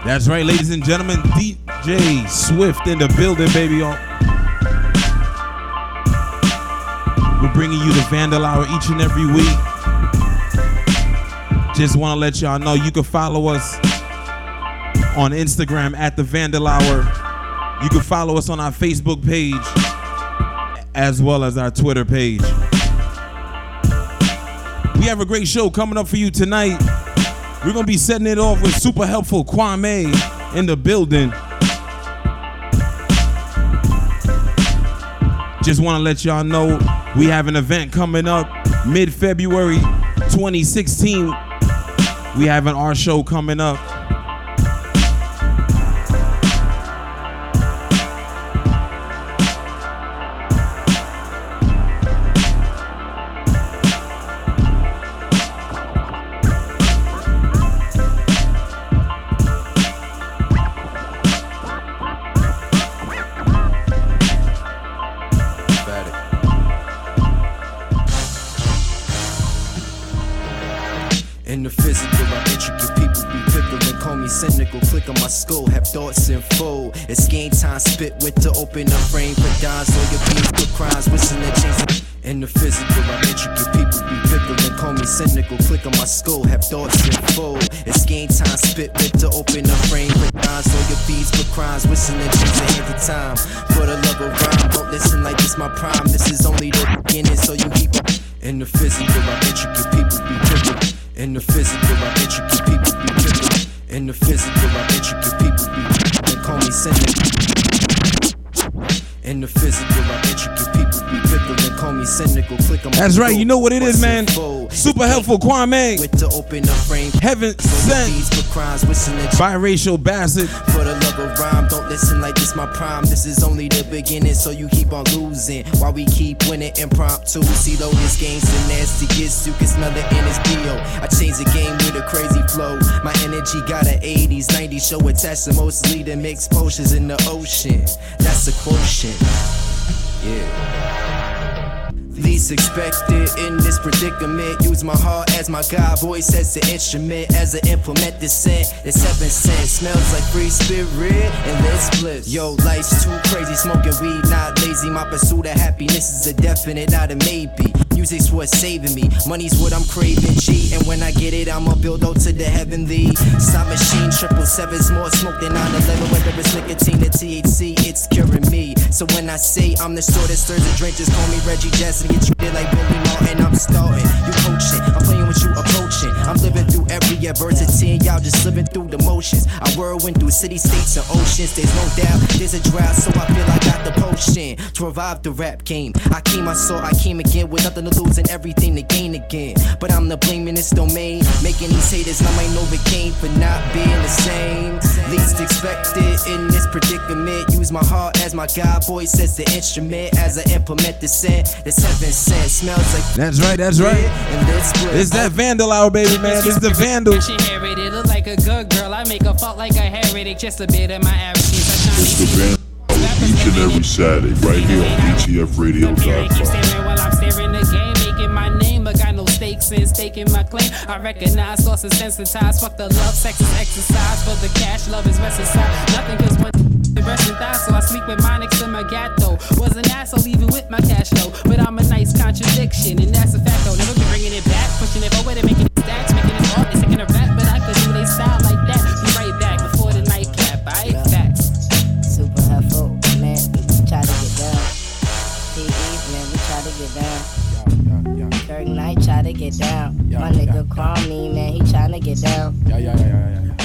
That's right, ladies and gentlemen, DJ Swift in the building, baby. We're bringing you the Vandal Hour each and every week. Just want to let y'all know you can follow us on Instagram at the Vandal Hour. You can follow us on our Facebook page as well as our Twitter page. We have a great show coming up for you tonight. We're going to be setting it off with super helpful Kwame in the building. Just want to let y'all know we have an event coming up mid-February 2016. We have an art show coming up. Click on my skull, have thoughts in full. It's game time, spit with the open up frame for dimes. All your beats for crimes, whistling and chasing. In the physical, I intricate people be pickling. Call me cynical, click on my skull, have thoughts in full. It's game time, spit with the open up frame for dimes. All your beats for crimes, whistling and chasing every time. For the love of rhyme, don't listen like this my prime. This is only the beginning, so you keep up. In the physical, I intricate people be pickling. In the physical, I intricate people be pickling. In the physical, I intricate people be call me cynical. In the physical, I intricate people be pickling. Call me cynical. Click on my That's right, you know what it is, man. Super helpful Quame. With the open up frame. Heaven sent. Biracial bastard. For the love of rhyme, don't listen like this my prime. This is only the beginning, so you keep on losing while we keep winning impromptu. See though this game's the nastiest, you can smell it in its bio. I change the game with a crazy flow. My energy got an 80s, 90s show attached to mostly the mixed potions in the ocean. That's a quotient. Yeah. Least expected in this predicament. Use my heart as my God, voice as the instrument, as an implement descent. It's heaven sent, smells like free spirit and let's bliss. Yo, life's too crazy, smoking weed, not lazy. My pursuit of happiness is a definite, not a maybe. Music's what's saving me, money's what I'm craving, G. And when I get it, I'ma build out to the heavenly. Slot machine, 777's more smoke than 9/11. Whether it's nicotine or THC, it's curing me. So when I say I'm the sort that stirs the drink, just call me Reggie Jackson. Get treated like Billy Martin, I'm starting. You coaching, I'm playing with you, approaching. I'm living through every adversity, and y'all just living through the motions. I whirlwind through city, states, and oceans. There's no doubt, there's a drought, so I feel I got the potion to revive the rap game. I came, I saw, I came again with nothing to lose and everything to gain again. But I'm the blame in this domain, making these haters now I know Kane for not being the same. Least expected in this predicament. Use my heart as my God, voice as the instrument, as I implement the scent. This heaven sent, smells like. That's right, that's right. It's that Vandal Hour, baby, man. It's the Vandal. She herited, look like a good girl. I make her fault like a heretic, just a bit of my average. It's the Vandal each and every Saturday, right here on THEVANDALHOUR12.27.15. Keep staring while I'm staring the game, making my name, but got no stakes in staking my claim. I recognize sources sensitized. Fuck the love, sex is exercise. For the cash, love is rest aside. Nothing cause one rest and die, so I sleep with my next to my gato. Was an asshole even with my cash flow, but I'm a nice contradiction, and that's a fact though. Never be bringing it back, pushing it forward and making it stacks, making it hard, they taking a rap, but I could do they style like that. Be right back before the nightcap, I facts. Super helpful, man, we try to get down. man, we try to get down. Third night, try to get down. My nigga Kwame, man, he tryna get down.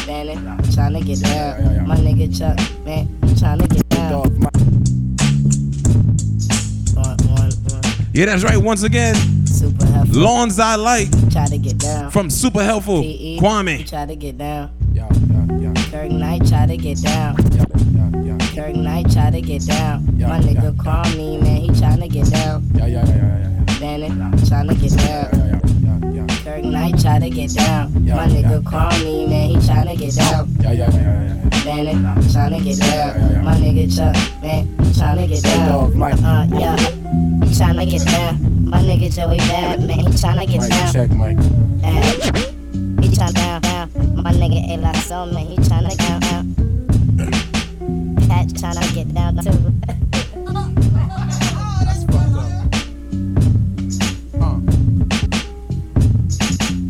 Bannon, tryna get down. My nigga Chuck, man, he tryna get down. Yeah, that's right. Once again, Super helpful. Lawns I Like. Try to get down. From Super Helpful, Kwame. Try to get down. Third night, try to get down. Third night, try to get down. My nigga Kwame, man, he tryna get down. Bannon, tryna get down. Third night, try to get down. My nigga Kwame, man, he tryna get down. Bannon, tryna get down. My nigga Chuck, man, he tryna get down. Yeah, he tryna get down. My nigga Joey Bad, man, he tryna get down. Check, Mike. He tryna down. My nigga A-La so man, he tryna get down. Cat tryna get down too. That's fucked up.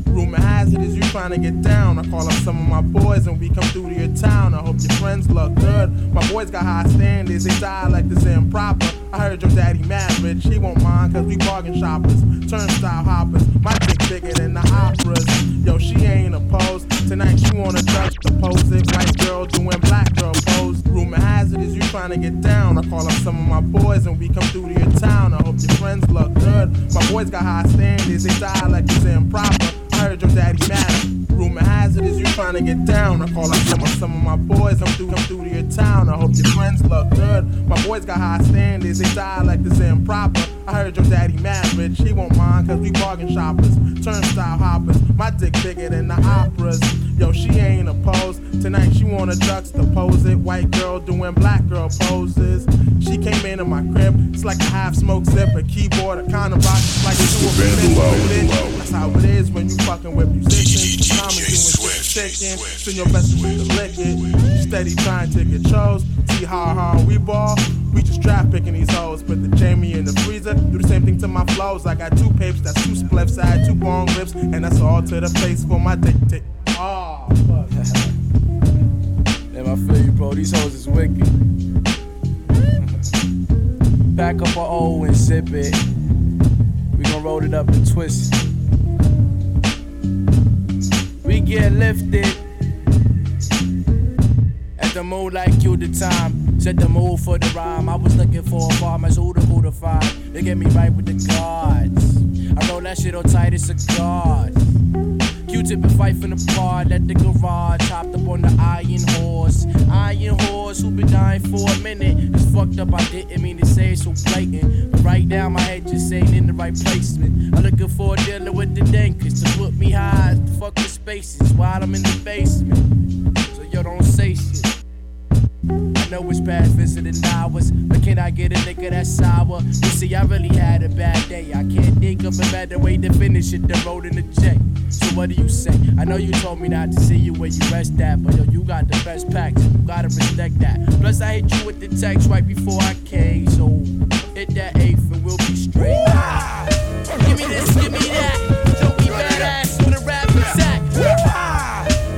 Rumor has it is you tryna get down. I call up some of my boys and we come through to your town. I hope your friends look good. My boys got high standards, they die like this improper. I heard your daddy mad rich, he won't mind cause we bargain shoppers, turnstile hoppers. My dick bigger than the operas. Yo, she ain't opposed. Tonight she wanna touch the pose it. White girl doing black girl pose. Rumor has it is you tryna get down. I call up some of my boys and we come through to your town. I hope your friends look good. My boys got high standards, they die like it's improper. I heard your daddy mad. Rumor has it is you tryna get down. I call up some of my boys, come through to your town. I hope your friends look good. My boys got high standards, they die like this improper. I heard your daddy mad rich, he won't mind cause we bargain shoppers, turnstile hoppers. My dick bigger than the operas. Yo, she ain't opposed. Tonight she wanna juxtapose it. White girl doing black girl poses. She came into my crib, it's like a half smoked zipper, keyboard, a kind of box, it's like two of them. That's how it is when you fucking with musicians. Time is doing shit chicken. Send your best to lick it. Steady trying to get chose. See how hard we ball. We just trap picking these hoes. Put the Jamie in the freezer. Do the same thing to my flows. I got 2 papers, that's 2 spliffs. I had 2 bong rips, and that's all to the face for my dick. Oh, fuck. Damn, I feel you, bro. These hoes is wicked. Back up our O and zip it. We gon' roll it up and twist it. We get lifted. At the mood like you the time. Set the mood for the rhyme. I was looking for a farmer's who to find. They get me right with the guards. I roll that shit on tight as cigars. Q-tip and fight from the bar, at the garage, hopped up on the iron horse. Iron horse, who been dying for a minute. It's fucked up, I didn't mean to say it so blatant. But right now my head just ain't in the right placement. I'm looking for a dealer with the dankers to put me high, to fuck the spaces while I'm in the basement. So yo, don't say shit. I know it's past visiting hours, but can I get a nigga that's sour? You see, I really had a bad day. I can't think of a better way to finish it than rolling the J. So what do you say? I know you told me not to see you where you rest at, but yo, you got the best packs, you gotta respect that. Plus I hit you with the text right before I came, so hit that 8th and we'll be straight. Give me this, give me that. Don't be badass with a rap attack.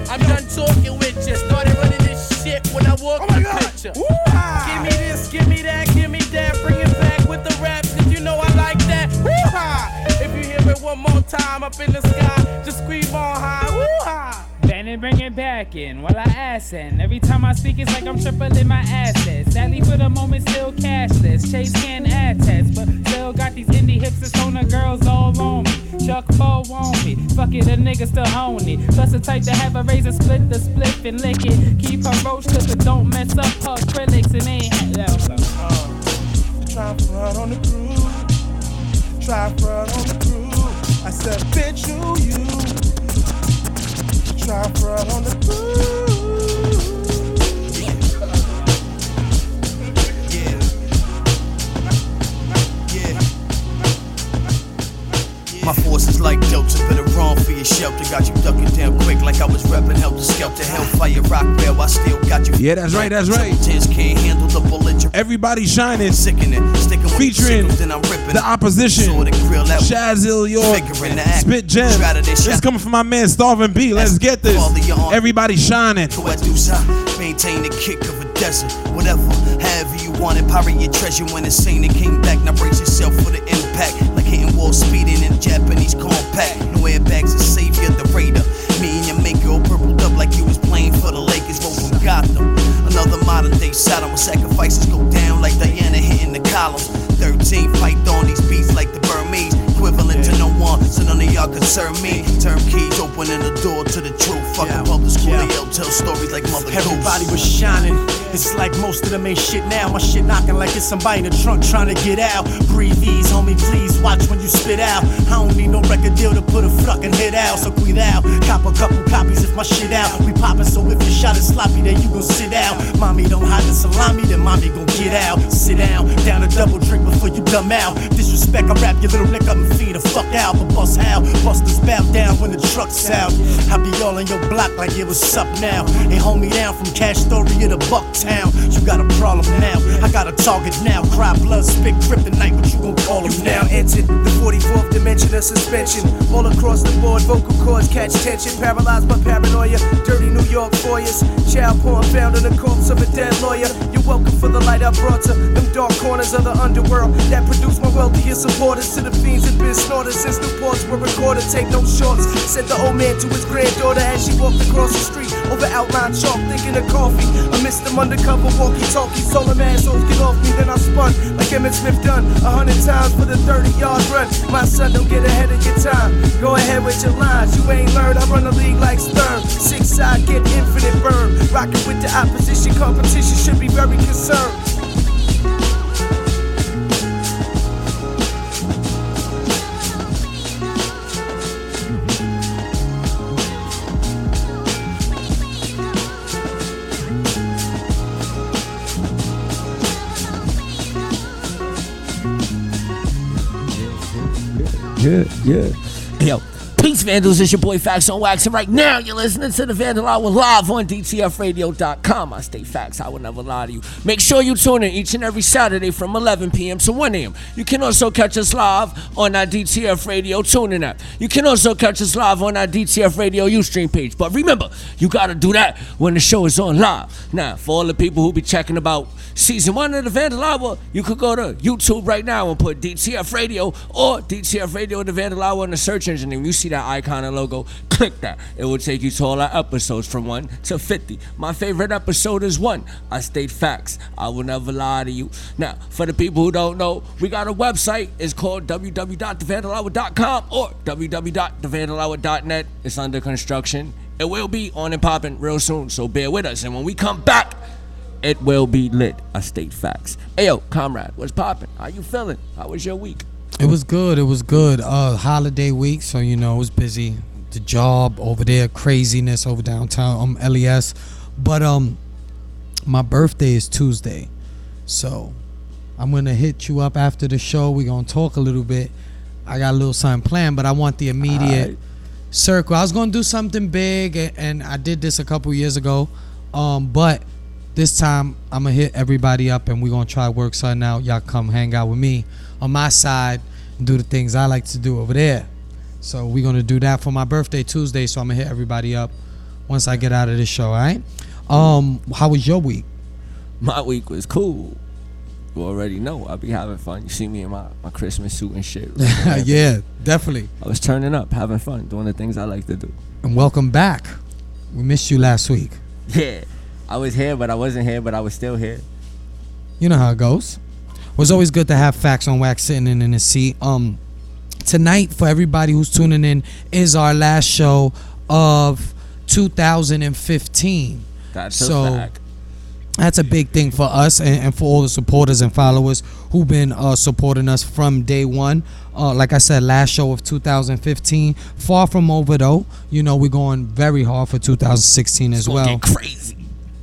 I'm done talking with you. Started running this shit when I walk the picture. Give me this, give me that, give me that. Bring it back with the rap, cause you know I like that. If you hear it one more time up in the sky, just scream on high. Then and bring it back in while I ass in. Every time I speak, it's like I'm tripling my assets. Sadly for the moment, still cashless. Chase can't attest, but still got these indie hips that's on the girls all on me. Chuck 4 on me. Fuck it, a nigga still honey. Plus the type to have a razor split the spliff and lick it. Keep her roach cause it don't mess up her acrylics and ain't try front on the crew. Try front on the crew. I said, bitch, you. Try front on the crew. My forces like Delta, better run for your shelter. Got you ducking down quick like I was repping Helter Skelter. Hellfire, Rockwell, I still got you. Yeah, that's right, that's right. Can't handle the bullet. Everybody shining. Sickening. Featuring the opposition. Shazil York. Spit Gem. This coming from my man Starvin B. Let's get this. Everybody shining. Maintain the kick of a desert. Whatever, however you want it. Pirate your treasure when it's seen and came back. Now brace yourself for the impact. Like hitting wall speeding in Japanese compact. No airbags, a savior, the raider. Me and your mate girl purpled up like you was playing for the Lakers. Roll from Gotham. Another modern day Sodom where sacrifices go down like Diana hitting the columns. 13 fight on these beats like the Burmese. Equivalent to no one, so none of y'all concern me. Turn keys, opening the door to the truth. Fucking public school, they all tell stories like like mother Everybody was shining. It's like most of them ain't shit now. My shit knocking like it's somebody in the trunk trying to get out. Breathe ease, homie, please watch when you spit out. I don't need no record deal to put a fucking hit out. So cuidado, cop a couple copies if my shit out. We poppin', so if your shot is sloppy, then you gon' sit out. Mommy don't hide the salami, then mommy gon' get out. Sit down a double drink before you dumb out. Disrespect, I rap your little neck up and feed the fuck out. But bust how? Busters bow down when the truck's out. I be all in your block like it was up now. They hold me down from Cash Story to Bucktown. You got a problem now, I got a target now. Cry blood, spit kryptonite, what you gon' call him now? Entered the 44th dimension of suspension. All across the board, vocal cords catch tension. Paralyzed by paranoia, dirty New York foyers. Child porn found in the corpse of a dead lawyer. You're welcome for the light I brought to them dark corners of the underworld that produced my wealthiest supporters. To the fiends and been snorted since Newports were recorded. Take no shorts, said the old man to his granddaughter as she walked across the street over outline chalk, thinking of coffee. Amidst them undercover walkie-talkies, told them assholes get off me. Then I spun like Emmett Smith done 100 times for the 30-yard run. My son, don't get ahead of your time. Go ahead with your lines, you ain't learned. I run the league like Stern. 6 side, get infinite burn. Rockin' with the opposition, competition should be very concerned. Yeah. Yo, peace, Vandals. It's your boy Facts on Wax, and right now you're listening to the Vandal Hour live on DTFradio.com. I state facts, I will never lie to you. Make sure you tune in each and every Saturday from 11 p.m. to 1 a.m. You can also catch us live on our DTF Radio tuning app. You can also catch us live on our DTF Radio Ustream page. But remember, you gotta do that when the show is on live. Now, for all the people who be checking about Season 1 of the Vandal Hour, you could go to YouTube right now and put DTF Radio or DTF Radio The Vandal Hour in the search engine. And you see that icon and logo, click that. It will take you to all our episodes from 1 to 50. My favorite episode is 1. I state facts. I will never lie to you. Now, for the people who don't know, we got a website. It's called www.thevandalhour.com or www.thevandalhour.net. It's under construction. It will be on and popping real soon, so bear with us. And when we come back, it will be lit. I state facts. Ayo, comrade, what's poppin'? How you feeling? How was your week? It was good. Holiday week, so it was busy. The job over there, craziness over downtown, LES. But my birthday is Tuesday, so I'm gonna hit you up after the show. We're gonna talk a little bit. I got a little something planned, but I want the immediate circle. I was gonna do something big, and I did this a couple years ago, but this time I'm gonna hit everybody up and we're gonna try to work something out. Y'all come hang out with me on my side and do the things I like to do over there. So we're gonna do that for my birthday Tuesday. So I'm gonna hit everybody up once I get out of this show, alright? How was your week? My week was cool. You already know I be having fun. You see me in my Christmas suit and shit. Yeah, definitely. I was turning up, having fun, doing the things I like to do. And welcome back. We missed you last week. Yeah. I was here, but I wasn't here, but I was still here. You know how it goes. It was always good to have Facts on Wax sitting in his seat. Tonight, for everybody who's tuning in, is our last show of 2015. That's a fact. That's a big thing for us and for all the supporters and followers who've been supporting us from day one. Like I said, last show of 2015. Far from over, though. We're going very hard for 2016 as well. Get crazy.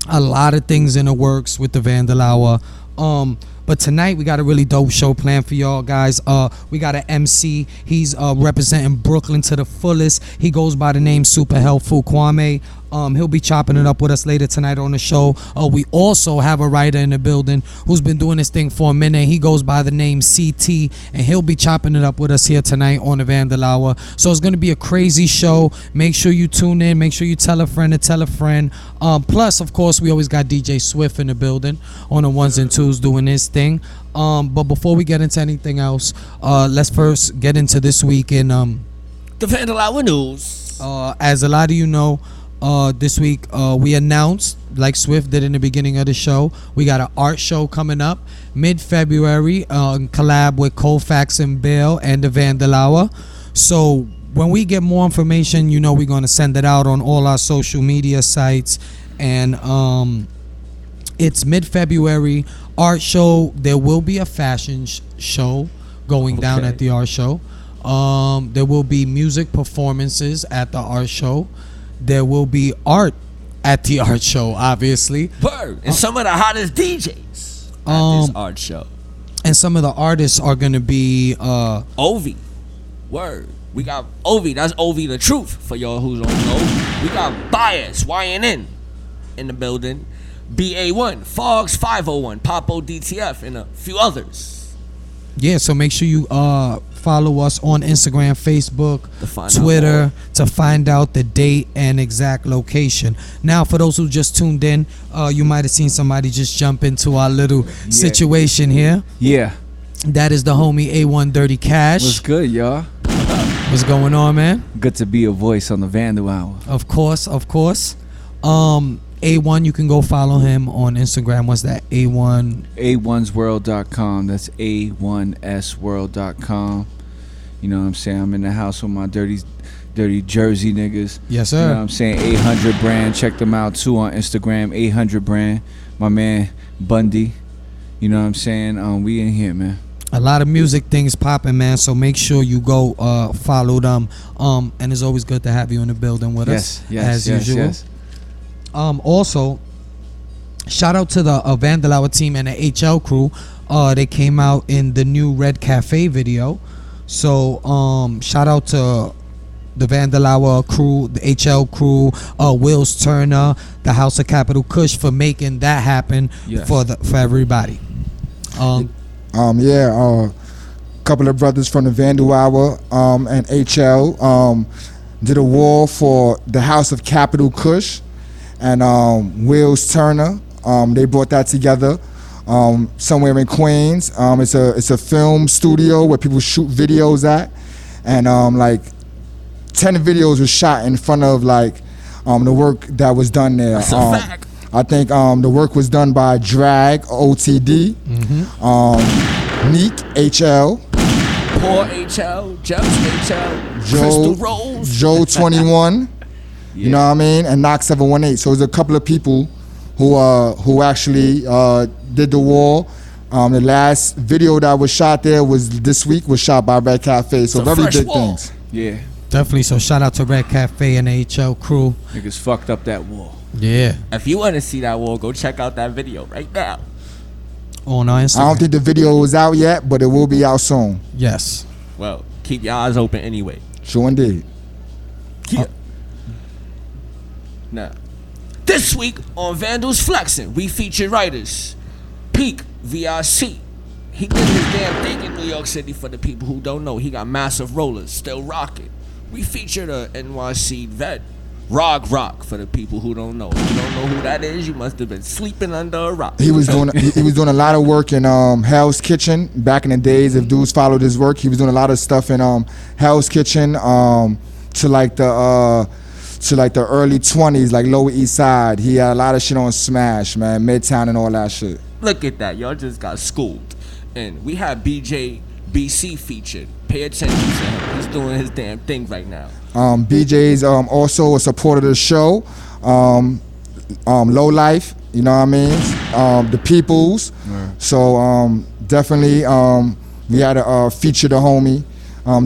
A lot of things in the works with the Vandal Hour. But tonight we got a really dope show planned for y'all guys. We got an MC. He's representing Brooklyn to the fullest. He goes by the name Super Helpful Quame. He'll be chopping it up with us later tonight on the show. We also have a writer in the building who's been doing this thing for a minute. He goes by the name Cete, and he'll be chopping it up with us here tonight on the Vandal Hour. So it's going to be a crazy show. Make sure you tune in. Make sure you tell a friend to tell a friend. Plus, of course, we always got DJ Swift in the building on the ones and twos doing his thing. But before we get into anything else, let's first get into this week in the Vandal Hour news. As a lot of you know, this week we announced, like Swift did in the beginning of the show, we got an art show coming up mid-February, collab with Colfax and Bale and the Vandal Hour. So when we get more information, we're going to send it out on all our social media sites and it's mid-February art show. There will be a fashion show going down at the art show. There will be music performances at the art show. There will be art at the art show, obviously. Word. And some of the hottest DJs at this art show. And some of the artists are gonna be Ovi. Word. We got Ovi. That's Ovi the Truth for y'all who don't know. We got Bias, YNN in the building. BA1, Fogs 501, Popo DTF, and a few others. Yeah, so make sure you follow us on Instagram, Facebook, Twitter to find out the date and exact location. Now, for those who just tuned in, you might have seen somebody just jump into our little situation here. Yeah. That is the homie A1 Dirty Cash. What's good, y'all? What's going on, man? Good to be a voice on the Vandal Hour. Of course, of course. A1, you can go follow him on Instagram. What's that? A1? A1sworld.com. That's A1sworld.com. You know what I'm saying? I'm in the house with my dirty Jersey niggas. Yes, sir. You know what I'm saying? 800 brand. Check them out too on Instagram. 800 brand. My man Bundy. You know what I'm saying? We in here, man. A lot of music things popping, man. So make sure you go follow them. And it's always good to have you in the building with us, as usual. Yes. Also, shout out to the Vandal Hour team and the HL crew. They came out in the new Red Cafe video. So shout out to the Vandal Hour crew, the HL crew, Wills Turner, the House of Capital Kush for making that happen for everybody. Couple of brothers from the Vandal Hour and HL did a wall for the House of Capital Kush and Wills Turner. They brought that together somewhere in Queens. It's a film studio where people shoot videos at, and like 10 videos were shot in front of like the work that was done there. That's a fact. I think the work was done by Drag OTD, Neek HL, Poor HL, Jeps HL, Crystal Rose, Joe 21. You know what I mean? And Knox 718. So there's a couple of people who actually did the wall. The last video that was shot there this week was shot by Red Cafe. So very big things. Yeah. Definitely. So shout out to Red Cafe and the HL crew. Niggas fucked up that wall. Yeah. If you want to see that wall, go check out that video right now. On our Instagram. I don't think the video is out yet, but it will be out soon. Yes. Well, keep your eyes open anyway. Sure indeed. Now, this week on Vandals Flexing, we featured writers Peak VRC. He did his damn thing in New York City. For the people who don't know, he got massive rollers, still rocking. We featured a NYC vet, Rock for the people who don't know. If you don't know who that is, you must have been sleeping under a rock. He was doing a lot of work in Hell's Kitchen back in the days. If dudes followed his work, he was doing a lot of stuff in Hell's Kitchen to like the early 20s, like Lower East Side. He had a lot of shit on Smash, man, Midtown and all that shit. Look at that, y'all just got schooled. And we had BC featured. Pay attention to him. He's doing his damn thing right now. BJ's also a supporter of the show. Low Life, you know what I mean? The Peoples. So definitely we had to feature the homie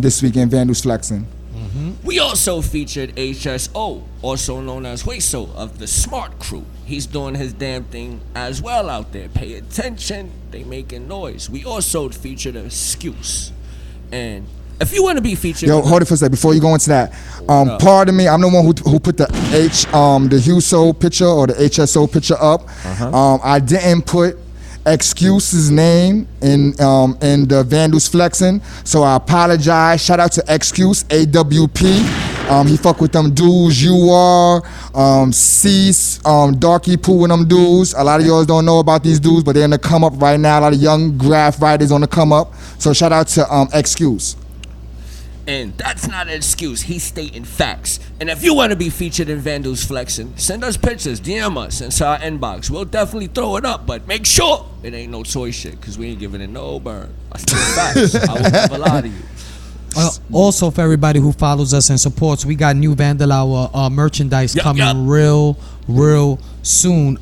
this week in Vandals Flexing. We also featured HSO, also known as Hueso of the Smart Crew. He's doing his damn thing as well out there. Pay attention, they making noise. We also featured Excuse. And if you want to be featured, hold it for a second before you go into that. Pardon me, I'm the one who put the the Huso picture or the HSO picture up. I didn't put Excuse's name in the Vandals Flexing, so I apologize. Shout out to Excuse AWP. He fuck with them dudes. Cease, Darky Poo with them dudes. A lot of y'all don't know about these dudes, but they're in the come up right now. A lot of young graph writers on the come up. So shout out to Excuse. And that's not an excuse, he's stating facts. And if you want to be featured in Vandals Flexing, send us pictures, DM us into our inbox. We'll definitely throw it up, but make sure it ain't no toy shit, because we ain't giving it no burn. I state facts. I won't never lie to you. Also, for everybody who follows us and supports, we got new Vandal Hour merchandise coming real soon.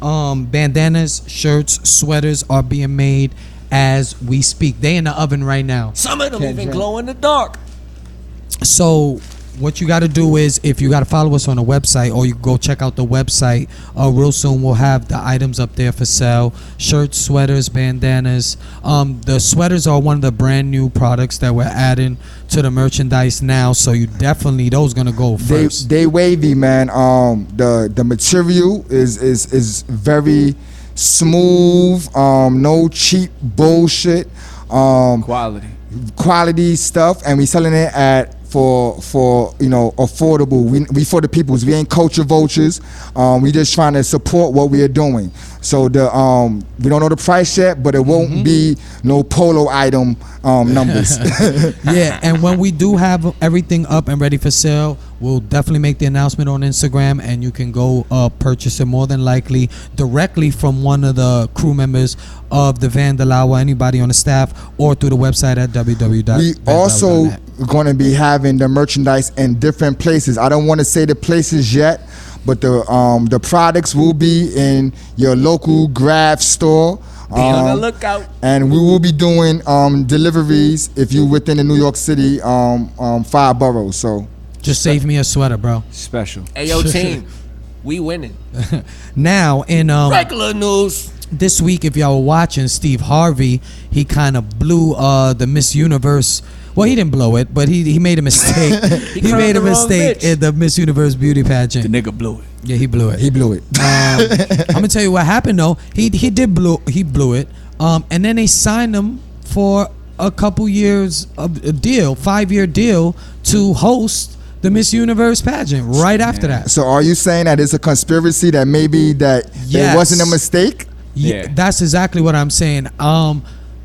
Bandanas, shirts, sweaters are being made as we speak. They in the oven right now. Some of them even glow in the dark. So what you got to do is, if you got to follow us on the website, or you go check out the website, real soon we'll have the items up there for sale. Shirts, sweaters, bandanas. The sweaters are one of the brand new products that we're adding to the merchandise now, so you definitely, those gonna go first. They wavy, man. The material is very smooth. No cheap bullshit. Quality stuff, and we selling it at for affordable. We for the peoples. We ain't culture vultures. We just trying to support what we are doing. So we don't know the price yet, but it won't be no polo item numbers. Yeah, and when we do have everything up and ready for sale, we'll definitely make the announcement on Instagram, and you can go purchase it more than likely directly from one of the crew members of the Vandal Hour, anybody on the staff, or through the website at www.vandal.net. We also going to be having the merchandise in different places. I don't want to say the places yet, but the products will be in your local Grab store. Be on the lookout. And we will be doing deliveries if you're within the New York City 5 boroughs. So just save me a sweater, bro. Special. Ayo team, we winning. Now in regular news. This week, if y'all were watching, Steve Harvey, he kind of blew the Miss Universe. Well, he didn't blow it, but he made a mistake. he made a mistake in the Miss Universe beauty pageant. The nigga blew it. Yeah, he blew it. He blew it. I'm gonna tell you what happened though. He blew it. And then they signed him for a couple years of a deal, 5-year deal to host the Miss Universe pageant right after that. So are you saying that it's a conspiracy, that maybe that it wasn't a mistake? Yeah, that's exactly what I'm saying.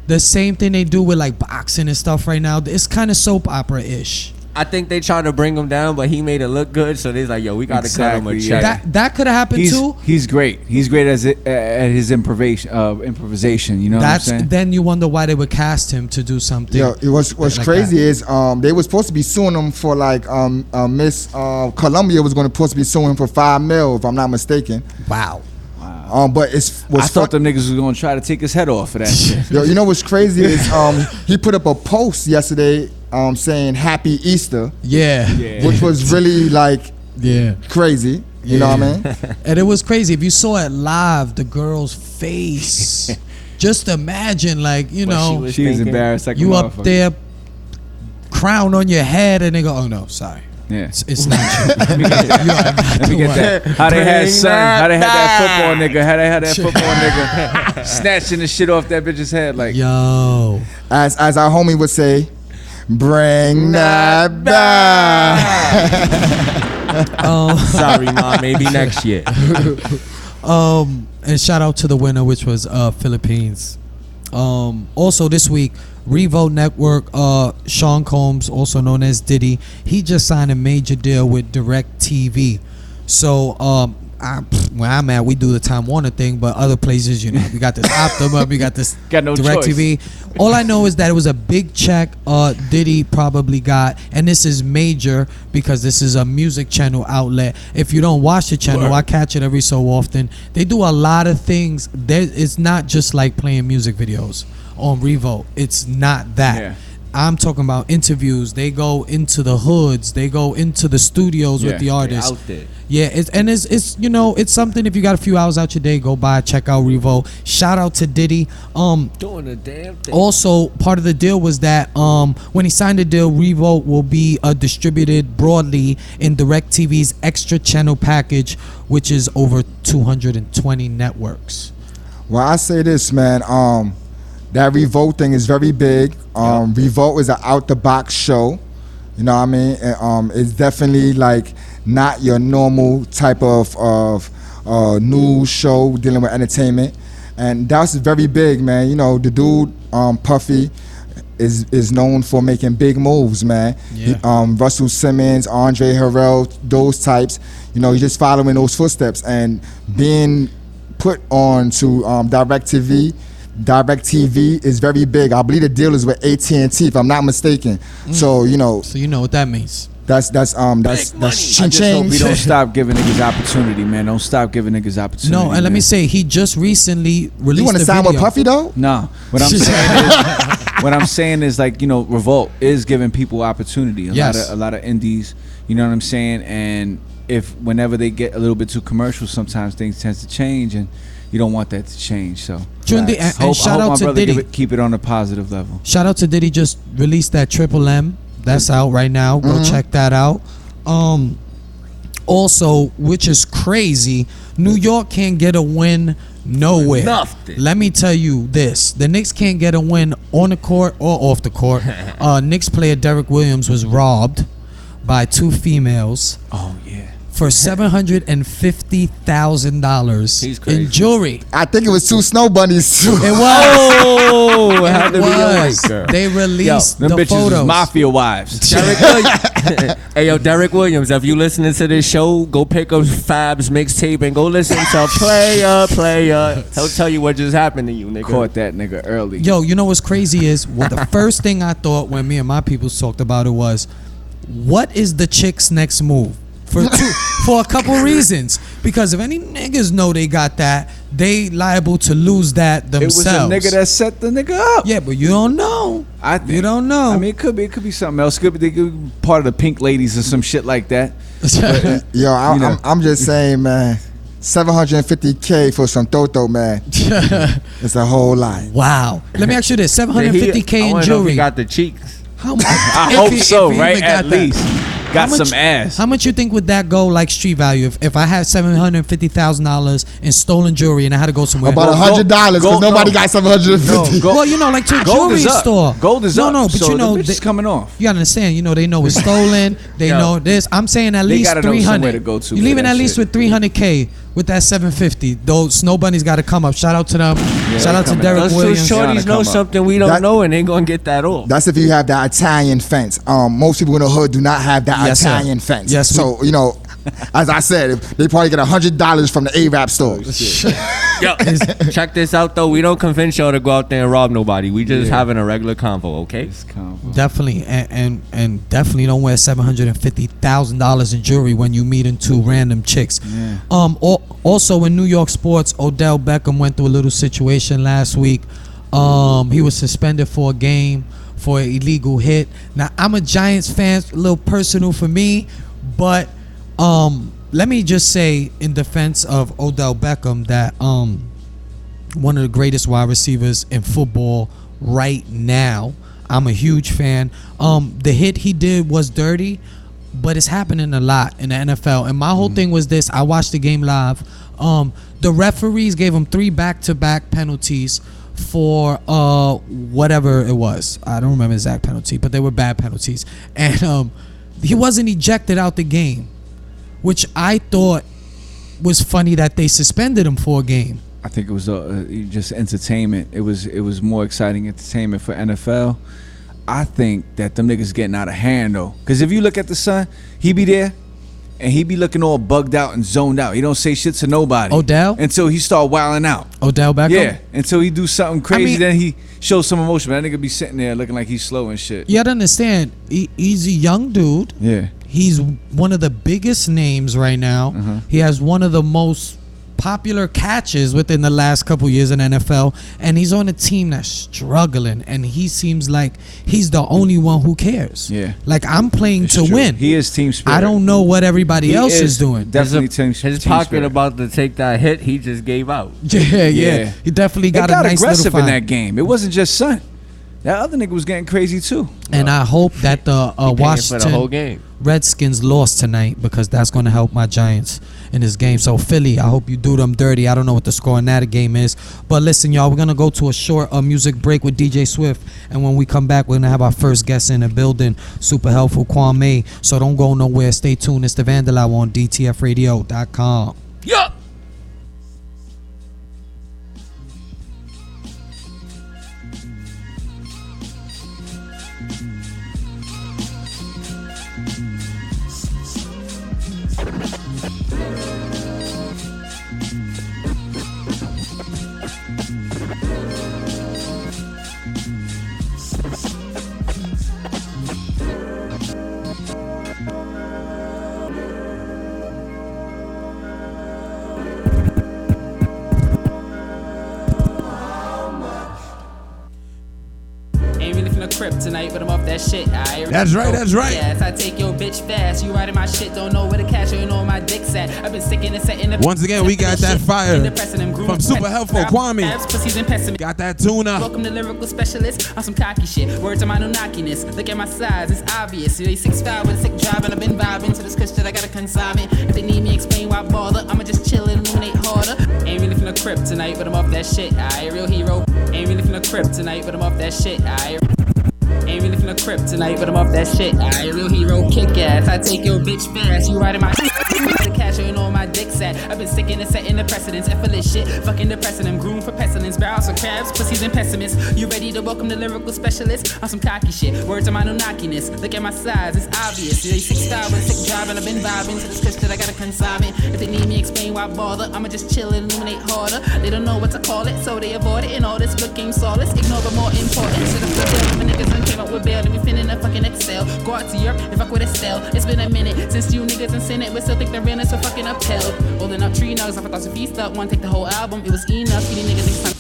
The same thing they do with like boxing and stuff right now. It's kind of soap opera-ish. I think they tried to bring him down, but he made it look good. So they're like, yo, we got to cut him a check. That could have happened too. He's great. He's great at his improvisation. You know what I'm saying? Then you wonder why they would cast him to do something. Yo, what's like crazy that. is they were supposed to be suing him for like Miss Columbia was supposed to be suing him for $5 million, if I'm not mistaken. Wow. But I thought them niggas was gonna try to take his head off for that shit. Yo, you know what's crazy is he put up a post yesterday saying Happy Easter. Yeah. Which was really like crazy. You know what I mean? And it was crazy. If you saw it live, the girl's face. Just imagine, like, you know, she was embarrassed. Like you up there, crown on your head, and they go, "Oh no, sorry." Yeah, it's not you. Let me get that. How they had that football nigga. How they had that football nigga snatching the shit off that bitch's head. Like, yo, as our homie would say, bring that back. Sorry, Mom. Maybe next year. And shout out to the winner, which was Philippines. Also this week, Revo Network, Sean Combs, also known as Diddy, he just signed a major deal with DirecTV. So where I'm at, we do the Time Warner thing, but other places, you know, we got this Optima, we got this DirecTV. All I know is that it was a big check Diddy probably got, and this is major because this is a music channel outlet. If you don't watch the channel, I catch it every so often. They do a lot of things. It's not just like playing music videos on Revo. It's not that. Yeah. I'm talking about interviews. They go into the hoods. They go into the studios with the artists. Out there. Yeah, it's you know, it's something. If you got a few hours out your day, go by, check out Revo. Shout out to Diddy. Doing a damn thing. Also, part of the deal was that when he signed the deal, Revo will be distributed broadly in DirecTV's extra channel package, which is over 220 networks. Well, I say this, man. That Revolt thing is very big. Revolt is an out-the-box show. You know what I mean? It's definitely like not your normal type of news show dealing with entertainment. And that's very big, man. You know, the dude, Puffy, is known for making big moves, man. Yeah. Russell Simmons, Andre Harrell, those types. You know, you're just following those footsteps. And being put on to DirecTV is very big. I believe the deal is with AT&T, if I'm not mistaken. So you know what that means. That's I just hope we don't stop giving niggas opportunity, man. Don't stop giving niggas opportunity. No, and let me say, he just recently released. You want to sign with Puffy though? No. What I'm saying is like, you know, Revolt is giving people opportunity. A lot of indies. You know what I'm saying? And whenever they get a little bit too commercial, sometimes things tend to change, and you don't want that to change. So and shout out to Diddy. Keep it on a positive level. Shout out to Diddy. Just released that Triple M. That's out right now. Go check that out. Also, which is crazy, New York can't get a win nowhere. Nothing. Let me tell you this: the Knicks can't get a win on the court or off the court. Knicks player Derek Williams was robbed by 2 females. Oh yeah. For $750,000 in jewelry. I think it was 2 snow bunnies too. It was. Oh, it had to be a white girl. They released them the bitches photos. Was mafia wives. Derek Williams. Hey yo, Derek Williams, if you listening to this show, go pick up Fab's mixtape and go listen to Player. He'll tell you what just happened to you, nigga. Caught that nigga early. Yo, you know what's crazy is the first thing I thought when me and my people talked about it was, what is the chick's next move? For a couple reasons. Because if any niggas know they got that, they liable to lose that themselves. It was a nigga that set the nigga up. Yeah, but you don't know. You don't know. I mean, it could be something else. They could be part of the Pink Ladies or some shit like that. But, yo, I'm just saying, man. $750K for some Toto, man. It's a whole lot. Wow. Let me ask you this: $750K in jewelry. He got the cheeks. How much? I hope so, right? At least. Got some ass. How much you think would that go like street value? If I had $750,000 in stolen jewelry and I had to go somewhere? About $100 because nobody got $750. Well, you know, like to a jewelry store. Gold is up. No, but so you know, it's coming off. You gotta understand. You know, they know it's stolen. They know this. I'm saying at least 300. To go to you leaving at least with $300K. With that 750, those snow bunnies got to come up. Shout out to them. Shout out to Derek Williams. Those shorties know something we don't know, and they gonna get that off. That's if you have that Italian fence. Most people in the hood do not have that Italian fence. Yes, so you know, as I said, they probably get $100 from the A-Rap stores. Yo, check this out though. We don't convince y'all to go out there and rob nobody. We just having a regular convo, okay? Definitely, and definitely don't wear $750,000 in jewelry when you meeting 2 random chicks. Yeah. Also in New York sports, Odell Beckham went through a little situation last week. He was suspended for a game for an illegal hit. Now I'm a Giants fan, a little personal for me, but let me just say in defense of Odell Beckham that one of the greatest wide receivers in football right now. I'm a huge fan. The hit he did was dirty, but it's happening a lot in the NFL. And my whole thing was this: I watched the game live. The referees gave him 3 back-to-back penalties for whatever it was. I don't remember the exact penalty, but they were bad penalties. And he wasn't ejected out the game, which I thought was funny that they suspended him for a game. I think it was just entertainment. It was more exciting entertainment for NFL. I think that them niggas getting out of hand though, because if you look at the son, he be there and he be looking all bugged out and zoned out. He don't say shit to nobody. Odell? Until he start wilding out. Odell Beckham? Yeah, until he do something crazy, then he shows some emotion. But that nigga be sitting there looking like he's slow and shit. You gotta understand, he's a young dude. Yeah. He's one of the biggest names right now. He has one of the most popular catches within the last couple years in NFL, and he's on a team that's struggling, and he seems like he's the only one who cares. Yeah. Like, I'm playing to win. He is team spirit. I don't know what everybody else is doing. Definitely his pocket about to take that hit he just gave out. Yeah. He definitely got a nice aggressive little in that game. It wasn't just Son. That other nigga was getting crazy too. And I hope that the Washington for the whole game. Redskins lost tonight, because that's going to help my Giants in this game. So Philly, I hope you do them dirty. I don't know what the score in that game is, but listen, y'all, we're going to go to a short music break with DJ Swift, and when we come back, we're going to have our first guest in the building, super helpful Quame. So don't go nowhere. Stay tuned. It's the Vandal Hour on DTFradio.com. Yeah. kryptonite, but I'm off that shit. That's right, that's right. Yes, I take your bitch fast. You riding my shit, don't know where to catch her, you know where my dick's at. I've been sticking and setting the. Once again, we got that fire from Super Helpful Kwame. Got that tuna. Welcome to lyrical specialist on some cocky shit. Words on my nockiness. Look at my size, it's obvious. They 6'5" with a sick drive, and I've been vibing to this kush that I got a consignment. If they need me, explain why bother. I'ma just chill and illuminate harder. Ain't really finna kryptonite, but I'm off that shit. Real hero. Ain't really finna kryptonite, but I'm off that shit. Ain't really finna kryptonite, but I'm off that shit. Real hero, kick ass. I take your bitch fast. You riding my shit. The catcher, you know my dick's at. I've been sticking and setting the precedence. Effortless shit, fucking depressing them. Groomed for pestilence. Barrels of crabs, pussies and pessimists. You ready to welcome the lyrical specialist on some cocky shit? Words on my nockiness. Look at my size, it's obvious. They 6'5" with a sick drive, and I've been vibing to this kush that I got a consignment. If they need me, explain why bother. I'ma just chill and illuminate harder. They don't know what to call it, so they avoid it. And all this good game solace. Ignore the more important. Should've put down my niggas and came up with bail. And we finna fucking excel. Go out to Europe and fuck with Estelle. It's been a minute since you niggas in Senate, but still think they're realness so fucking upheld. Holding up tree nugs, I thought to feast up. One take the whole album, it was enough. Any niggas think some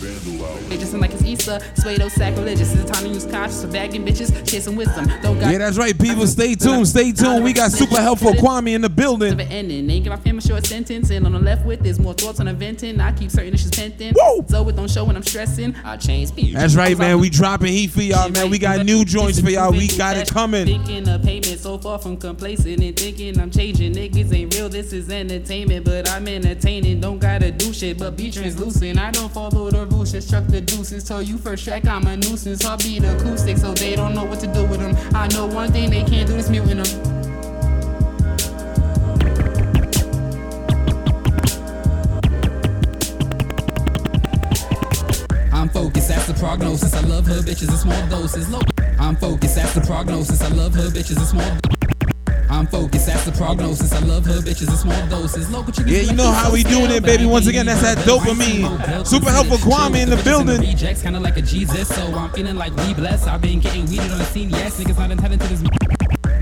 they just like it's Easter. Sway sacrilegious. It's a time to use conscious for bagging bitches. Share some wisdom. Yeah, that's right, people. Stay tuned, stay tuned. We got Super Helpful Kwame in the building. Ending. Ain't give my fam a short sentence. And on the left with there's more thoughts on inventing. I keep certain issues pending. So it don't show when I'm stressing. I change speed. That's right, man. We dropping heat for y'all, man. We got new joints for y'all. We got it coming. Thinking of payment so far from complacent and thinking I'm changing. Niggas ain't real, this is entertainment, but I'm entertaining. Don't gotta do shit, but be translucent. I don't follow the rules, just chuck the deuces. Tell you first track, I'm a nuisance. I'll be the acoustic, so they don't know what to do with them. I know one thing they can't do is muting them. I'm focused, that's the prognosis. I love her bitches in small doses. I'm focused, that's the prognosis. I love her bitches in small doses. I'm focused, that's the prognosis. I love her bitches in small doses. Yeah, you know how we doing it, baby. Once again, that's that dopamine. Super Helpful Kwame in the building. Rejects kinda like a Jesus, so I'm feeling like we blessed. I've been getting weeded on the scene, yes. Niggas not entitled to this.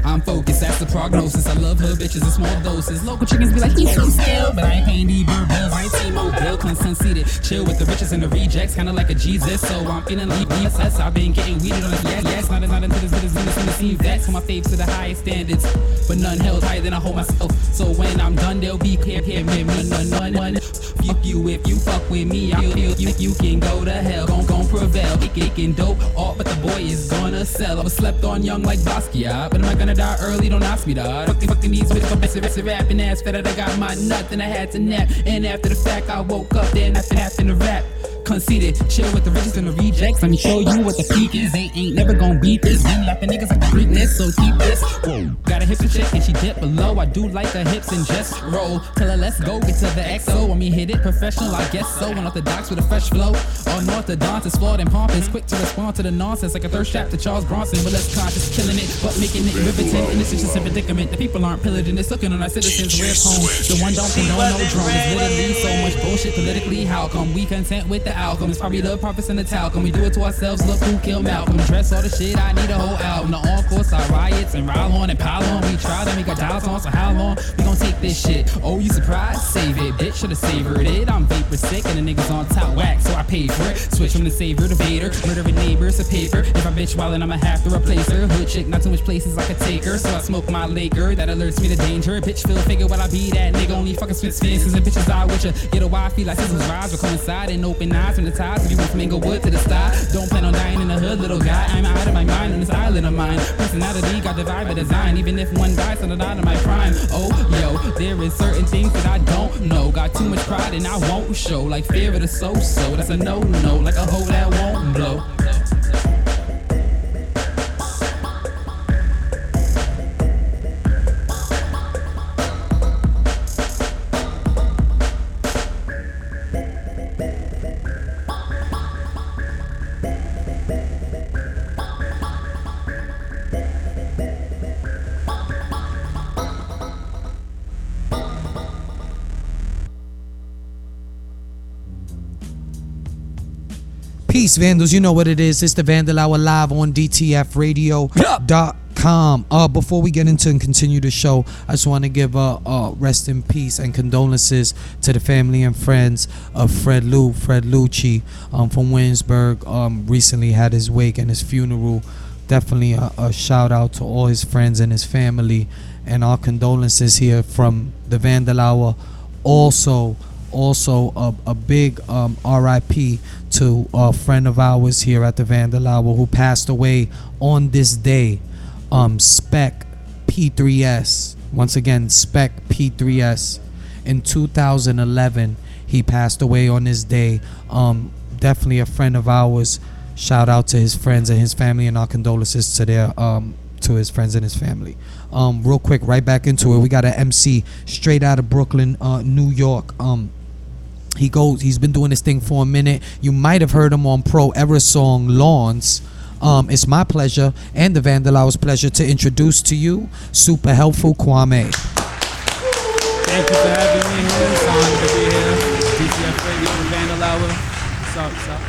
I'm focused, that's the prognosis. I love her bitches in small doses. Local chickens be like, he's so still, but I ain't paying these bird bills. I ain't seen no bill, conceited. Chill with the riches and the rejects, kinda like a Jesus. So I'm feeling like BSS. I've been getting weeded on the yes. Not into this business in the scene. That's my faves to the highest standards, but none held higher than I hold myself. So when I'm done, they'll be here with me. None. Fuck you if you fuck with me. I feel you can go to hell. Gon' prevail. Kicking dope, all but the boy is gonna sell. I was slept on young like Basquiat, but am I gonna die early? Don't ask me, dawg. Fucking these bitches, I'm basic rapping ass fed that I got my nut, then I had to nap. And after the fact, I woke up, then after the rap. Conceited, chill with the riches and the rejects. Let me show you what the peak is. They ain't never gon' beat this. Been laughing niggas like Greekness, so keep this. Whoa. Got a hip and chick and she dip below. I do like the hips and just roll. Tell her let's go, get to the XO. When we hit it professional, I guess so. Unorthodox with a fresh flow. Unorthodox is flawed and pompous. Quick to respond to the nonsense like a thirst trap to Charles Bronson. But less conscious, killing it, but making it riveting. And this is just a predicament. The people aren't pillaging, it's looking on our citizens. Where's home? The one don't condone no drone. It's literally so much bullshit politically. How come we content with the outcome? It's probably the prophets and the talcum. We do it to ourselves, look who killed Malcolm. Dress all the shit, I need a whole album. The on-course, I riots and rile on and pile on. We try, then we got dials on, so how long we gon' take this shit? Oh, you surprised? Save it, bitch, should've savored it. I'm vapor sick and the niggas on top whack, so I paid for it. Switch from the savior to Vader, murdering neighbors to paper. If I bitch wildin', I'ma have to replace her. Hood chick, not too much places I could take her, so I smoke my Laker. That alerts me to danger. Bitch, feel figure what I be that nigga. Only fucking spit sphinxes and bitches I with ya. Get a why I feel like systems rise, will coincide and open eyes from the ties. If you went from Inglewood to the sky, don't plan on dying in the hood, little guy. I'm out of my mind on this island of mine. Personality got the vibe of design. Even if one dies, I'm not out of my prime. Oh, yo, there is certain things that I don't know. Got too much pride and I won't show. Like fear of the so-so, that's a no-no. Like a hole that won't blow. Peace, Vandals. You know what it is. It's the Vandal Hour live on DTFradio.com. Before we get into and continue the show, I just want to give a rest in peace and condolences to the family and friends of Fred Lucci from Williamsburg. Recently had his wake and his funeral definitely a shout out to all his friends and his family, and our condolences here from the Vandal Hour. Also a big RIP to a friend of ours here at the Vandal Hour who passed away on this day. Spec P3S. Once again, Spec P3S. In 2011, he passed away on this day. Definitely a friend of ours. Shout out to his friends and his family, and our condolences to their to his friends and his family. Real quick, right back into it. We got an MC straight out of Brooklyn, New York. He's been doing this thing for a minute. You might have heard him on Pro Era song Lawns. It's my pleasure and the Vandal Hour's pleasure to introduce to you Super Helpful Kwame. Thank you for having me here. It's an honor to be here. DCF Radio and Vandal Hour. What's up?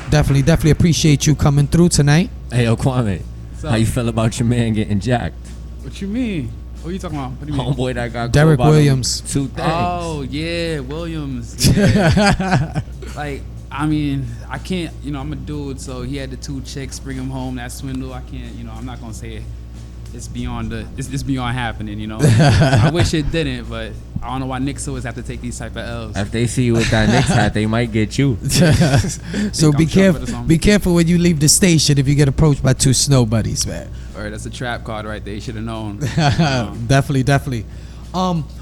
Definitely appreciate you coming through tonight. Hey, yo, Kwame, how you feel about your man getting jacked? What you mean? What are you talking about? What do you mean? Homeboy that got Derek Williams. 2 things. Oh, yeah, Williams. Yeah. Like, I mean, I can't, I'm a dude, so he had the 2 chicks bring him home, that swindle. I can't, I'm not going to say it's beyond happening, I wish it didn't, but I don't know why Knicks always have to take these type of L's. If they see you with that Knicks hat, they might get you. So be careful when you leave the station if you get approached by 2 snow buddies, man. All right, that's a trap card right there. You should have known. Definitely.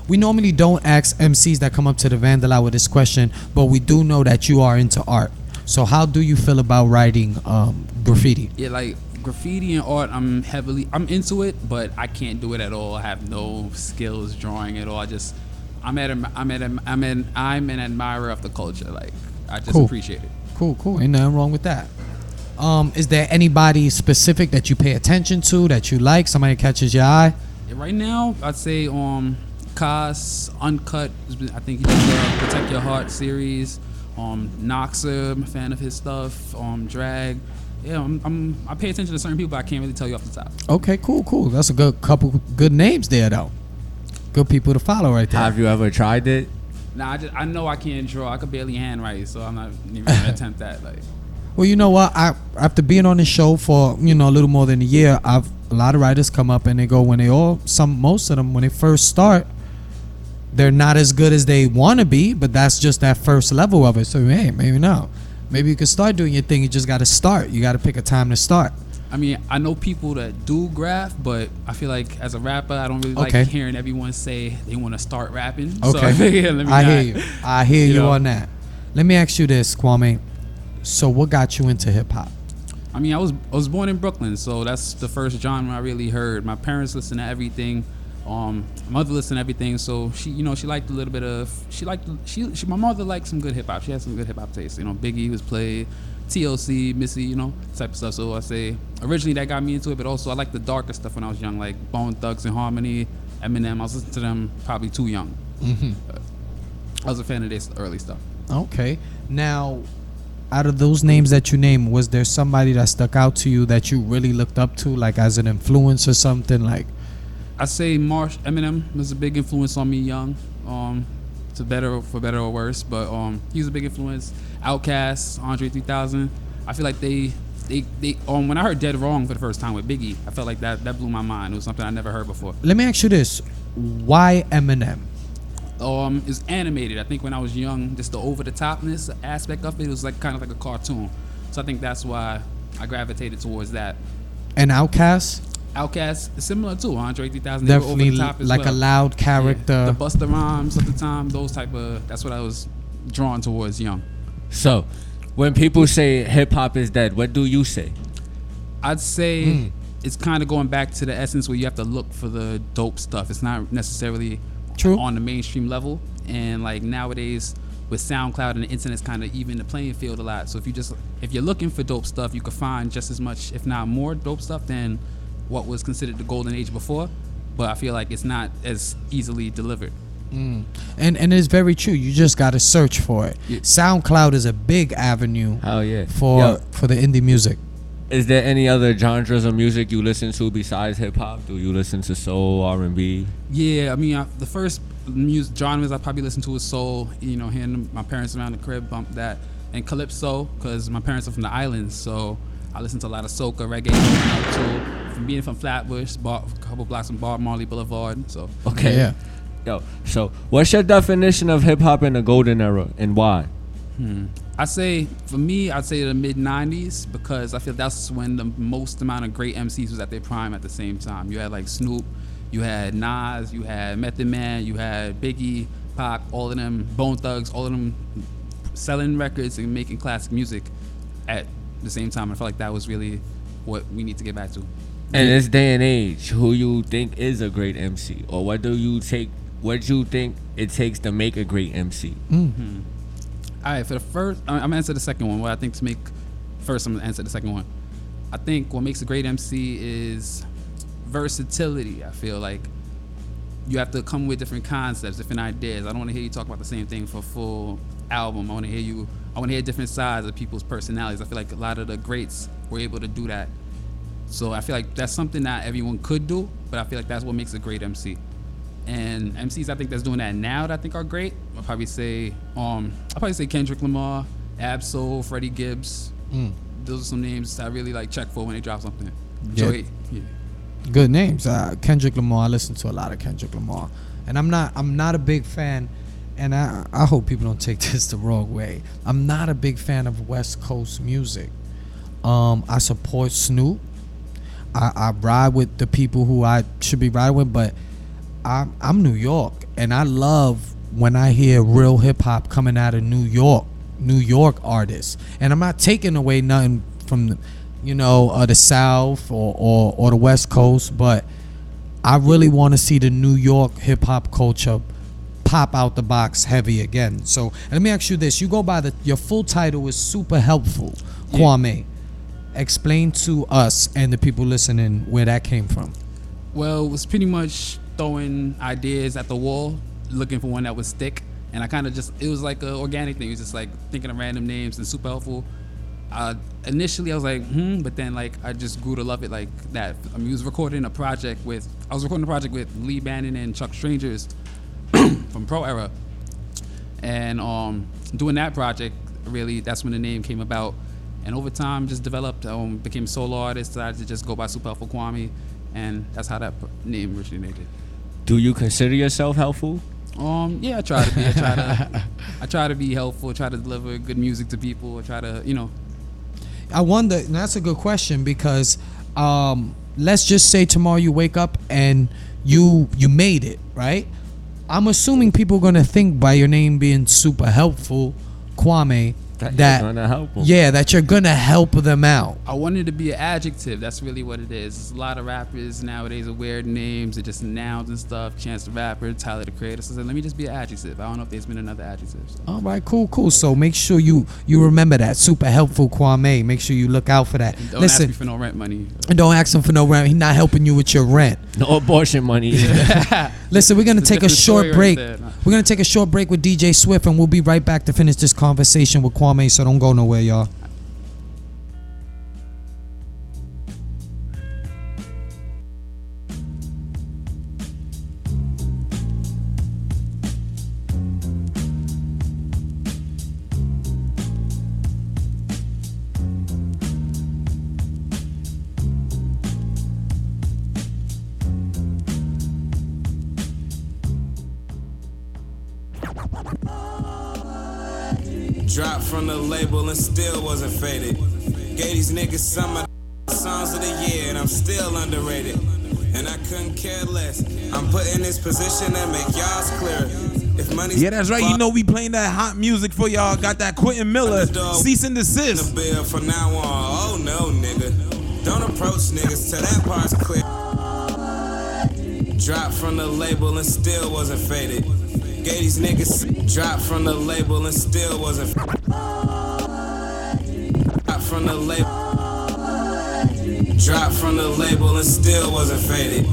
We normally don't ask MCs that come up to the Vandal Hour this question, but we do know that you are into art. So how do you feel about writing graffiti? Yeah, like graffiti and art, I'm into it, but I can't do it at all. I have no skills drawing at all. I'm an admirer of the culture. Like, I just appreciate it. Cool. Ain't nothing wrong with that. Is there anybody specific that you pay attention to, that you like, somebody that catches your eye? Yeah, right now, I'd say Kaz, Uncut. I think he does the Protect Your Heart series. Noxer, I'm a fan of his stuff. Drag. Yeah, I pay attention to certain people, but I can't really tell you off the top. Okay, cool. That's a couple good names there, though. Good people to follow right there. Have you ever tried it? Nah, I know I can't draw. I could barely handwrite, so I'm not even gonna attempt that. Like, well, you know what? After being on the show for a little more than a year, a lot of writers come up and they go most of them when they first start, they're not as good as they want to be, but that's just that first level of it. So hey, maybe you can start doing your thing. You just got to start. You got to pick a time to start. I mean, I know people that do graph, but I feel like as a rapper, I don't really like hearing everyone say they want to start rapping. Okay. So I figured, I hear you on that. Let me ask you this, Kwame. So what got you into hip hop? I mean, I was born in Brooklyn, so that's the first genre I really heard. My parents listened to everything. My mother listened to everything, so she liked a little bit of. My mother liked some good hip hop. She had some good hip hop taste. Biggie was played, TLC, Missy, type of stuff. So I say originally that got me into it, but also I liked the darker stuff when I was young, like Bone Thugs and Harmony, Eminem. I was listening to them probably too young. Mm-hmm. I was a fan of this early stuff. Okay, now, out of those names that you named, was there somebody that stuck out to you that you really looked up to, like as an influence or something? Like, I say Eminem was a big influence on me young. For better or worse, but he was a big influence. Outkast, Andre 3000. I feel like they when I heard Dead Wrong for the first time with Biggie, I felt like that blew my mind. It was something I never heard before. Let me ask you this: why Eminem? It's animated. I think when I was young, just the over the topness aspect of it was like kind of like a cartoon. So I think that's why I gravitated towards that. And Outkast is similar too. Andre 3000. Definitely over the top as like well. A loud character. Yeah, the Busta Rhymes of the time. Those type of. That's what I was drawn towards young. So, when people say hip hop is dead, what do you say? I'd say it's kind of going back to the essence where you have to look for the dope stuff. It's not necessarily true on the mainstream level, and like nowadays with SoundCloud and the internet's kind of even the playing field a lot. So if you're looking for dope stuff, you can find just as much, if not more, dope stuff than what was considered the golden age before. But I feel like it's not as easily delivered. And it's very true. You just got to search for it. Yeah. SoundCloud is a big avenue. Oh yeah. For the indie music. Is there any other genres of music you listen to besides hip hop? Do you listen to soul, R&B? Yeah, I mean, the first music genres I probably listen to is soul. Hearing my parents around the crib bump that, and calypso, because my parents are from the islands. So I listen to a lot of soca, reggae, too. From being from Flatbush, a couple blocks from Bob Marley Boulevard. So okay, Yeah. Yo, so what's your definition of hip hop in the golden era and why? I say, for me, I'd say the mid 90s because I feel that's when the most amount of great MCs was at their prime at the same time. You had like Snoop, you had Nas, you had Method Man, you had Biggie, Pac, all of them, Bone Thugs, all of them selling records and making classic music at the same time. I feel like that was really what we need to get back to. In this day and age, who you think is a great MC, or what do you think it takes to make a great MC? All right, for the first, I'm gonna answer the second one. What I think to make first, I'm gonna answer the second one. I think what makes a great MC is versatility. I feel like you have to come with different concepts, different ideas. I don't want to hear you talk about the same thing for a full album. I want to hear different sides of people's personalities. I feel like a lot of the greats were able to do that. So I feel like that's something that everyone could do, but I feel like that's what makes a great MC. And MCs I think that's doing that now that I think are great, I'll probably say Kendrick Lamar, Ab-Soul, Freddie Gibbs. Those are some names I really like check for when they drop something. Yeah. So, Good names. Kendrick Lamar. I listen to a lot of Kendrick Lamar, and I'm not a big fan. And I hope people don't take this the wrong way. I'm not a big fan of West Coast music. I support Snoop. I ride with the people who I should be riding with, but I'm New York, and I love when I hear real hip hop coming out of New York artists. And I'm not taking away nothing from the South or the West Coast, but I really want to see the New York hip hop culture pop out the box heavy again. So let me ask you this: you go by your full title is Super Helpful, Kwame. Explain to us and the people listening where that came from. Well, it was pretty much throwing ideas at the wall, looking for one that would stick. And I kind of it was like an organic thing. It was just like thinking of random names and Super Helpful. Initially I was like, but then like I just grew to love it like that. I mean, I was recording a project with Lee Bannon and Chuck Strangers from Pro Era. And doing that project, really, that's when the name came about. And over time, just developed, became a solo artist, decided to just go by Super Helpful Kwame, and that's how that name originated. Do you consider yourself helpful? Yeah, I try to be. I try to be helpful, try to deliver good music to people, I try to, I wonder, and that's a good question, because let's just say tomorrow you wake up and you made it, right? I'm assuming people are gonna think by your name being Super Helpful Kwame that you're gonna help them. Yeah, that you're gonna help them out. I wanted to be an adjective. That's really what it is. There's a lot of rappers nowadays with weird names. They're just nouns and stuff. Chance the Rapper, Tyler the Creator. So I said, let me just be an adjective. I don't know if there's been another adjective. So. All right, cool. So make sure you remember that. Super Helpful Kwame. Make sure you look out for that. Don't ask me for no rent money. And don't ask him for no rent. He's not helping you with your rent. No abortion money. Listen, we're gonna take a short break. Right there. We're gonna take a short break with DJ Swift, and we'll be right back to finish this conversation with Kwame. So don't go nowhere, y'all. Dropped from the label and still wasn't faded. Gave these niggas some of the songs of the year and I'm still underrated. And I couldn't care less. I'm put in this position and make y'all's clearer. If money's that's right. You know we playing that hot music for y'all. Got that Quentin Miller cease and desist. The bill from now on. Oh no, nigga. Don't approach niggas till that part's clear. Dropped from the label and still wasn't faded. Gave these niggas dropped from the label and still wasn't dropped from the label. Dropped from the label and still wasn't faded.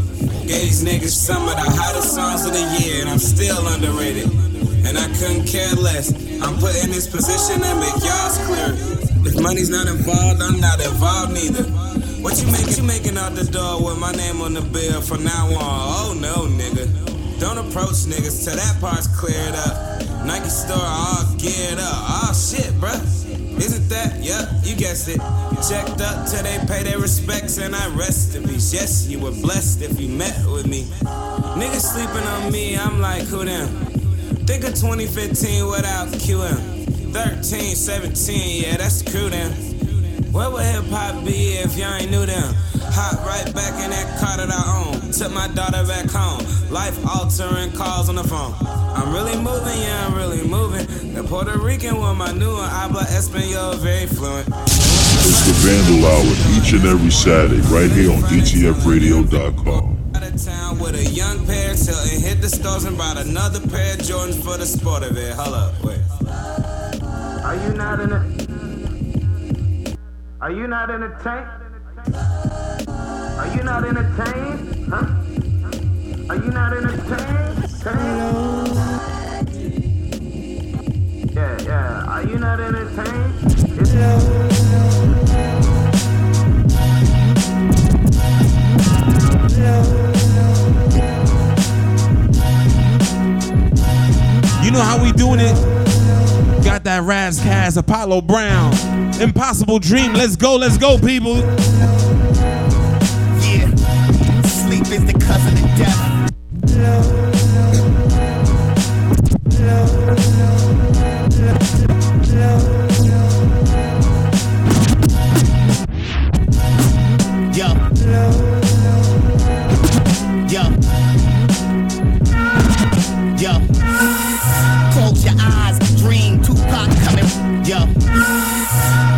Gave these niggas some of the hottest songs of the year and I'm still underrated. And I couldn't care less. I'm put in this position and make y'all's clear. If money's not involved, I'm not involved neither. What you making out the door with my name on the bill from now on? Oh no, nigga. Don't approach niggas till that part's cleared up. Nike store all geared up. Oh shit, bruh. Isn't that? Yeah, you guessed it. Checked up till they pay their respects and I rest in peace. Yes, you were blessed if you met with me. Niggas sleeping on me, I'm like, who them? Think of 2015 without QM. 13, 17, yeah, that's the crew then. Where would hip hop be if y'all ain't knew them? Hop right back in that car that I own. Took my daughter back home. Life altering calls on the phone. I'm really moving, yeah, I'm really moving. The Puerto Rican one, my new one, habla Espanol, very fluent. It's the Vandal Hour each and every Saturday right here on THEVANDALHOUR12.27.15. Out of town with a young pair of Tilton, hit the stores and bought another pair of Jordans for the sport of it. Hold up, wait. Are you not in a? Are you not entertained? Are you not entertained? Huh? Are you not entertained? Yeah. Are you not entertained? You know how we doing it? Got that Razzcast, Apollo Brown, Impossible Dream. Let's go, people. Yeah, sleep is the cousin of death. Yo. Close your eyes, dream Tupac coming. Yo.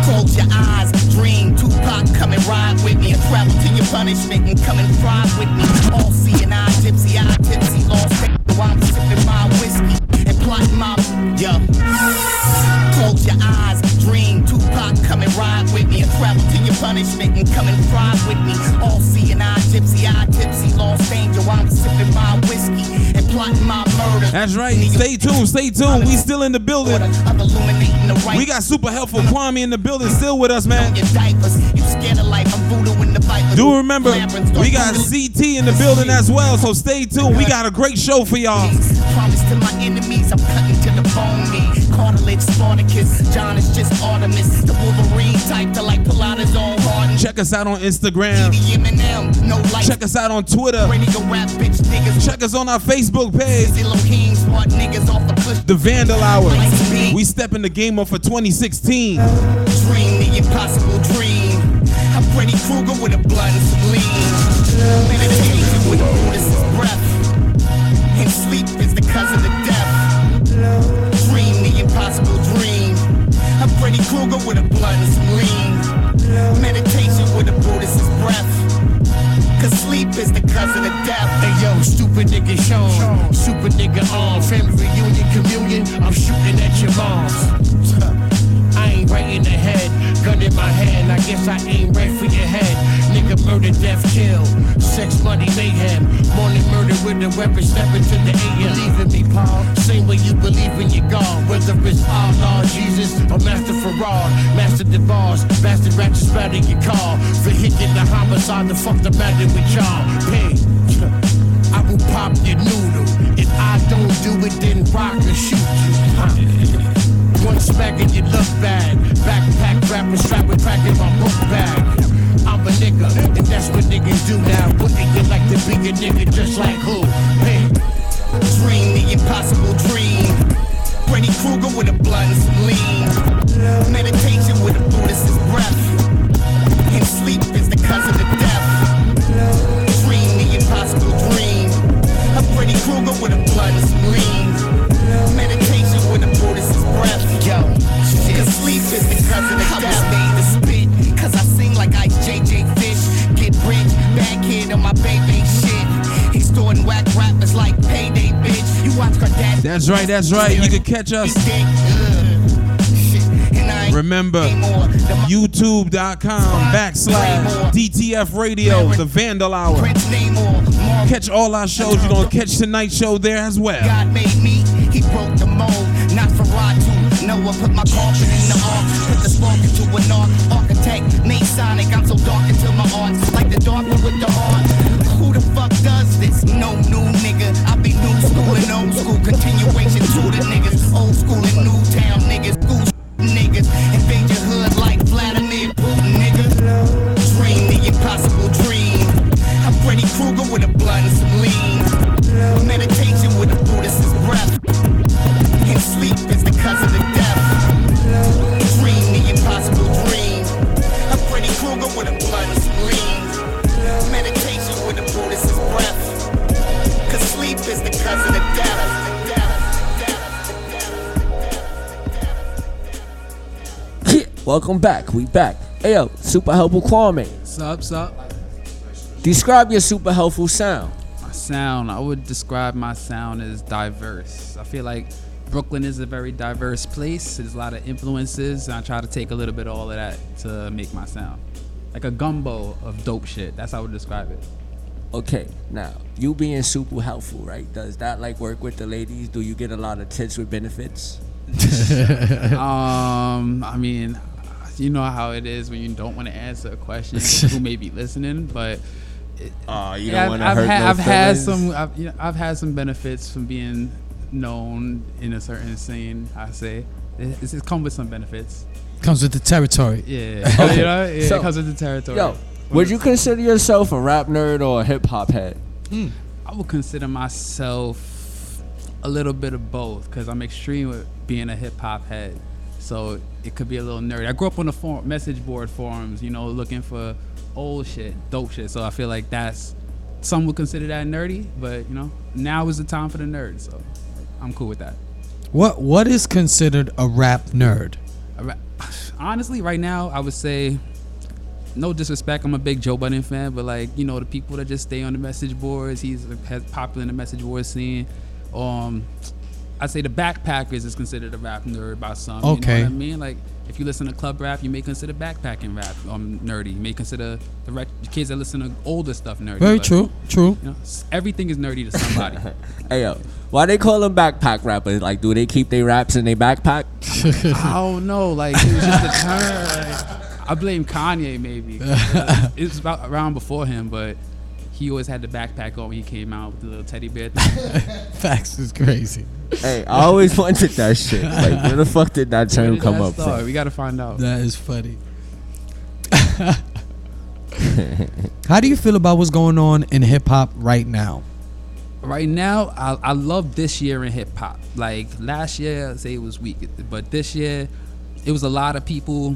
Close your eyes, dream Tupac coming. Ride with me and travel to your punishment and come and fry with me. All seeing eye, tipsy, lost while I'm sipping my whiskey and plotting my. Yo. Close your eyes, dream Tupac coming. Ride with me and travel to your punishment and come and fry with me. All seeing eye, tipsy, lost danger while I'm sipping my whiskey and plotting my murder. That's right. Stay tuned. We still in the building. We got super helpful Kwame in the building, still with us, man. Do remember, we got Cete in the building as well, so stay tuned. We got a great show for y'all. Promise to my enemies, I'm cutting to the bone. Me, cartilage, Spartacus, John is just Artemis. The Wolverine type to like pull out his own heart. Check us out on Instagram. Check us out on Twitter. Check us on our Facebook page. The Vandal Hour. We stepping the game up for 2016. Dream the impossible dream. I'm Freddy Krueger with a blunt and spleen. Meditation with Buddhist breath. And sleep is the cousin of death. Dream the impossible dream. I'm Freddy Krueger with a blunt and spleen. Meditation with a Buddhist breath. Cause sleep is the cousin of death. Hey yo, stupid nigga Sean, super nigga on. Family reunion, communion, I'm shooting at your moms. I ain't right in the head, gun in my hand, I guess I ain't right for your head. Nigga murder, death, kill, sex, money, mayhem. Morning murder with a weapon, stepping to the AM. Believe in me, Paul, same way you believe in your God. Whether it's Allah, Jesus, or Master Farad. Master the bars, bastard ratchet spatter your car. For hitting the homicide, the fuck the matter with y'all. Hey, I will pop your noodle. If I don't do it, then rock or shoot you. One smack and you look bad. Backpack rapper strap with crack in my book bag. I'm a nigga, and that's what niggas do now. Wouldn't you like to be a nigga just like who? Hey. Dream the impossible dream. Freddy Krueger with a blunt and spleen. Meditation with a Buddhist breath. And sleep is the cousin of death. Dream the impossible dream. A Freddy Krueger with a blunt and spleen. Meditation with a Buddhist breath. Yo, cause sleep is the cousin of death. I was made to spit, cause I sing like I JJ Fish. Get rich, bad kid on my baby shit. Extorting whack rappers like payday bitch. You watch Kardashian. That's right. You can catch us. Remember, youtube.com/DTF Radio, The Vandal Hour. Catch all our shows. You're going to catch tonight's show there as well. God made me, he broke the mold, not for Ratu. Noah put my coffin in the ark, put the spark into an architect, Masonic. I'm so dark until my art's like the dark one with the heart. Who the fuck does this? No new nigga. I be new school and old school, continuation to the niggas. Old school and new town niggas, school niggas. Invade Welcome back. We back. Hey yo, super helpful Kwame. Sup? Describe your super helpful sound. My sound, I would describe my sound as diverse. I feel like Brooklyn is a very diverse place. There's a lot of influences, and I try to take a little bit of all of that to make my sound. Like a gumbo of dope shit. That's how I would describe it. Okay, now, you being super helpful, right? Does that like work with the ladies? Do you get a lot of tits with benefits? I mean, you know how it is when you don't want to answer a question who may be listening, but you don't want to hurt no feelings? I've had some benefits from being known in a certain scene. I say it comes with some benefits. Comes with the territory. Yeah, Okay. you know, So, it comes with the territory. Yo, would you consider yourself a rap nerd or a hip hop head? I would consider myself a little bit of both because I'm extreme with being a hip hop head. So it could be a little nerdy. I grew up on the message board forums, you know, looking for old shit, dope shit. So I feel like some would consider that nerdy, but you know, now is the time for the nerds. So I'm cool with that. What is considered a rap nerd? Honestly, right now, I would say, no disrespect, I'm a big Joe Budden fan, but like, you know, the people that just stay on the message boards, he's popular in the message board scene. I'd say the Backpackers is considered a rap nerd by some. Okay. You know what I mean? Like, if you listen to club rap, you may consider backpacking rap nerdy. You may consider the kids that listen to older stuff nerdy. Very true. You know, everything is nerdy to somebody. Hey yo, why they call them backpack rappers? Like, do they keep their raps in their backpack? I don't know. Like, it was just a term. Like, I blame Kanye maybe. It was about around before him, but he always had the backpack on when he came out with the little teddy bear thing. Facts is crazy. Hey, I always wanted that shit. Like, where the fuck did that term come up from? We gotta find out. That is funny. How do you feel about what's going on in hip hop right now? Right now, I love this year in hip hop. Like last year, I'd say it was weak, but this year, it was a lot of people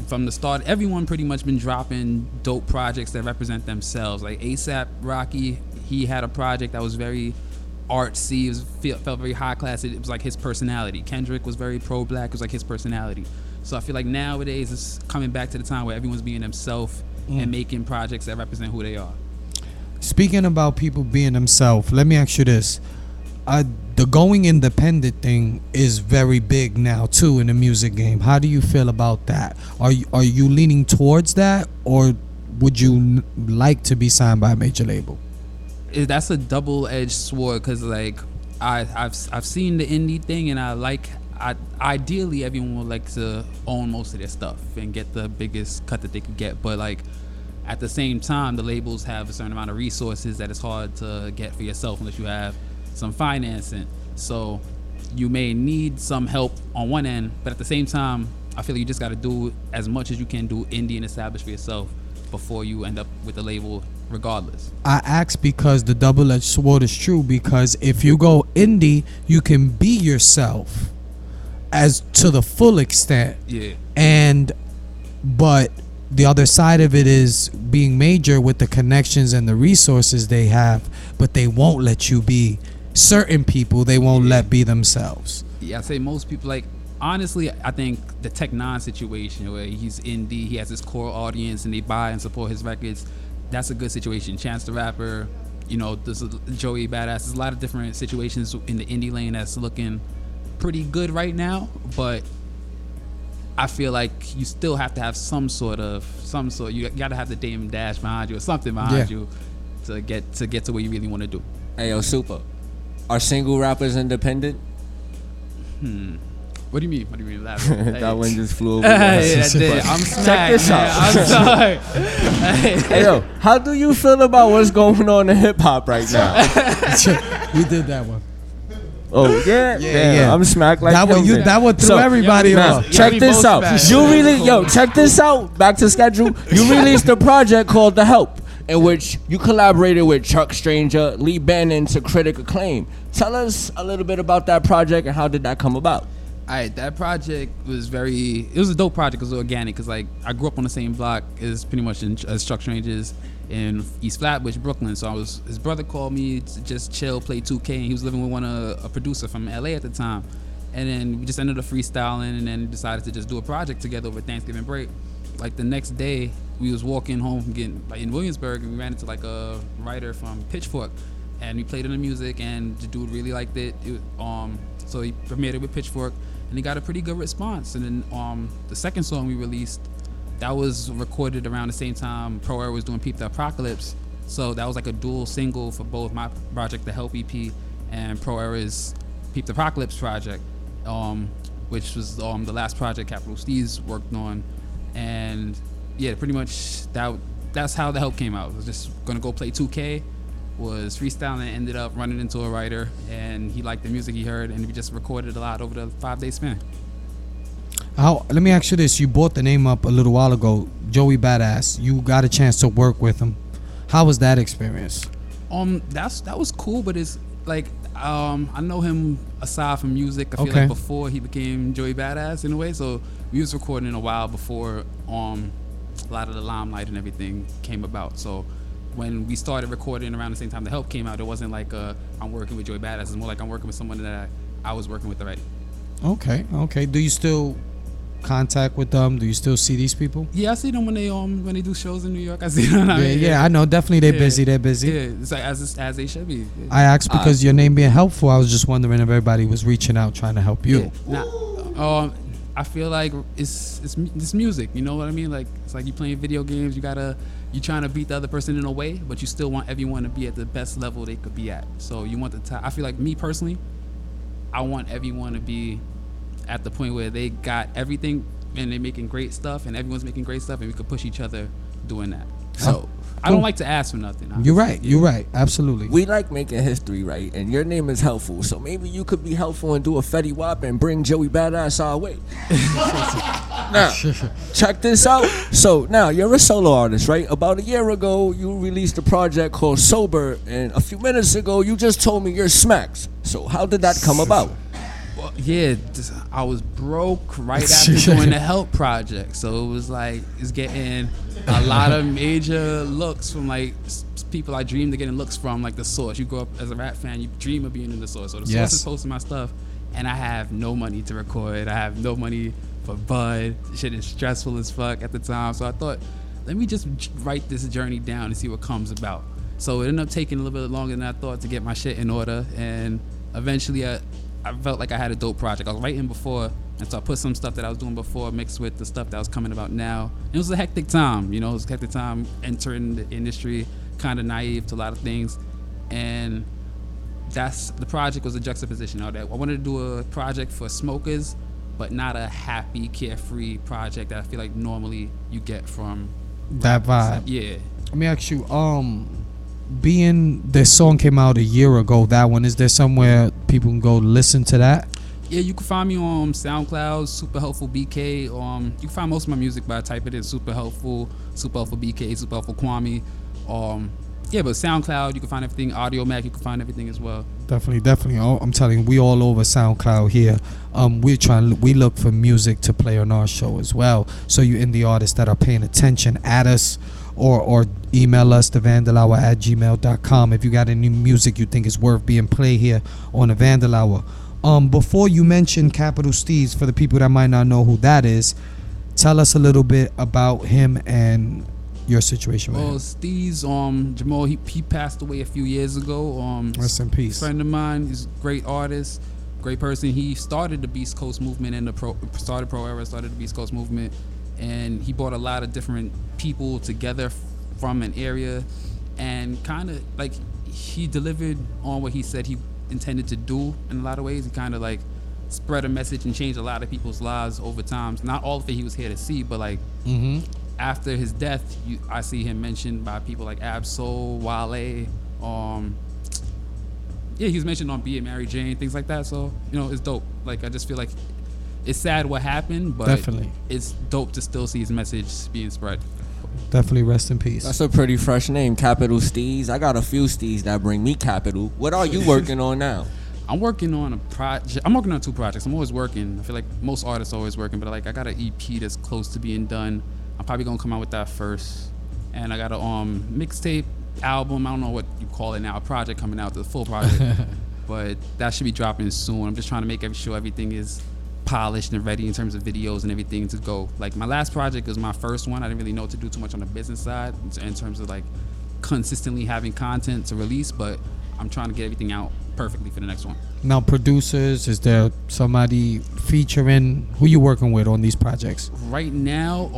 from the start. Everyone pretty much been dropping dope projects that represent themselves. Like ASAP Rocky, he had a project that was very artsy. Felt very high class. It was like his personality. Kendrick was very pro-black. It was like his personality. So I feel like nowadays it's coming back to the time where everyone's being themselves and making projects that represent who they are. Speaking about people being themselves, let me ask you this. The going independent thing is very big now too in the music game. How do you feel about that? Are you leaning towards that, or would you like to be signed by a major label? That's a double-edged sword because like I've seen the indie thing, and ideally everyone would like to own most of their stuff and get the biggest cut that they could get, but like at the same time the labels have a certain amount of resources that it's hard to get for yourself unless you have some financing. So you may need some help on one end, but at the same time I feel like you just got to do as much as you can do indie and establish for yourself before you end up with a label regardless. I ask because the double-edged sword is true, because if you go indie, you can be yourself as to the full extent. Yeah. But the other side of it is being major with the connections and the resources they have, but they won't let you be certain people. They won't let be themselves. Yeah, I say most people, like, honestly, I think the Tech Nine situation where he's indie, he has his core audience and they buy and support his records, that's a good situation. Chance the Rapper, you know, there's Joey Badass. There's a lot of different situations in the indie lane that's looking pretty good right now, but I feel like you still have to have some sort. You got to have the Dame Dash behind you or something behind you to get to where you really want to do. Hey yo, Super, are single rappers independent? What do you mean? What do you mean? That one just flew over. Hey, that did. I'm smacked. Check this out. I'm sorry. Hey yo, how do you feel about what's going on in hip hop right now? We did that one. Oh yeah. I'm smacked like that one threw everybody off. Check this out. Check this out. Back to schedule. You released a project called The Help, in which you collaborated with Chuck Stranger, Lee Bannon to critic acclaim. Tell us a little bit about that project and how did that come about? Alright, that project was it was a dope project. It was organic because like I grew up on the same block as pretty much as Chuck Stranger's in East Flatbush, Brooklyn. So his brother called me to just chill, play 2K, and he was living with a producer from LA at the time. And then we just ended up freestyling, and then decided to just do a project together over Thanksgiving break. Like the next day, we was walking home from getting like in Williamsburg, and we ran into like a writer from Pitchfork, and we played in the music, and the dude really liked it. So he premiered it with Pitchfork, and he got a pretty good response. And then the second song we released, that was recorded around the same time Pro Era was doing Peep the Apocalypse. So that was like a dual single for both my project, the Help EP, and Pro Era's Peep the Apocalypse project, which was the last project Capital Steez worked on. And yeah, pretty much that's how the Help came out. I was just gonna go play 2K, was freestyling, and ended up running into a writer, and he liked the music he heard, and we just recorded a lot over the 5-day span. Let me ask you this: you brought the name up a little while ago, Joey Badass. You got a chance to work with him. How was that experience? That was cool, but it's like I know him aside from music. I feel like before he became Joey Badass in a way. So we was recording a while before a lot of the limelight and everything came about. So when we started recording around the same time The Help came out, it wasn't like I'm working with Joey Badass. It's more like I'm working with someone that I was working with already. Okay. Do you still contact with them? Do you still see these people? Yeah, I see them when they do shows in New York. I see them. I know. Definitely, they're busy. They're busy. Yeah, it's like as they should be. Yeah. I asked because your name being helpful. I was just wondering if everybody was reaching out trying to help you. Yeah. I feel like it's music. You know what I mean? Like it's like you playing video games. You trying to beat the other person in a way, but you still want everyone to be at the best level they could be at. So you want I feel like me personally, I want everyone to be at the point where they got everything and they're making great stuff and everyone's making great stuff and we could push each other doing that. So I don't like to ask for nothing. You're right. Absolutely. We like making history, right? And your name is helpful. So maybe you could be helpful and do a Fetty Wap and bring Joey Badass our way. Now, check this out. So now you're a solo artist, right? About a year ago, you released a project called Sober. And a few minutes ago, you just told me you're Smacks. So how did that come about? Well, yeah, I was broke right after doing the Help project, so it was like it's getting a lot of major looks from like people I dreamed of getting looks from, like The Source. You grow up as a rap fan, you dream of being in The Source. So The Source is posting my stuff, and I have no money to record. I have no money for bud. Shit is stressful as fuck at the time. So I thought, let me just write this journey down and see what comes about. So it ended up taking a little bit longer than I thought to get my shit in order, and eventually I felt like I had a dope project. I was writing before, and so I put some stuff that I was doing before mixed with the stuff that was coming about now. And it was a hectic time, it was a hectic time entering the industry, kind of naive to a lot of things. And the project was a juxtaposition of that. I wanted to do a project for smokers, but not a happy, carefree project that I feel like normally you get from that vibe. Yeah. Let me ask you, being this song came out a year ago, that one, is there somewhere people can go listen to that? Yeah, you can find me on SoundCloud, Super Helpful BK. You can find most of my music by typing in Super Helpful BK, Super Helpful Kwame. Yeah, but SoundCloud, you can find everything. Audio Mac, you can find everything as well. Definitely. I'm telling you, we all over SoundCloud here. We look for music to play on our show as well. So you indie artists that are paying attention, add us or email us TheVandalHour@gmail.com if you got any music you think is worth being played here on The Vandal Hour. Before you mention Capital Steez, for the people that might not know who that is, tell us a little bit about him and your situation with him. Steez, Jamal, he passed away a few years ago. Rest in peace. Friend of mine, he's a great artist, great person. He started the Beast Coast movement and started Pro Era, started the Beast Coast movement, and he brought a lot of different people together from an area, and kind of like he delivered on what he said he intended to do in a lot of ways. He kind of like spread a message and changed a lot of people's lives over time. Not all of it he was here to see, but like after his death, I see him mentioned by people like Ab-Soul, Wale. He was mentioned on Be It Mary Jane, things like that. So it's dope. Like I just feel like it's sad what happened, but definitely it's dope to still see his message being spread. Definitely rest in peace. That's a pretty fresh name, Capital Steez. I got a few Steez that bring me capital. What are you working on now? I'm working on a project. I'm working on 2 projects. I'm always working. I feel like most artists are always working, but like I got an EP that's close to being done. I'm probably gonna come out with that first. And I got a mixtape album. I don't know what you call it now. A project coming out, the full project. but that should be dropping soon. I'm just trying to make sure everything is polished and ready in terms of videos and everything to go. Like my last project was my first one. I didn't really know what to do too much on the business side in terms of like consistently having content to release, but I'm trying to get everything out perfectly for the next one. Now, producers, is there somebody featuring? Who you working with on these projects? Right now,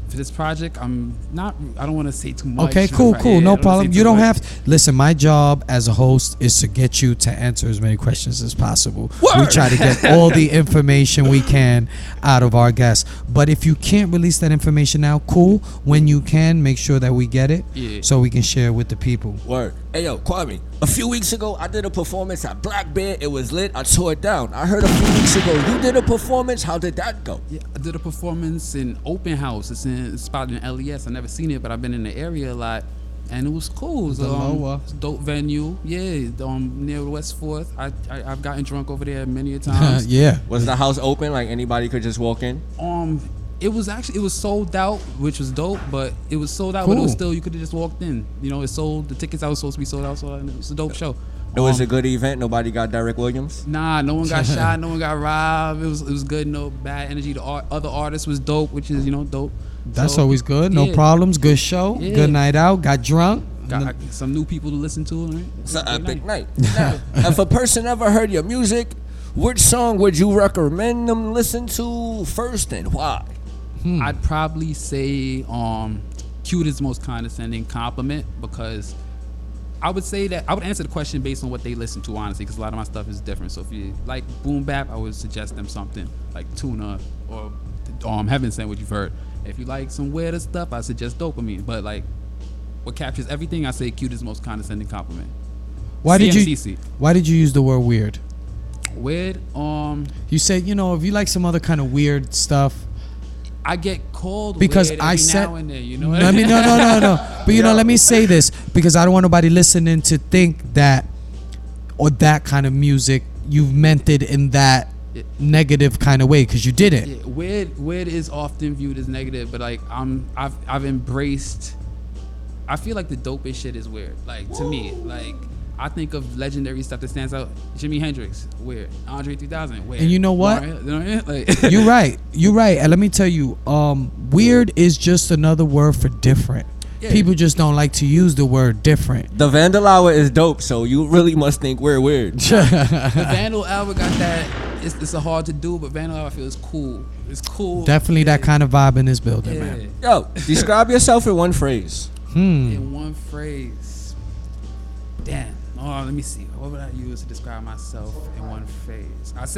for this project, I don't want to say too much. Okay, cool. No problem. You don't have listen, my job as a host is to get you to answer as many questions as possible. We try to get all the information we can out of our guests. But if you can't release that information now, cool. When you can, make sure that we get it so we can share with the people. Word. Hey, yo, Kwame, a few weeks ago, I did a performance at Black Bear. It was lit. I tore it down. I heard a few weeks ago you did a performance. How did that go? Yeah, I did a performance in Open House. It's a spot in LES. I never seen it, but I've been in the area a lot, and it was cool. It was a dope venue. Yeah, near West 4th. I've gotten drunk over there many a times. Yeah. Was the house open? Like anybody could just walk in? It was sold out, which was dope, but it was sold out, but it was still, you could have just walked in. You know, the tickets that was supposed to be sold out, so it was a dope show. It was a good event. Nobody got Derek Williams? Nah, no one got shot, no one got robbed. It was good, no bad energy. The other artists was dope, which is, dope. That's always good. No problems. Good show. Good night out. Got drunk. Got some new people to listen to. Right? It's an epic night. Now, if a person ever heard your music, which song would you recommend them listen to first and why? I'd probably say cute is the most condescending compliment, because I would say that I would answer the question based on what they listen to, honestly, because a lot of my stuff is different. So if you like boom bap, I would suggest them something like Tuna or Heaven Sent, what you've heard. If you like some weirder stuff, I suggest Dopamine. But like what captures everything, I say cute is the most condescending compliment. Why did you use the word weird? Weird? You said, if you like some other kind of weird stuff. I get called because weird I said now and then, no. But let me say this, because I don't want nobody listening to think that or that kind of music you've meant it in that negative kind of way, because you didn't. Yeah, weird is often viewed as negative, but like I've embraced. I feel like the dopest shit is weird. Like to me, like I think of legendary stuff that stands out. Jimi Hendrix, weird. Andre 3000, weird. And you know what? Like, You're right. And let me tell you, weird is just another word for different. Yeah. People just don't like to use the word different. The Vandal Hour is dope, so you really must think we're weird. The Vandal Hour got that. It's a hard to do, but Vandal Hour I feel is cool. It's cool. Definitely that kind of vibe in this building, man. Yo, describe yourself in one phrase. In one phrase. Damn. Oh, let me see. What would I use to describe myself in one phrase? I'd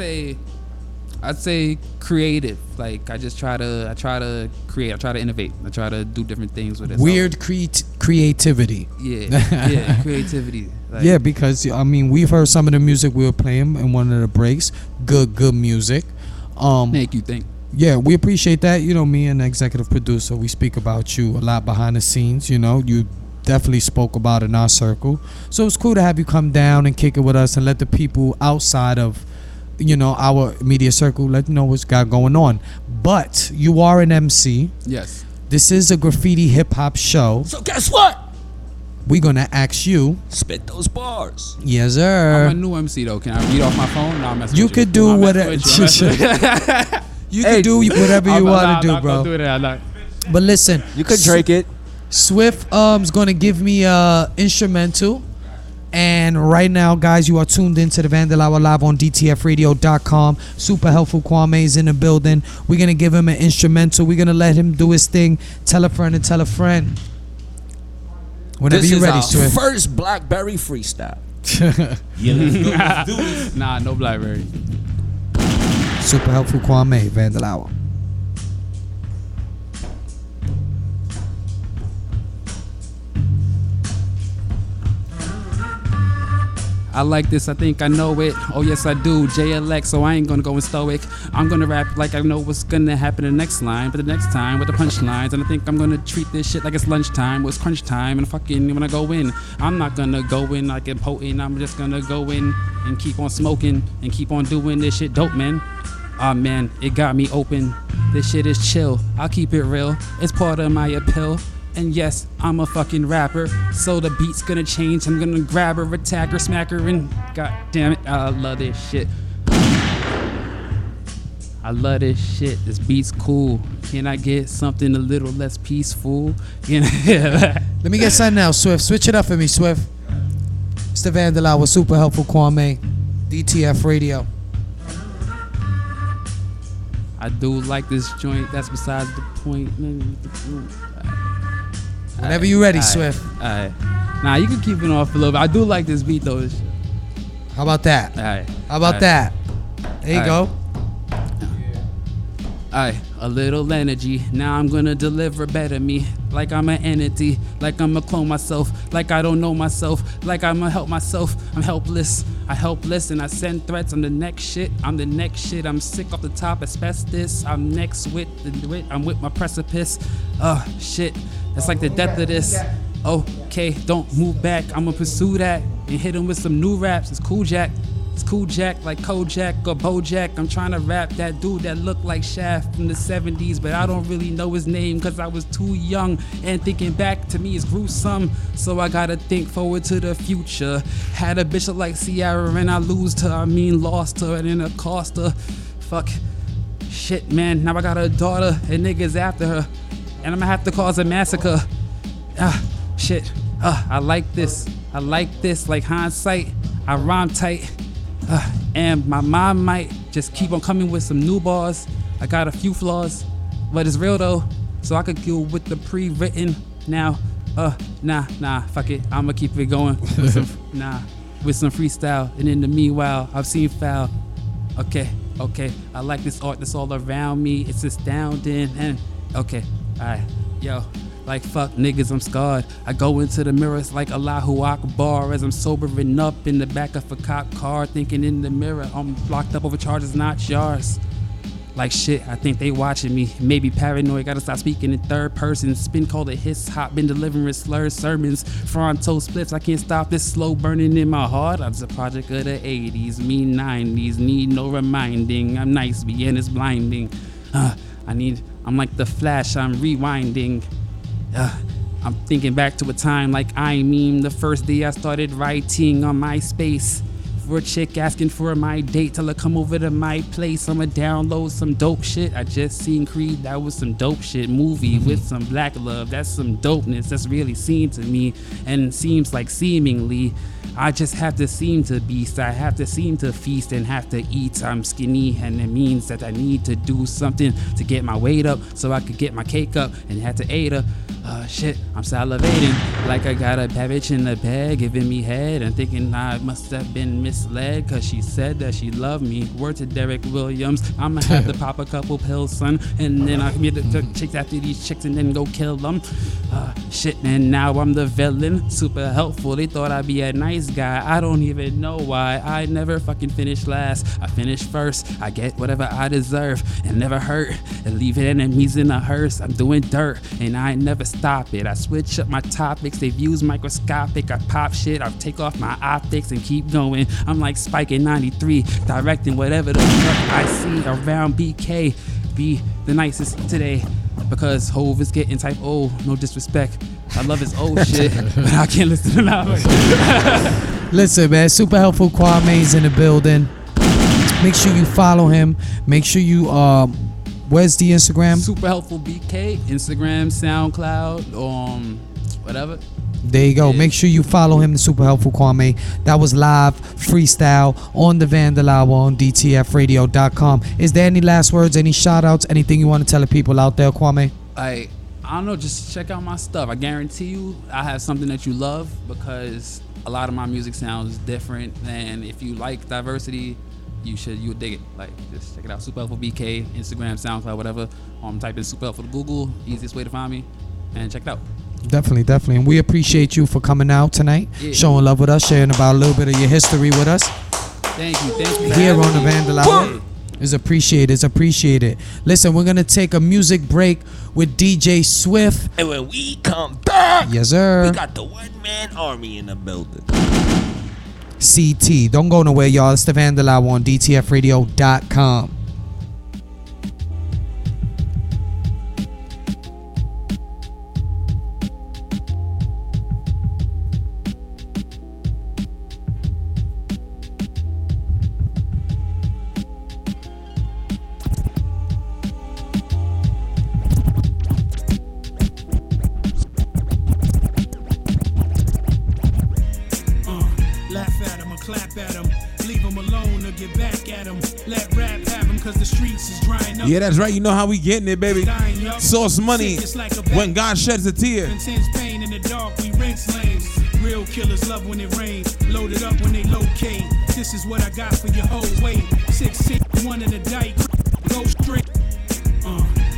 say creative. Like I try to create. I try to innovate. I try to do different things with it. Weird creativity. Yeah, creativity. Like, because we've heard some of the music we were playing in one of the breaks. Good music. Thank you. Yeah, we appreciate that. Me and the executive producer, we speak about you a lot behind the scenes. You definitely spoke about in our circle. So it's cool to have you come down and kick it with us and let the people outside of, our media circle, let them know what's got going on. But you are an MC. Yes. This is a graffiti hip hop show. So guess what? We're gonna ask you. Spit those bars. Yes, sir. I'm a new MC though. Can I read off my phone? No, I'm messing you with could do whatever. You can do whatever you want to do, bro. But listen, you could Drake it. Swift is going to give me a instrumental, and right now, guys, you are tuned into the Vandal Hour live on DTFradio.com. Super helpful. Quame is in the building. We're going to give him an instrumental. We're going to let him do his thing. Tell a friend and tell a friend. Whenever you're ready, Swift. First Blackberry freestyle. Let's do this. Nah, no Blackberry. Super helpful. Kwame, Vandal Hour. I like this, I think I know it. Oh yes I do, JLX, so I ain't gonna go in stoic. I'm gonna rap like I know what's gonna happen in the next line, but the next time with the punchlines. And I think I'm gonna treat this shit like it's lunchtime, well, it's crunch time, and fucking when I go in, I'm not gonna go in like I'm potent, I'm just gonna go in and keep on smoking and keep on doing this shit dope, man. Ah man, it got me open. This shit is chill, I'll keep it real. It's part of my appeal. And yes, I'm a fucking rapper, so the beat's gonna change. I'm gonna grab her, attack her, smack her, and god damn it, I love this shit. I love this shit. This beat's cool. Can I get something a little less peaceful? Let me get something else, Swift. Switch it up for me, Swift. It's the Vandal Hour, super helpful Kwame, DTF Radio. I do like this joint. That's besides the point. Whenever you ready, Swift. Alright. Nah, you can keep it off a little bit. I do like this beat though. How about that? Alright. How about that? There you go. Alright, a little energy. Now I'm gonna deliver better me. Like I'm an entity. Like I'm a clone myself. Like I don't know myself. Like I'ma help myself. I'm helpless. I helpless and I send threats. I'm the next shit. I'm the next shit. I'm sick off the top. Asbestos. I'm next with the wit. I'm with my precipice. Shit. That's like the depth of this. Okay, don't move back. I'ma pursue that and hit him with some new raps. It's Cool Jack. It's Cool Jack like Kojak or Bojack. I'm trying to rap that dude that looked like Shaft from the 70s, but I don't really know his name because I was too young. And thinking back to me is gruesome, so I gotta think forward to the future. Had a bitch look like Ciara and I lost her and then it cost her. Fuck. Shit, man. Now I got a daughter and niggas after her. And I'm gonna have to cause a massacre. Shit. I like this. I like this. Like hindsight, I rhyme tight. And my mind might just keep on coming with some new bars. I got a few flaws, but it's real though. So I could go with the pre-written now. Nah, fuck it. I'ma keep it going with some freestyle. And in the meanwhile, I've seen foul. Okay. I like this art that's all around me. It's astounding. And okay, alright, yo. Like fuck niggas, I'm scarred. I go into the mirrors like Allahu Akbar as I'm sobering up in the back of a cop car, thinking in the mirror I'm locked up over charges not yours. Like shit, I think they watching me. Maybe paranoid, gotta stop speaking in third person. Spin called a hiss hop, been delivering slurred sermons. Fronto splits, I can't stop this slow burning in my heart. I'm just a project of the 80s, me 90s, need no reminding. I'm nice, and it's blinding. I'm like the Flash, I'm rewinding. I'm thinking back to a time like I mean the first day I started writing on MySpace for a chick asking for my date till I come over to my place. I'ma download some dope shit. I just seen Creed, that was some dope shit. Movie with some black love, that's some dopeness that's really seen to me. And seems like seemingly I just have to seem to beast. I have to seem to feast and have to eat. I'm skinny and it means that I need to do something to get my weight up so I could get my cake up and had to aid her. Shit, I'm salivating like I got a bad bitch in the bed giving me head and thinking I must have been misled cause she said that she loved me. Word to Derek Williams, I'ma have to pop a couple pills, son, and then I can get the chicks after these chicks and then go kill them. Shit, man, now I'm the villain, super helpful. They thought I'd be a nice guy. I don't even know why. I never fucking finish last. I finish first. I get whatever I deserve and never hurt and leave enemies in a hearse. I'm doing dirt and I never stop it. I switch up my topics. They views microscopic. I pop shit. I take off my optics and keep going. I'm like Spike in 93, directing whatever the fuck I see around BK. Be the nicest today because Hove is getting type O. No disrespect. I love his old shit, but I can't listen to that. Listen, man, super helpful Kwame's in the building. Make sure you follow him. Make sure you where's the Instagram? Super helpful BK, Instagram, SoundCloud, whatever. There you go. Make sure you follow him, the super helpful Kwame. That was live freestyle on the Vandal Hour on DTFradio.com. Is there any last words, any shout outs, anything you want to tell the people out there, Kwame? I don't know, just check out my stuff. I guarantee you I have something that you love because a lot of my music sounds different. And if you like diversity, you would dig it. Like, just check it out. Super Helpful BK, Instagram, SoundCloud, whatever. Type in Super Helpful to Google, easiest way to find me, and check it out. Definitely. And we appreciate you for coming out tonight, showing love with us, sharing about a little bit of your history with us. Thank you. Here on the Vandal Hour. It's appreciated. Listen, we're going to take a music break with DJ Swift. And when we come back, yes, sir, we got the one-man army in the building. Cete. Don't go nowhere, y'all. It's the Vandal Hour on DTFradio.com. clap at him. Leave him alone or get back at him. Let rap have him cause the streets is drying up. Yeah, that's right. You know how we getting it, baby. Source money when God sheds a tear. Intense pain in the dark, we rinse lanes. Real killers love when it rains. Loaded up when they locate. This is what I got for your whole weight. 6'6", one in the dike. Go straight.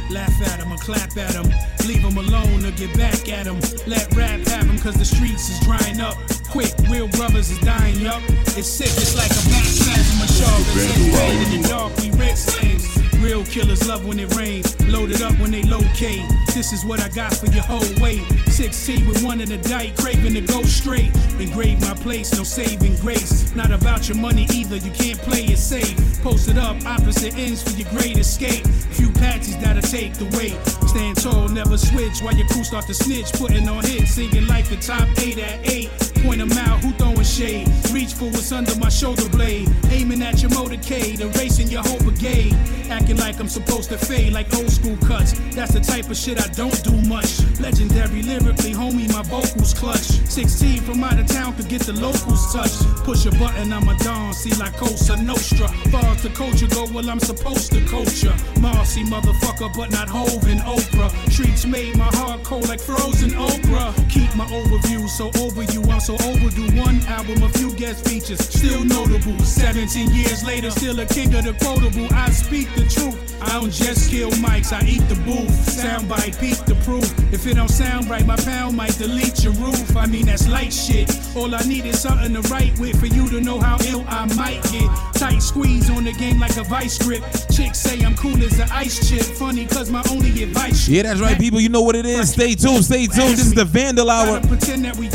Laugh at him or clap at him. Leave him alone or get back at him. Let rap have him cause the streets is drying up. Quick, real brothers is dying, yup. It's sick, it's like a backspasm of shark. It's in the dark, we rinse lanes. Real killers love when it rains. Loaded up when they locate. This is what I got for your whole weight. 16 with one in the dike, craving to go straight. Engrave my place, no saving grace. Not about your money either, you can't play it safe. Posted up, opposite ends for your great escape. Few patches that'll take the weight. Stand tall, never switch while your crew start to snitch. Putting on hits, singing like the top 8 at 8. Point them out, who throwing shade? Reach for what's under my shoulder blade. Aiming at your motorcade, erasing your whole brigade. Acting like I'm supposed to fade like old school cuts. That's the type of shit I don't do much. Legendary lyrically, homie, my vocals clutch. 16 from out of town could get the locals touch. Push a button, I'm a Don, see like Cosa Nostra. Far as the culture go, well, I'm supposed to coach ya. Marcy motherfucker, but not Hove and Oprah. Streets made my heart cold like frozen okra. Keep my overview so over you, I'm so overdue. One album, a few guest features, still notable. 17 years later, still a king of the quotable. I speak the truth, I don't just kill mics, I eat the booth. Soundbite, peep the proof. If it don't sound right, my pound might delete your roof. I mean, that's light shit. All I need is something to write with for you to know how ill I might get. Tight squeeze on the game like a vice grip. Chicks say I'm cool as an ice chip. Funny cause my only advice. Yeah, that's right, people. You know what it is. Stay tuned, stay tuned. This is the Vandal Hour.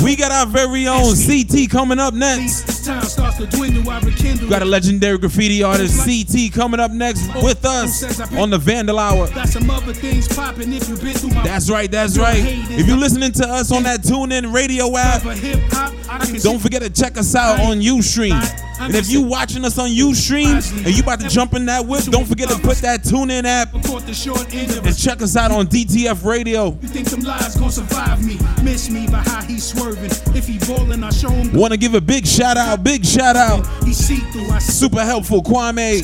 We got our very own Cete coming up next. Time starts to dwindle, I rekindle. Got a legendary graffiti artist, Cete, coming up next with us on the Vandal Hour. Got some other things popping if you've been through my. That's right, that's right. If you're listening to us on that TuneIn radio app, don't forget to check us out on Ustream. And if you watching us on Ustream and you about to jump in that whip, don't forget to put that TuneIn app and check us out on DTF Radio. You think them lies gonna survive me? Miss me by how he's swerving. If he ballin', I show him. Want to give a big shout out. He see through. Super helpful, Kwame.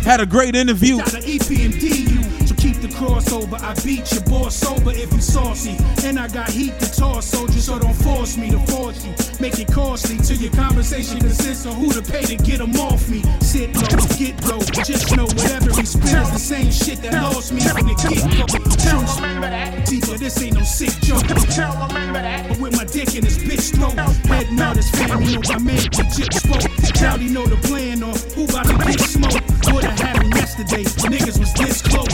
Had a great interview. Got an EPMD, so keep the crossover. I beat your boss sober if you saucy. And I got heat to toss, soldier, so don't force me to force you. Make it costly till your conversation consists on who to pay to get them off me. Sit low, get low. Just know whatever he spins is the same shit that lost me from the get-go. Tell my teacher, this ain't no sick joke. But with my dick in his bitch throat. Head nod his family know my man legit spoke. Dowdy know the plan on who about to get smoked. Would've happened yesterday, niggas was this close.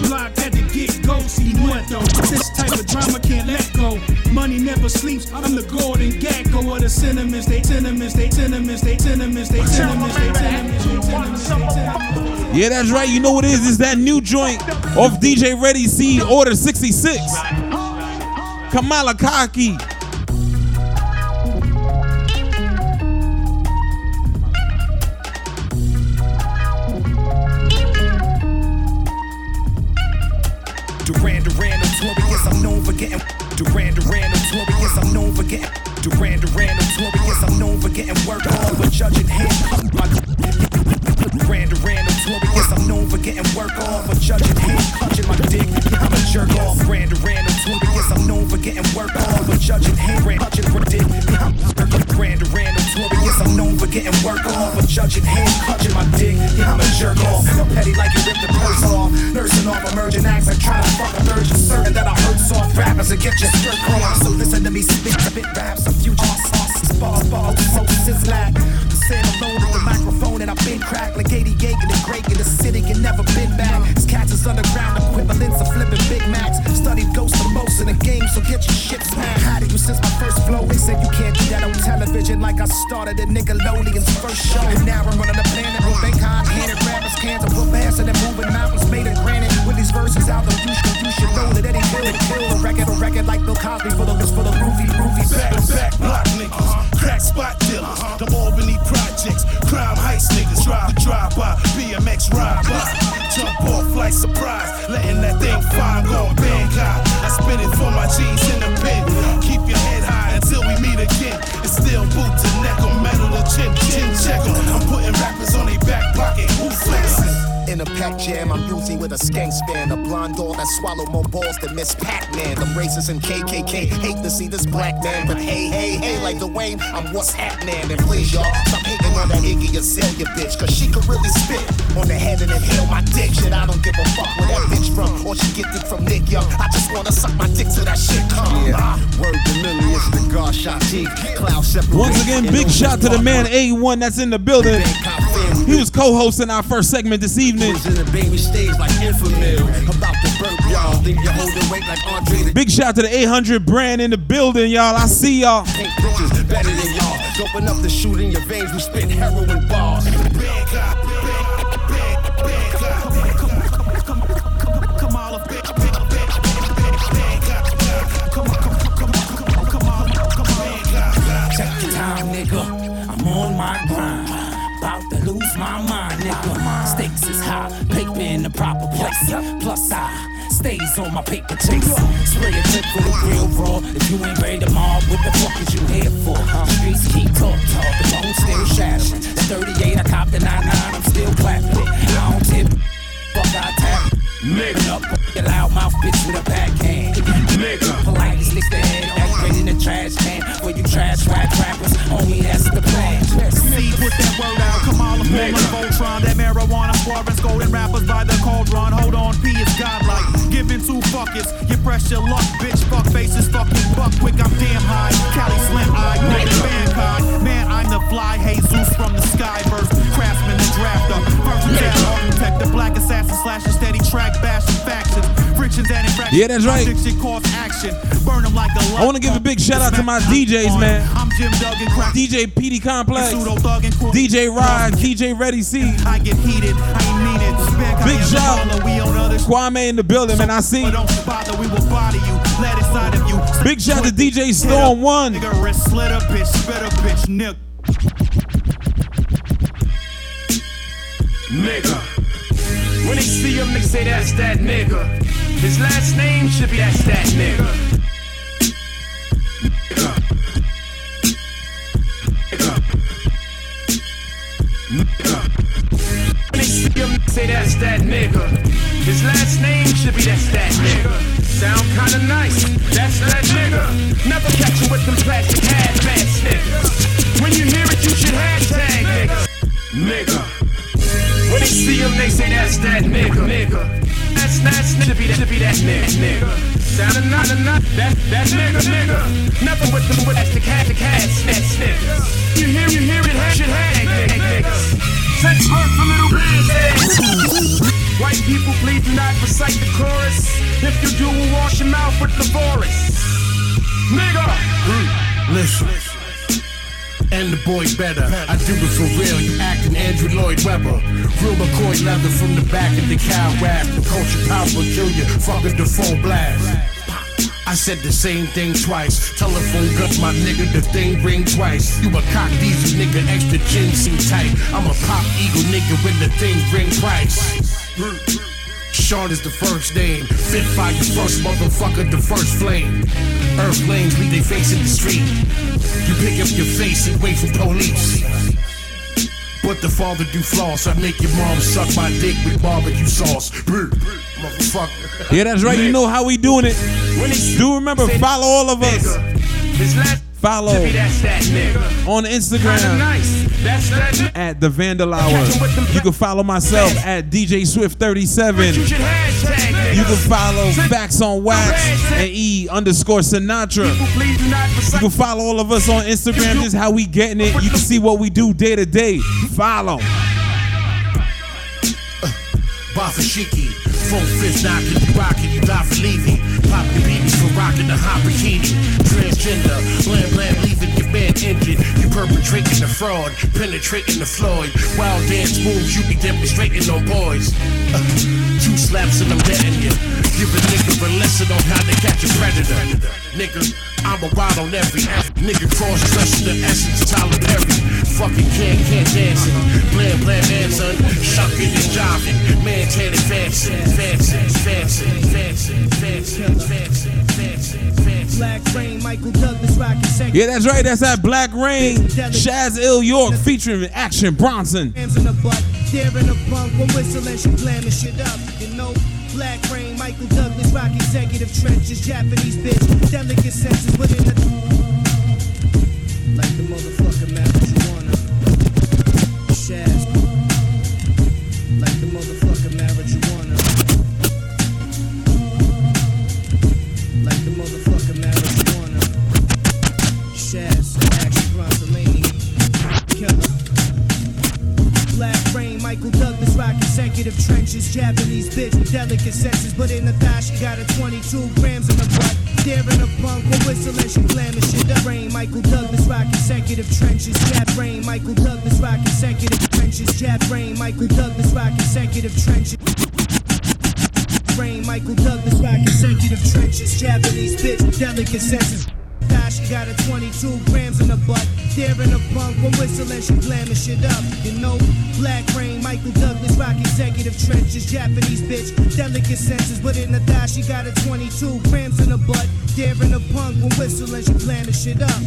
Block had to get ghost, he went though. This type of drama can't let go. Money never sleeps, I'm the golden gecko of the sentiments. They tenements, they tenements, they tenements, they tenements, they tenements, they tenements, they tenements. Yeah, that's right. You know what it is? It's that new joint off DJ Ready C, Order 66. Kamala Kaki. Duran, notorious, I'm known for getting. Duran, notorious, I'm known for getting. Duran, notorious, I'm known for getting work on with judging handcuffed. Duran, notorious, I'm known for getting work on with judging handcuffing my dick. I'm a jerk off. Duran, notorious, I'm known for getting work on with judging handcuffing my dick. Duran, notorious, I'm known for getting work on with judging handcuffing my dick. I'm a jerk off. Petty like you ripped the purse off. Nursing off emerging acts like trying to fuck a virgin. Certain that I heard soft rappers and get your skirt on. So listen to me spit raps, a future spar, smoke, sizzlack. To say alone with the microphone and I've been cracked like 88 in the great in the city and never been back. This cats is underground equivalents of flipping Big Macs. Studied ghosts the most in the game, so get your shit smacked. Had you since my first flow. They said you can't do that on television like I started at Nickelodeon's first show. And now I'm running the planet with big high-handed rappers, cans of whoop ass and then moving mountains made of granite. With these verses out there, you should know that Eddie will kill a record like Bill Cosby for the roofie back block niggas, crack spot dealers, the Albany projects, crime heist niggas, drive by, BMX ride by, jump off like surprise, letting that thing fly, going bang high. I spit it for my G's in the pit. Keep your head high until we meet again. It's still boot to neck on metal. pack jam. I'm usually with a skank span, a blonde doll that swallowed more balls than Miss Pac-Man. The racists and KKK hate to see this black man, but hey, like Dwayne, I'm what's happening. And please, y'all, stop hating on that Iggy Azalea bitch, cause she could really spit on the head and inhale my dick. Shit, I don't give a fuck where that bitch from, or she get it from Nick Young. I just wanna suck my dick till that shit come. Yeah, word to Millie, it's the God shot teeth. Cloud separate. Once again, big shout to the man A1 that's in the building. He was co-hosting our first segment this evening. In the baby stage like Infamil. About to burp y'all. Think you're holding weight like Andre. Big shout to the 800 brand in the building, y'all. I see y'all. Paint pictures better than y'all. Doping up the shoot in your veins. We spit heroin bars. Check your time, nigga. I'm on my grind. About to lose my mind, nigga. Stakes is high, paper in the proper place. Plus I stays on my paper chase. Spray a tip for the real raw. If you ain't ready to mob, what the fuck is you here for? Streets keep talk, the bones still shattering. The 38, I cop the 99, I'm still clapping it. I don't tip, fuck I tap. Nigga up, your loud mouth bitch with a backhand. Nigga, politely sticks the head that's great in the trash can. Where you trash rap rappers, only that's the plan. See, put that word out, come on, the form of Voltron. That marijuana squadron's golden rappers by the cauldron. Hold on, P is godlike. Giving two fuckers, you press your luck, bitch. Fuck faces, fucking buck quick, I'm damn high. Cali slim eye, nigga mankind. Man, I'm the fly, Jesus from the sky. Verse, craftsman, the drafter. Versatile architect, the black assassin, slasher, steady track, bashing factions. Frictions and infractions. Yeah, that's right. Action. Burn them like a I want to give a big shout out to my DJs, man. I'm Jim Duggan, DJ PD Complex, DJ Rod, DJ Ready C. I get heated, I ain't mean it. Big shout. Quame in the building, man. I see. Don't bother, we will body you. Let inside of you. Big shout to DJ Storm 1. Nigga, wrist slit a bitch, spit a bitch, nigga. Nigga. When they see him, they say that's that nigga. His last name should be that's that nigga. When they see him, they say that's that nigga. His last name should be that's that nigga. Sound kinda nice, that's that nigga. Never catch him with them plastic half-ass niggas. When you hear it, you should hashtag niggas. Nigga. When they see him, they say that's that nigga. That's should be that nigga. Sound not that nigga. Nothing with them with the cat niggas. You hear it, should hang niggas. Sex work for little bitches. White people, please do not recite the chorus. If you do, we'll wash your mouth with the forest. Nigga. Listen. And the boy better. I do it for real. You acting Andrew Lloyd Webber. Real McCoy leather from the back of the cow rap. Culture Power Jr. Fucking the phone blast. I said the same thing twice. Telephone gut, my nigga, the thing ring twice. You a cock diesel nigga, extra chin seem tight. I'm a pop eagle nigga when the thing ring price. Sean is the first name. Fit fire, first motherfucker, the first flame. Earth flames leave they face in the street. You pick up your face and wait for police. But the father do floss. I make your mom suck my dick with barbecue sauce. Motherfucker. Yeah, that's right. You know how we doing it. Do remember, follow all of us. Follow on Instagram at The Vandal Hour. You can follow myself at DJ Swift 37. You can follow Facts on Wax and E_Sinatra. You can follow all of us on Instagram. Just how we getting it. You can see what we do day to day. Follow. Bafashiki, 4/5 knocking, you rocking, you not for leaving. Pop your babies for rocking the hot bikini. Transgender, blam, leaving your man injured. You perpetrating the fraud, penetrating the Floyd. Wild dance moves, you be demonstrating on boys. 2 slaps and I'm betting you. Give a nigga a lesson on how to catch a predator. Nigga, I'm a wild on every nigga cross-dressing the essence, Tyler Perry. Fucking can't dancing. Blam, answer. Shucking and jiving. Man, tanning fancy. Black Rain, Michael Douglas rocking second. Yeah, that's right. That's that Black Rain. Shaz Ill York featuring Action Bronson. Hands in the butt, Daring a punk, one whistle and she glamming shit up. You know, Black Rain, Michael Douglas, rock executive trenches, Japanese bitch, delicate senses within the. Like the motherfucking marijuana. Shaz. Like the motherfucking marijuana. Like the motherfucking marijuana. Shaz, Action Bronsolini. Killer. Black Rain, Michael Douglas, rock consecutive trenches, Japanese bitch with delicate senses, but in the thigh she got a 22 grams in the butt. Daring a punk, one whistle and she glamming shit up. Rain, Michael Douglas, rock consecutive trenches, Jab Rain, Michael Douglas, rock consecutive trenches, Jab Rain, Michael Douglas, rock consecutive trenches. Rain, Michael Douglas, rock consecutive trenches, Japanese bitch with delicate senses. She got a 22 grams in the butt. Daring a punk, one whistle and she glamming shit up. You know, Black Rain, Michael Douglas, rock executive trenches, Japanese bitch, delicate senses, but in the thigh she got a 22 grams in the butt. Daring a punk, one whistle and she glamming shit up.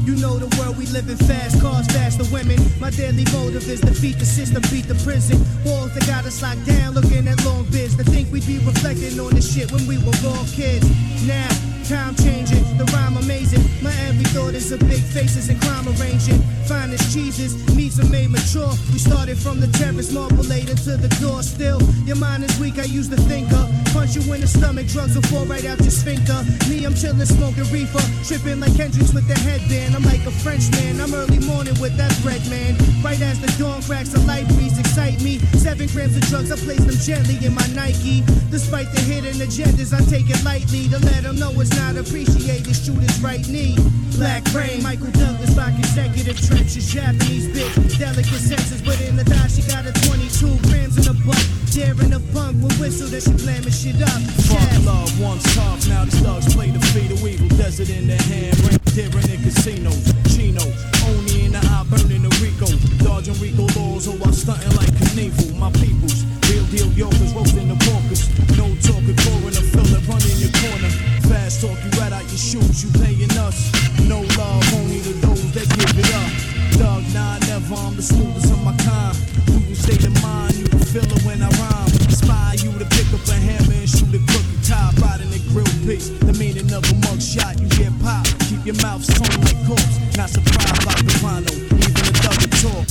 You know the world we living fast, cars faster, women. My daily motive is defeat the system, beat the prison. Walls that got us locked down, looking at long biz. To think we'd be reflecting on this shit when we were all kids. Now, time changing, the rhyme amazing. My every thought is of big faces and crime arranging. Finest cheeses, meats are made mature. We started from the terrace, marble later to the door. Still, your mind is weak, I use the thinker. Punch you in the stomach, drugs will fall right out your sphincter. Me, I'm chillin', smoking reefer. Tripping like Hendrix with the headband. I'm like a Frenchman, I'm early morning with that bread, man. Right as the dawn cracks, the light breeze excite me. 7 grams of drugs, I place them gently in my Nike. Despite the hidden agendas, I take it lightly. To let them know it's not appreciated, shoot his right knee. Black Rain, Michael Douglas, by consecutive trenches, Japanese bitch, delicate senses, but in the thigh she got a 22 grams in the butt. Daring a punk with whistle that she glamming shit up. Fuck love, once tough, now the thugs play the feet of evil. Desert in their hand, daring in casinos, chinos, only in the eye, burning the Rico. Dodging Rico laws, oh I'm stunting like Knievel. My peoples, real deal yokers, roasting the walkers. No talking, pouring a filler, running your corner. Fast talk, you right out your shoes, you playing us. No love, only to those that give it up. Thug, nah, never, I'm the smoothest of my kind. You can state of mind, you can feel it when I rhyme. Inspire you to pick up a hammer and shoot a crooked tie. Riding a grill piece, the meaning of a mug shot, you get pop. Keep your mouth sewn like corpse, not surprised by the rhino, even a double talk.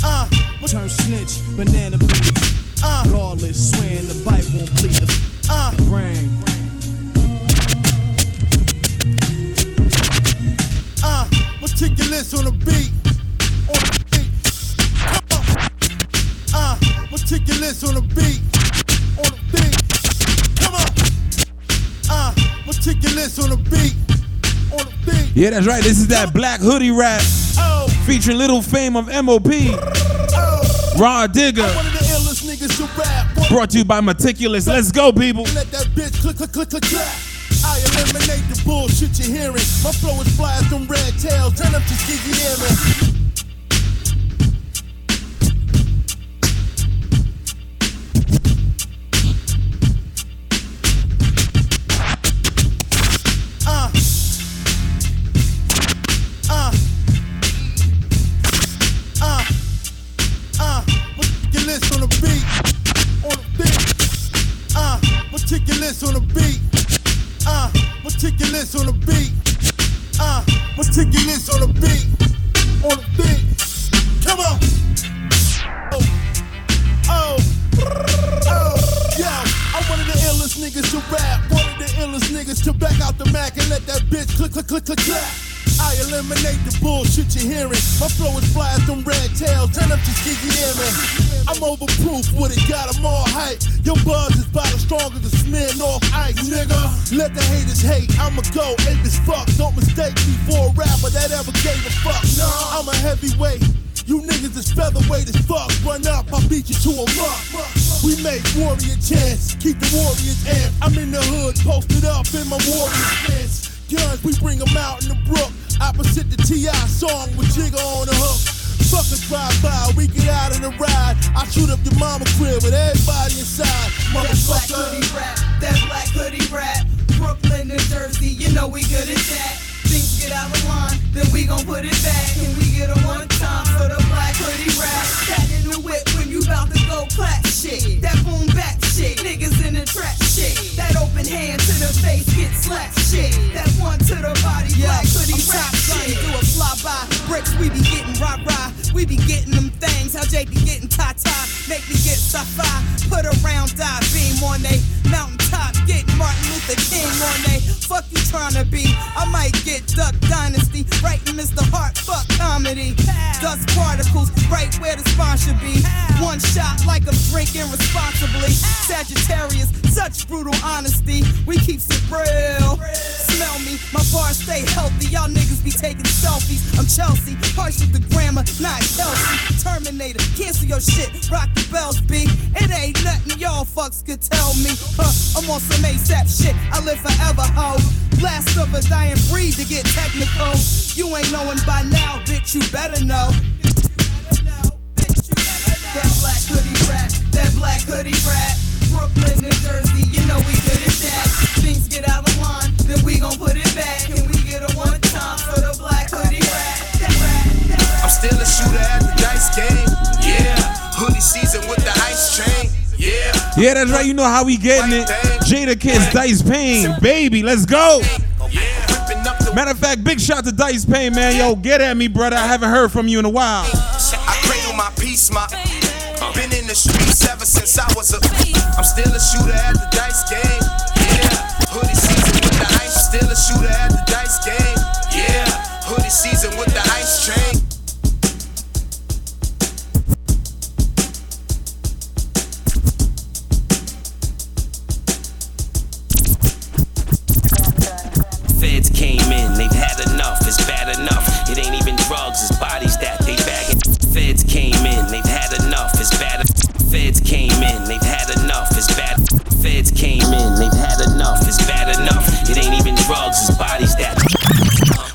Turn snitch, banana peel. Regardless, swearing the bite won't bleed the brain. Meticulous on the beat, Come on. Meticulous on the beat, Come on. Meticulous on the beat, Yeah, that's right. This is that Black Hoodie rap featuring Little Fame of MOP. Raw Digger. Brought to you by Meticulous. Let's go, people. Let that bitch click, click, click, click, clap. I eliminate the bullshit you're hearing. My flow is fly as them red tails. Turn up to Skiggy Airman. Meticulous on the beat. Meticulous on the beat. Meticulous on the beat. Meticulous on the beat. Come on. Yo, I'm one of the illest niggas to rap. One of the illest niggas to back out the Mac and let that bitch click, click, click, click, clap. I eliminate the bullshit you're hearing. My flow is fly as them red tails. Turn up to Skiggy Airman. I'm overproof with it, got them all hype. Your buzz is about as strong as a Smirnoff Ice, nigga. Let the haters hate, I'ma go ape as fuck. Don't mistake me for a rapper that ever gave a fuck. No, I'm a heavyweight. You niggas is featherweight as fuck. Run up, I'll beat you to a muck. We make warrior chants, keep the warriors amped. I'm in the hood, posted up in my warrior stance. Guns, we bring them out in the brook. Opposite the T.I. song with Jigga on the hook. Fuck a drive-by, we get out of the ride. I shoot up your mama crib with everybody inside. Motherfucker. That black hoodie rap. Brooklyn, New Jersey, you know we good at that. Things get out of line, then we gon' put it back. And we get a one time for the black hoodie rap. That in the whip when you bout to go Giving hand to the face, get slapped shit. That one to the body, black hoodie rap shit. Do a fly-by, bricks, we be getting rah-rah. We be getting them things, how Jay be getting ta-ta. Make me get sci-fi, put a round die beam on they mountaintop. Getting Martin Luther King on they. Fuck you tryna be, I might get Duck Dynasty. Writing Mr. Hart, fuck comedy. Dust particles, right where the spawn should be. One shot like I'm drinking responsibly. Sagittarius, such brutal honesty. We keep it real. Smell me, my bars stay healthy. Y'all niggas be taking selfies. I'm Chelsea, harsh with the grammar, not Kelsey. Terminator, cancel your shit, rock the bells, B. It ain't nothing y'all fucks could tell me. I'm on some ASAP shit, I live forever, ho. Last of a dying breed to get technical. You ain't knowing by now, bitch, you better know. That black hoodie rap, that black hoodie rap. Brooklyn, New Jersey, you know we good at that. Things get out of line, then we gon' put it back. Can we get a one time for the black hoodie rap? I'm still a shooter at the dice game. Yeah, hoodie season with the ice chain. Yeah. Yeah, that's right. You know how we getting it. Jada Kiss, Dice Payne, baby, let's go. Matter of fact, big shout to Dice Payne, man. Yo, get at me, brother. I haven't heard from you in a while. I cradle my peace, been in the streets ever since I was I'm still a shooter at the dice game. Yeah, hoodie season with the ice. Still a shooter at the dice game. Yeah, hoodie season with the ice chain. Feds came in, they've had enough, it's bad enough. It ain't even drugs, it's bodies that they bagging. Feds came in, they've had enough, it's bad. Feds came in, they've had enough, it's bad. Feds came in, they've had enough, it's bad enough. It ain't even drugs, it's bodies that.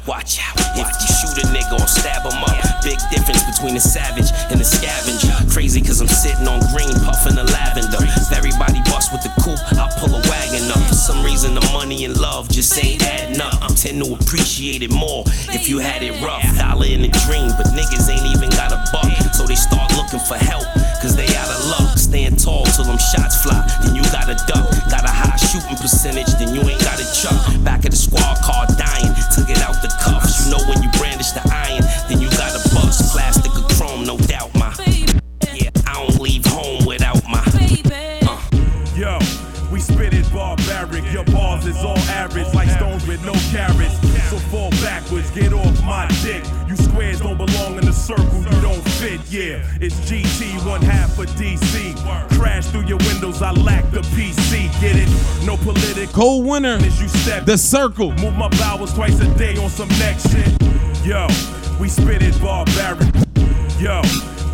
Watch out, if you shoot a nigga or stab him up. Big difference between a savage and a scavenger. Crazy cause I'm sitting on green, puffing the lavender. If everybody bust with the coupe, I'll pull a wagon up. For some reason the money and love just ain't adding up. I tend to appreciate it more if you had it rough. Dollar in a dream, but niggas ain't even got a buck. So they start looking for help, cause they out of luck. Stand tall till them shots fly, then you gotta duck. Got a high shooting percentage, then you ain't gotta chuck. Back of the squad car dying, took it out the cuffs. You know when you brandish the iron, then you gotta bust. Plastic or chrome, no doubt, my. Yeah, I don't leave home without my. Yo, we spit it barbaric. Your bars is all average, like stones with no carrots. So fall backwards, get off my dick. You squares don't belong in the circle, you don't fit. Yeah, it's GT, one half for DC. Crash through your windows, I lack the PC. Get it? No political. Cold winter. You step the circle. Move my bowels twice a day on some next shit. Yo, we spit it barbaric. Yo,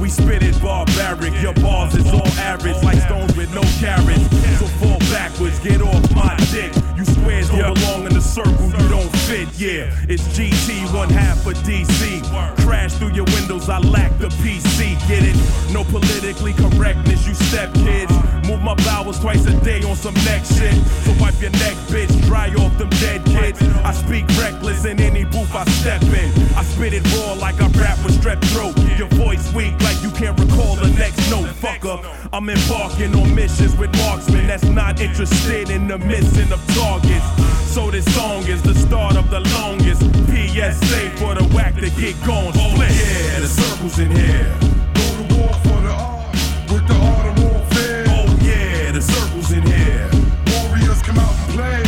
we spit it barbaric. Your bars is all average, like stones with no carrots. So fall backwards, get off my dick. You squares don't belong in the circle, you don't fit. Yeah, it's GT, one half for DC. Crash through your windows, I lack the PC. Get it? No politically correctness, you step kids. Move my bowels twice a day on some next shit. So wipe your neck, bitch, dry off them dead kids. I speak reckless in any booth I step in. I spit it raw like I rap with strep throat. Your voice weak like you can't recall the next note, fucker. I'm embarking on missions with marksmen that's not interested in the missing of targets. So this song is the start of the longest PSA for the whack to get gone. Oh yeah, the circle's in here. Go to war for the art with the art of warfare. Oh yeah, the circle's in here. Warriors come out and play.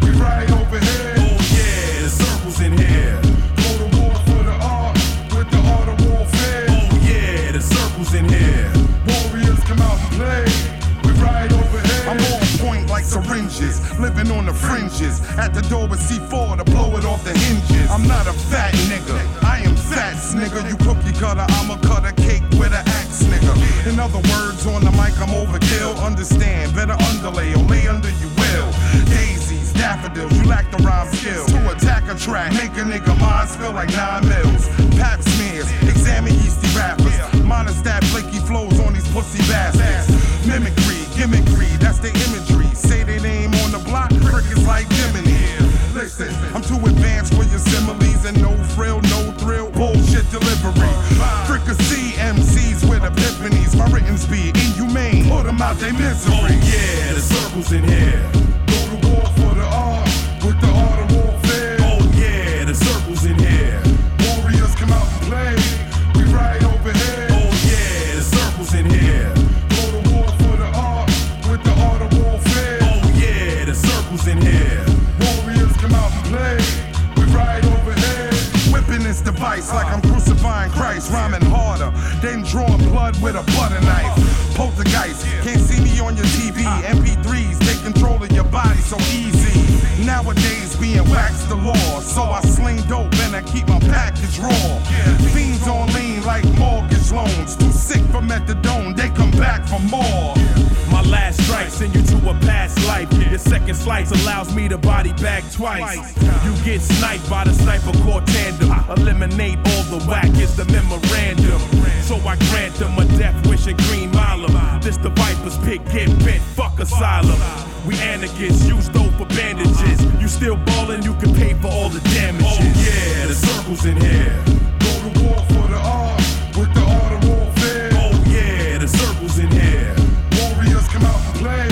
We right over here. Oh yeah, the circle's in here. Go to war for the art with the art of warfare. Oh yeah, the circle's in here. Warriors come out and play. We right over here. I'm on point like syringes, living on the fringes. At the door with C4 to blow it off the hinges. I'm not a fat nigga, I am fats nigga. You cookie cutter, I'ma cut a cake with an axe nigga. In other words, on the mic I'm overkill. Understand, better underlay or lay under you will. Daisies, daffodils, you lack the rhyme skills. To attack a track, make a nigga mind spill like 9 mils. Pap smears, examine yeasty rappers. Monostat flaky flows on these pussy bastards. Mimicry, gimmickry, that's the imagery. Say their name on the block, crickets like Jiminy. Listen, I'm too advanced for your similes and no frill, no thrill, bullshit delivery. Fricassee MCs with epiphanies, my written speed inhumane, put them out they misery. Oh yeah, the circle's in here. Go to here. Warriors come out and play. We ride over here. Whipping this device like I'm crucifying Christ. Rhyming harder than drawing blood with a butter knife. Poltergeist, can't see me on your TV. MP3s take control of your body so easy. Nowadays being waxed the law. So I sling dope and I keep my package raw. Fiends on lean like mortgage loans. Too sick for methadone, they come back for more. My last strike send you to a past life. Your second slice allows me to body bag twice. You get sniped by the sniper core tandem. Eliminate all the whack is the memorandum. So I grant them a death wish in Green Mile. This the Viper's pick, get bent, fuck asylum. We anarchists, use dope for bandages. You still ballin', you can pay for all the damages. Oh yeah, the circle's in here. Go to war for the art, with the art of warfare. Oh yeah, the circle's in here. Warriors come out and play.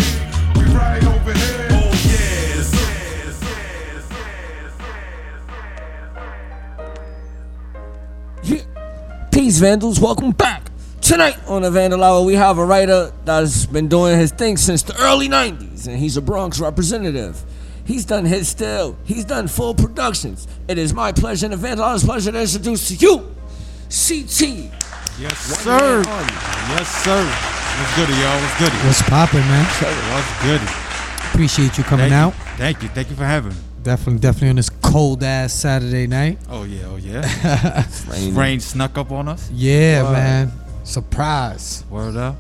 We ride over here. Oh yeah, the circle. Yeah. Peace, Vandals. Welcome back. Tonight on the Vandal Hour, we have a writer that's been doing his thing since the early 90s, and he's a Bronx representative. He's done his still. He's done full productions. It is my pleasure and the Vandal Hour's pleasure to introduce to you, Cete. Yes, sir. Yes, sir. What's good, y'all? What's good? What's poppin', man? What's good? Appreciate you coming out. Thank you. Thank you for having me. Definitely on this cold ass Saturday night. Oh yeah. Rain snuck up on us. Yeah, man. Surprise. Word up.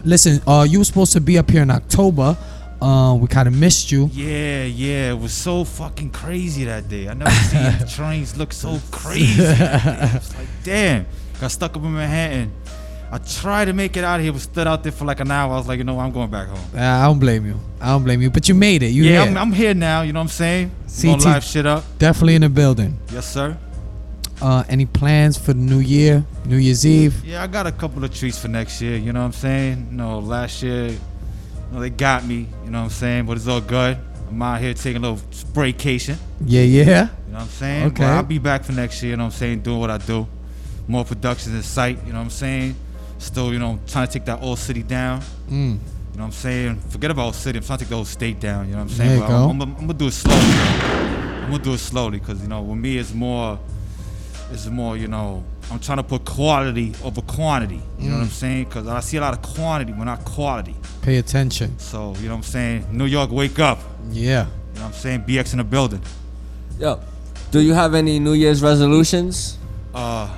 Listen, you were supposed to be up here in October. We kind of missed you. Yeah. It was so fucking crazy that day. I never seen the trains look so crazy. It's like, damn. Got stuck up in Manhattan. I tried to make it out of here, but stood out there for like an hour. I was like, you know what, I'm going back home. I don't blame you. But you made it. I'm here now. You know what I'm saying? Gonna live shit up. Definitely in the building. Yes, sir. Any plans for the new year, New Year's Eve? Yeah, I got a couple of treats for next year. You know what I'm saying? Last year, they got me. You know what I'm saying? But it's all good. I'm out here taking a little spraycation. Yeah. You know what I'm saying? Okay. But I'll be back for next year. You know what I'm saying? Doing what I do. More productions in sight. You know what I'm saying? Still, trying to take that old city down. You know what I'm saying? Forget about old city. I'm trying to take the whole state down. You know what I'm saying? There you go. I'm going to do it slowly. I'm going to do it slowly because, with me, it's more, I'm trying to put quality over quantity. You know what I'm saying? Because I see a lot of quantity, but not quality. Pay attention. So, you know what I'm saying? New York, wake up. Yeah. You know what I'm saying? BX in the building. Yo, do you have any New Year's resolutions? Try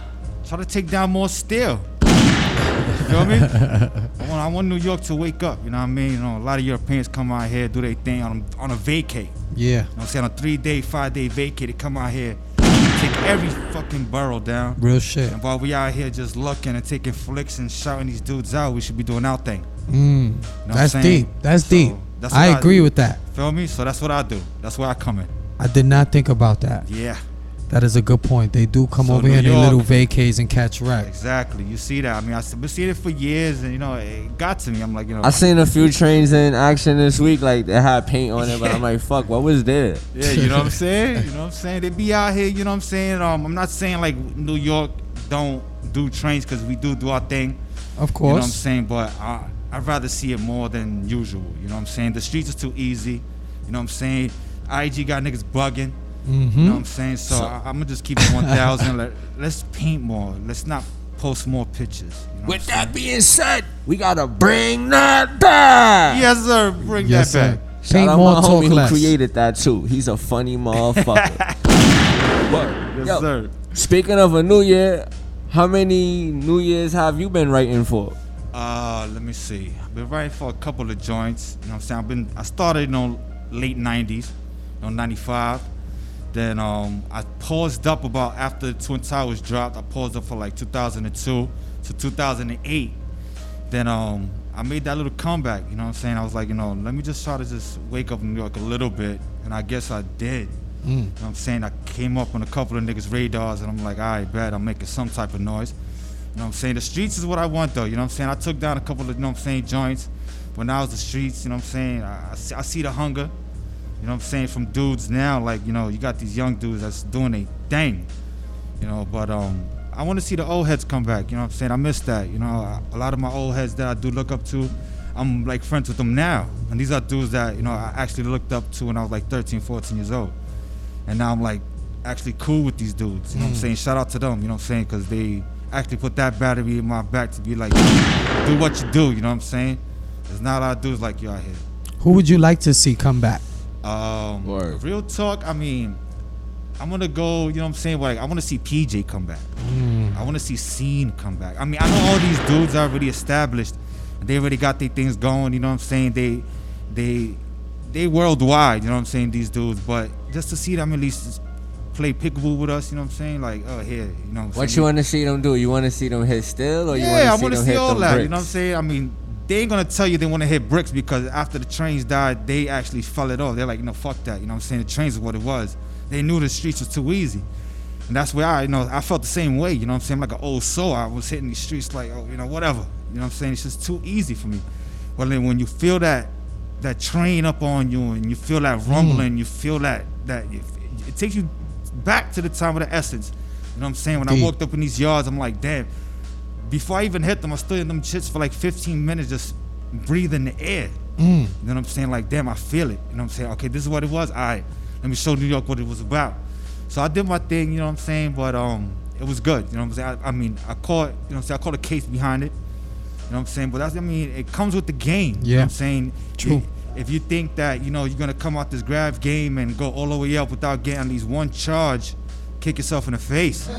to take down more steel. You feel me? I want New York to wake up. You know what I mean? A lot of Europeans come out here, do their thing on a vacay. Yeah. You know what I'm saying? On a 3-day, 5-day vacay, they come out here, take every fucking borough down. Real shit. And while we out here just looking and taking flicks and shouting these dudes out, we should be doing our thing. That's deep. That's deep. I agree with that. Feel me? So that's what I do. That's where I come in. I did not think about that. Yeah. That is a good point. They do come over here in their little vacays and catch wreck. Exactly. You see that? I mean, I've been seeing it for years, and it got to me. I'm like, I seen a few trains in action this week, like they had paint on it, but I'm like, fuck, what was there? Yeah, you know what I'm saying? You know what I'm saying? They be out here, you know what I'm saying? I'm not saying like New York don't do trains because we do our thing. Of course. You know what I'm saying? But I'd rather see it more than usual. You know what I'm saying? The streets are too easy. You know what I'm saying? IG got niggas bugging. You know what I'm saying? So I'm gonna just keep it 1,000. Let's paint more. Let's not post more pictures. You know With that being said, we gotta bring that back. Yes, sir. Bring that back. Shout out my homie who created that too. He's a funny motherfucker. Yes, sir. Speaking of a new year, how many New Years have you been writing for? Let me see. I've been writing for a couple of joints. You know what I'm saying? I started late 90s, 95. Then I paused up about after Twin Towers dropped. I paused up for like 2002 to 2008. Then I made that little comeback. You know what I'm saying? I was like, let me just try to just wake up in New York a little bit. And I guess I did. You know what I'm saying? I came up on a couple of niggas' radars, and I'm like, all right, bet I'm making some type of noise. You know what I'm saying? The streets is what I want, though. You know what I'm saying? I took down a couple of, you know what I'm saying, joints. But now it's the streets, you know what I'm saying? I see the hunger. You know what I'm saying, from dudes now, like, you got these young dudes that's doing their thing, but I want to see the old heads come back, you know what I'm saying, I miss that, a lot of my old heads that I do look up to, I'm like friends with them now. And these are dudes that, you know, I actually looked up to when I was like 13, 14 years old. And now I'm like actually cool with these dudes. You know what I'm saying? Shout out to them, you know what I'm saying? Because they actually put that battery in my back to be like, do what you do, you know what I'm saying? There's not a lot of dudes like you out here. Who would you like to see come back? Real talk, I mean, I'm gonna go, you know what I'm saying? Like, I wanna see PJ come back. I wanna see Scene come back. I mean, I know all these dudes are already established. They already got their things going, you know what I'm saying? They worldwide, you know what I'm saying, these dudes. But just to see them at least play peekaboo with us, you know what I'm saying? Like, oh, here, you know what I'm saying? What you want to see them do? You want to see them hit still, or you want to see them hit I want to see all that, bricks? you know what I'm saying? I mean, they ain't gonna tell you they want to hit bricks because after the trains died, they actually fell it off. They're like, no, fuck that, you know what I'm saying? The trains is what it was. They knew the streets was too easy. And that's where I felt the same way, you know what I'm saying? I'm like an old soul. I was hitting these streets like, oh, you know, whatever. You know what I'm saying? It's just too easy for me. Well, then when you feel that train up on you and you feel that rumbling, you feel that it takes you back to the time of the essence. You know what I'm saying? When I walked up in these yards, I'm like, damn. Before I even hit them, I stood in them shits for like 15 minutes just breathing the air. You know what I'm saying? Like, damn, I feel it. You know what I'm saying? Okay, this is what it was. All right, let me show New York what it was about. So I did my thing, you know what I'm saying? But it was good. You know what I'm saying? I caught, you know what I'm saying? I caught a case behind it. You know what I'm saying? But it comes with the game. Yeah. You know what I'm saying? True. If you think that, you know, you're gonna come out this grab game and go all the way up without getting at least one charge, kick yourself in the face.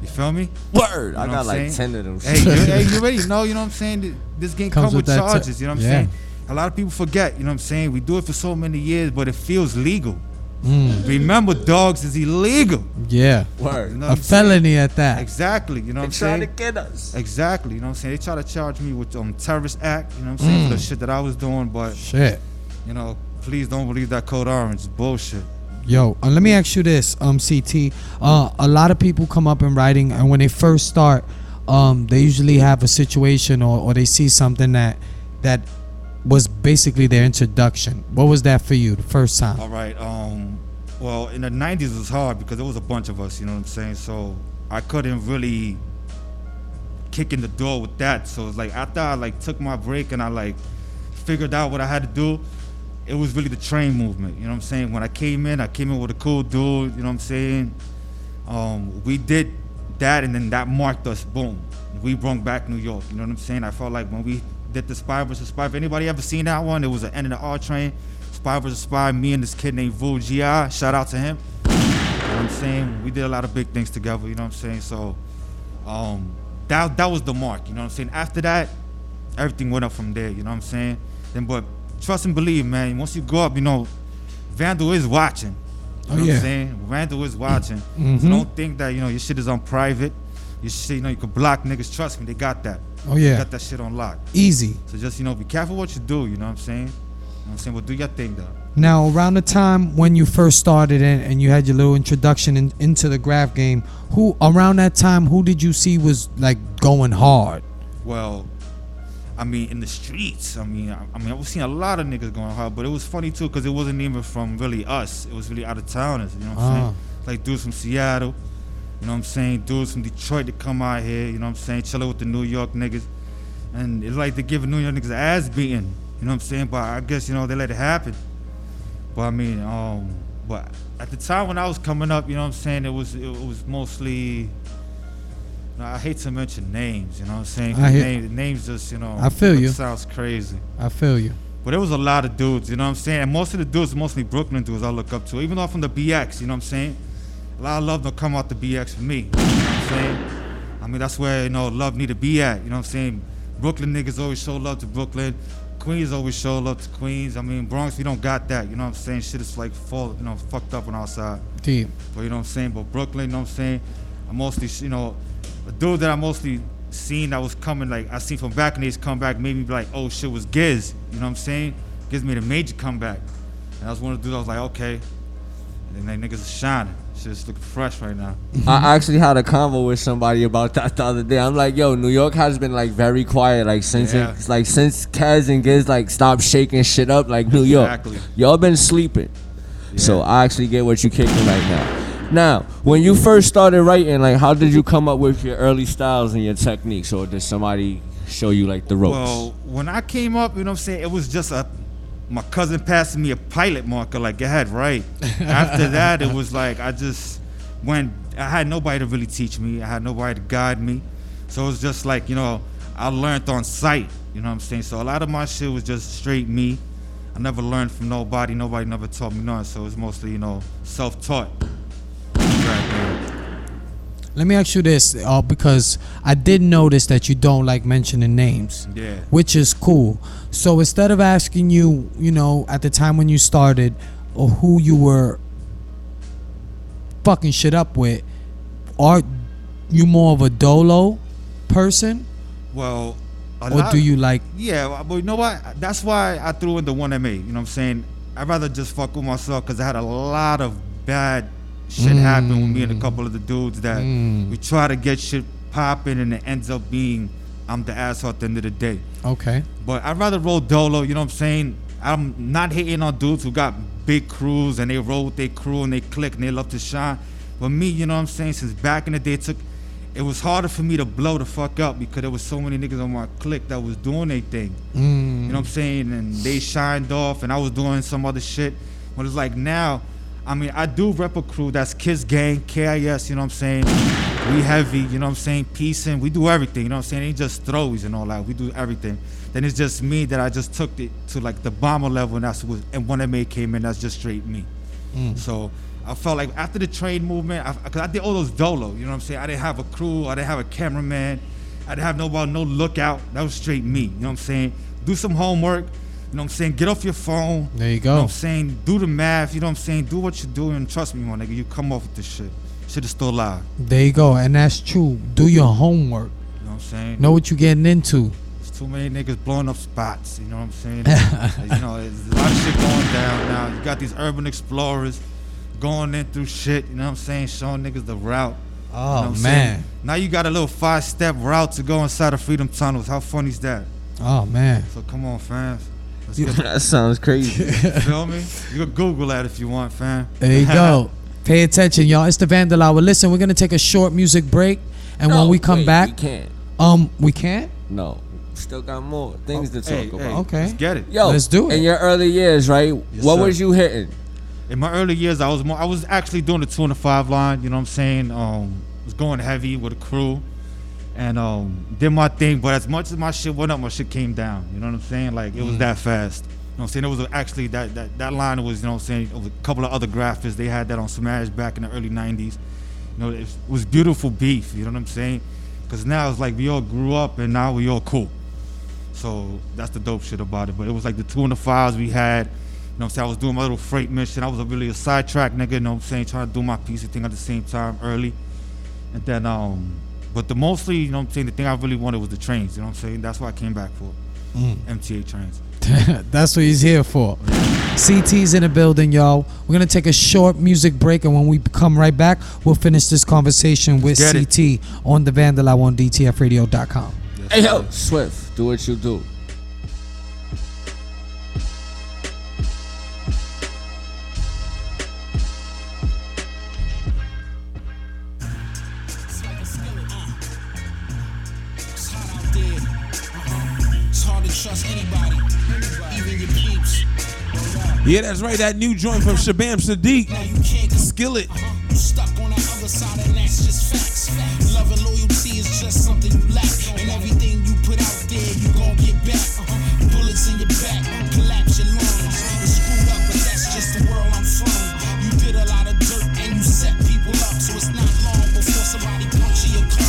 You feel me? Word. You I know got what I'm like saying? 10 of them. Hey, you already know, you know what I'm saying? This game comes with that charges, you know what I'm saying? A lot of people forget, you know what I'm saying? We do it for so many years, but it feels legal. Remember, dogs is illegal. Yeah. Word. You know A what I'm saying? felony at that. Exactly, you know what I'm They saying? trying to get us. Exactly, you know what I'm saying? They try to charge me with terrorist act, you know what I'm saying, for the shit that I was doing, but Shit. you know, please don't believe that code orange. It's bullshit. Yo, let me ask you this, CT. A lot of people come up in writing, and when they first start, they usually have a situation or they see something that was basically their introduction. What was that for you the first time? All right. Well, in the 90s it was hard because there was a bunch of us, you know what I'm saying? So I couldn't really kick in the door with that. So it's like after I like took my break and I like figured out what I had to do, it was really the train movement, you know what I'm saying? When I came in with a cool dude, you know what I'm saying? We did that and then that marked us, boom. We brought back New York, you know what I'm saying? I felt like when we did the Spy vs. Spy, if anybody ever seen that one, it was the end of the R train. Spy vs. Spy, me and this kid named Vu G.I., shout out to him. You know what I'm saying? We did a lot of big things together, you know what I'm saying? So that was the mark, you know what I'm saying? After that, everything went up from there, you know what I'm saying? But trust and believe, man, once you go up, you know, Vandal is watching. You know what I'm saying? Vandal is watching. So don't think that, you know, your shit is on private. Your shit, you know, you can block niggas. Trust me, they got that. Oh, yeah. They got that shit on lock. Easy. So just, you know, be careful what you do, you know what I'm saying? You know what I'm saying? But do your thing, though. Now, around the time when you first started and you had your little introduction into the graph game, around that time, who did you see was like going hard? Well, I mean, in the streets, I was seeing a lot of niggas going hard, but it was funny too, because it wasn't even from really us. It was really out of towners, you know what I'm saying? Like dudes from Seattle, you know what I'm saying? Dudes from Detroit that come out here, you know what I'm saying? Chilling with the New York niggas. And it's like they giving New York niggas an ass beating, you know what I'm saying? But I guess, you know, they let it happen. But I mean, but at the time when I was coming up, you know what I'm saying? It was mostly, I hate to mention names, you know what I'm saying? Names just, you know, I feel you. Sounds crazy. I feel you. But there was a lot of dudes, you know what I'm saying? And most of the dudes, mostly Brooklyn dudes I look up to, even though I'm from the BX, you know what I'm saying? A lot of love don't come out the BX for me, you know what I'm saying? I mean, that's where, you know, love need to be at, you know what I'm saying? Brooklyn niggas always show love to Brooklyn. Queens always show love to Queens. I mean, Bronx, we don't got that, you know what I'm saying? Shit is like fucked up on our side. Deep. But you know what I'm saying? But Brooklyn, you know what I'm saying? I mostly, you know, a dude that I mostly seen that was coming, like I seen from back in the days come back, made me be like, oh shit, was Giz, you know what I'm saying? Giz made a major comeback. And I was one of the dudes, I was like, okay. And then niggas is shining. Shit's looking fresh right now. I actually had a convo with somebody about that the other day. I'm like, yo, New York has been like very quiet, like since since Kez and Giz like stopped shaking shit up, like New York. Y'all been sleeping. So I actually get what you kicking right now. Now, when you first started writing, like how did you come up with your early styles and your techniques, or did somebody show you like the ropes? Well, when I came up, you know what I'm saying, it was just my cousin passing me a pilot marker, like, go ahead, right. After that, it was like I just went. I had nobody to really teach me. I had nobody to guide me. So it was just like, you know, I learned on sight, you know what I'm saying? So a lot of my shit was just straight me. I never learned from nobody. Nobody never taught me nothing. So it's mostly, you know, self-taught. Let me ask you this, because I did notice that you don't like mentioning names. Yeah. Which is cool. So instead of asking you, you know, at the time when you started, or who you were fucking shit up with, are you more of a dolo person? Well, or do you like? Yeah, but you know what? That's why I threw in the 1MA. You know what I'm saying? I'd rather just fuck with myself because I had a lot of bad shit happen with me and a couple of the dudes that we try to get shit popping and it ends up being I'm the asshole at the end of the day. Okay. But I'd rather roll dolo, you know what I'm saying? I'm not hating on dudes who got big crews and they roll with their crew and they click and they love to shine. But me, you know what I'm saying, since back in the day, it was harder for me to blow the fuck up because there was so many niggas on my clique that was doing their thing. You know what I'm saying? And they shined off and I was doing some other shit. But it's like now, I mean, I do rep a crew that's Kiss Gang, KIS, you know what I'm saying? We heavy, you know what I'm saying? Peacing, we do everything, you know what I'm saying? It ain't just throws and all that, we do everything. Then it's just me that I just took it to like the bomber level and and 1MA came in, that's just straight me. So I felt like after the trade movement, cause I did all those dolo, you know what I'm saying? I didn't have a crew, I didn't have a cameraman, I didn't have nobody, no lookout, that was straight me, you know what I'm saying? Do some homework, you know what I'm saying? Get off your phone. There you go. You know what I'm saying? Do the math, you know what I'm saying? Do what you're doing, and trust me, my nigga, you come off with this shit. Shit is still live. There you go, and that's true. Do your homework. You know what I'm saying? Know what you're getting into. There's too many niggas blowing up spots, you know what I'm saying? You know, there's a lot of shit going down now. You got these urban explorers going in through shit, you know what I'm saying? Showing niggas the route. Oh, you know what I'm man. saying? Now you got a little 5-step route to go inside of Freedom Tunnels. How funny is that? Oh, man. So come on, fans. That sounds crazy. Feel me? You can Google that if you want, fam. There you go. Pay attention, y'all. It's the Vandal Hour. Listen, we're gonna take a short music break, and when we come back, we can't. We can't. No, still got more things to talk about. Okay, let's get it. Yo, let's do it. In your early years, right? Yes, what sir. was you hitting? In my early years, I was actually doing the 2 and the 5 line. You know what I'm saying? Was going heavy with a crew, and did my thing. But as much as my shit went up, my shit came down. You know what I'm saying? Like it was that fast. You know what I'm saying? It was actually that line was, you know what I'm saying, it was a couple of other graphics. They had that on Smash back in the early 90s. You know, it was beautiful beef, you know what I'm saying? Because now it's like we all grew up and now we all cool. So that's the dope shit about it. But it was like the 2 and the 5s we had. You know what I'm saying? I was doing my little freight mission. I was really a sidetrack nigga, you know what I'm saying? Trying to do my piece of thing at the same time early. And then, but the mostly, you know what I'm saying, the thing I really wanted was the trains, you know what I'm saying? That's what I came back for. MTA trains. That's what he's here for. CT's in the building, y'all. We're gonna take a short music break, and when we come right back, we'll finish this conversation with CT on the Vandal Hour on DTFradio.com. Yes, hey yo, Swift, do what you do. Trust anybody, even your peeps. Yeah, that's right. That new joint from Shabam Sadiq. Skillet. You stuck on that other side, and that's just facts. Love and loyalty is just something you lack, and everything you put out there, you gon' get back. Bullets in your back, collapse your lungs. It's screwed up, but that's just the world I'm from. You did a lot of dirt, and you set people up, so it's not long before somebody punch your cup.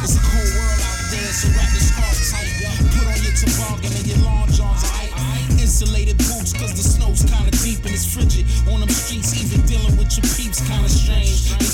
It's a cold world out there, so wrap your scarf tight. Put on your toboggan and your long johns are insulated boots, cause the snow's kinda deep and it's frigid. On them streets, even dealing with your peeps kinda strange. They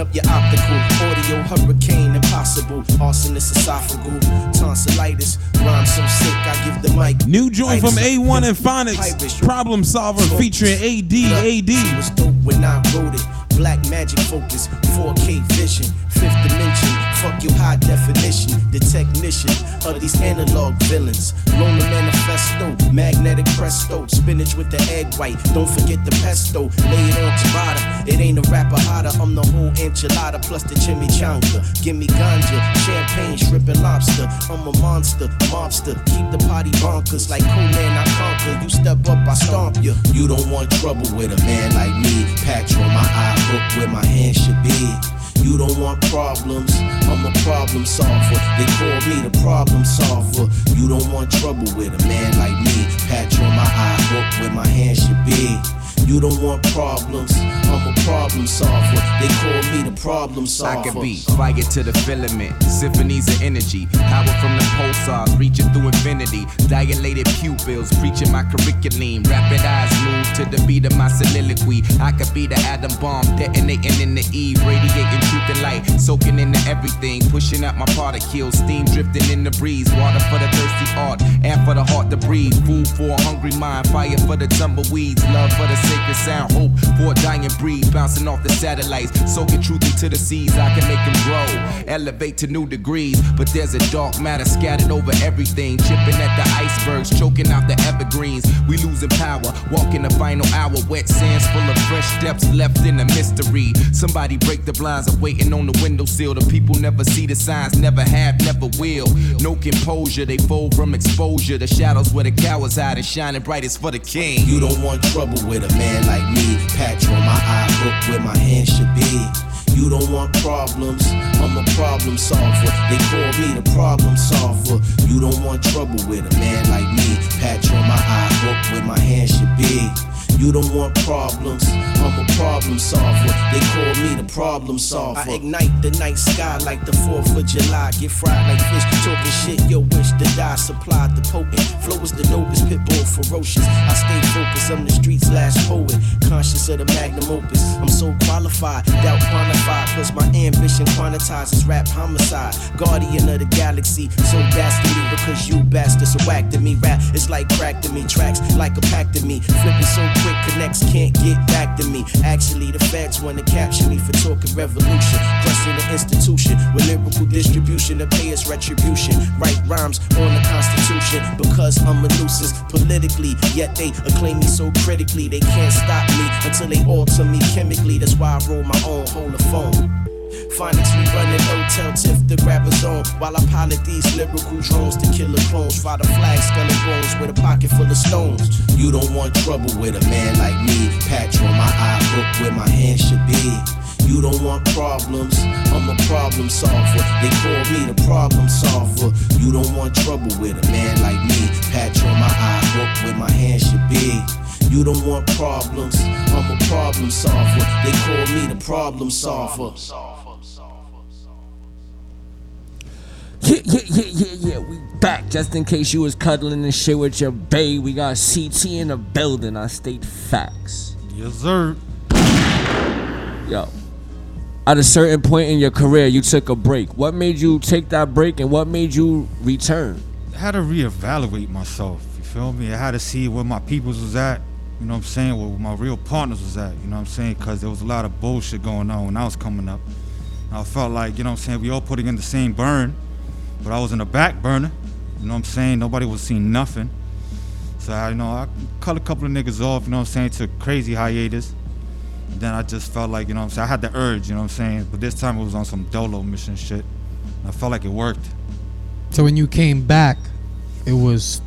up your optical. Audio hurricane impossible. Arsonist esophageal. Tonsillitis. Rhyme so sick, I give the mic. New joint from A1 and Phonics. Problem Solver featuring AD. It was dope when I wrote it. Black magic focus, 4K vision, 5th dimension. Fuck your high definition. The technician of these analog villains. Loner manifesto, magnetic presto. Spinach with the egg white. Don't forget the pesto. Lay it on ciabatta. It ain't a rapper hotter. I'm the whole enchilada plus the chimichanga. Give me ganja, champagne, shrimp and lobster. I'm a monster, mobster. Keep the party bonkers like Quame I conquer. You step up, I stomp you. You don't want trouble with a man like me. Patch on my eye, hook where my hand should be. You don't want problems, I'm a problem solver. They call me the problem solver. You don't want trouble with a man like me. Patch on my eye, hook where my hand should be. You don't want problems, I'm a problem solver. They call me the problem solver. I can be fire to the filament, symphonies of energy. Power from the pulsars, reaching through infinity. Dilated pupils, preaching my curriculum. Rapid eyes move to the beat of my soliloquy. I could be the atom bomb, detonating in the eve. Radiating truth and light, soaking into everything. Pushing out my particles, steam drifting in the breeze. Water for the thirsty heart, air for the heart to breathe. Food for a hungry mind, fire for the tumbleweeds. Love for the sacred sound, hope for a dying breed. Bouncing off the satellites, soaking truth into the seas. I can make them grow, elevate to new degrees. But there's a dark matter scattered over everything. Chipping at the icebergs, choking out the evergreens. We losing power, walking the final hour. Wet sands full of fresh steps left in a mystery. Somebody break the blinds, I'm waiting on the windowsill. The people never see the signs, never have, never will. No composure, they fold from exposure. The shadows where the cowards hide and shining brightest for the king. You don't want trouble with a man like me. Patch on my eye, hook where my hand should be. You don't want problems, I'm a problem solver. They call me the problem solver. You don't want trouble with a man like me. Patch on my eye, hook where my hand should be. You don't want problems, I'm a problem solver. They call me the problem solver. I ignite the night sky like the 4th of July. Get fried like fish, talking shit, yo wish to die. Supplied the potent, flow is the dopest, pit bull ferocious. I stay focused, I'm the streets' last poet. Conscious of the magnum opus, I'm so qualified, doubt quantified. Plus my ambition quantizes rap homicide. Guardian of the galaxy, so dastardly because you bastards are whacked to me. Rap is like crack to me, tracks like a pack to me. Flipping so quick, connects can't get back to me. Actually, the feds wanna capture me for talking revolution. Crushing the institution with lyrical distribution to pay us retribution. Write rhymes on the Constitution because I'm a nuisance politically. Yet they acclaim me so critically. They can't stop me until they alter me chemically. That's why I roll my own holophone. Phonics, we running hotel tiff to grab a zone while I pilot these lyrical drones to kill the clones. Fly the flag, skull and bones with a pocket full of stones. You don't want trouble with a man like me. Patch on my eye, hook where my hand should be. You don't want problems, I'm a problem solver. They call me the problem solver. You don't want trouble with a man like me. Patch on my eye, hook where my hand should be. You don't want problems, I'm a problem solver. They call me the problem solver. Yeah, we back. Just in case you was cuddling and shit with your bae, we got Cete in the building. I state facts. Yes, sir. Yo, at a certain point in your career, you took a break. What made you take that break and what made you return? I had to reevaluate myself. You feel me? I had to see where my peoples was at. You know what I'm saying? Where my real partners was at. You know what I'm saying? Because there was a lot of bullshit going on when I was coming up. And I felt like, you know what I'm saying, we all putting in the same burn. But I was in the back burner, you know what I'm saying? Nobody was seeing nothing. So, I cut a couple of niggas off, you know what I'm saying, to crazy hiatus. And then I just felt like, you know what I'm saying, I had the urge, you know what I'm saying? But this time it was on some dolo mission shit. And I felt like it worked. So when you came back, it was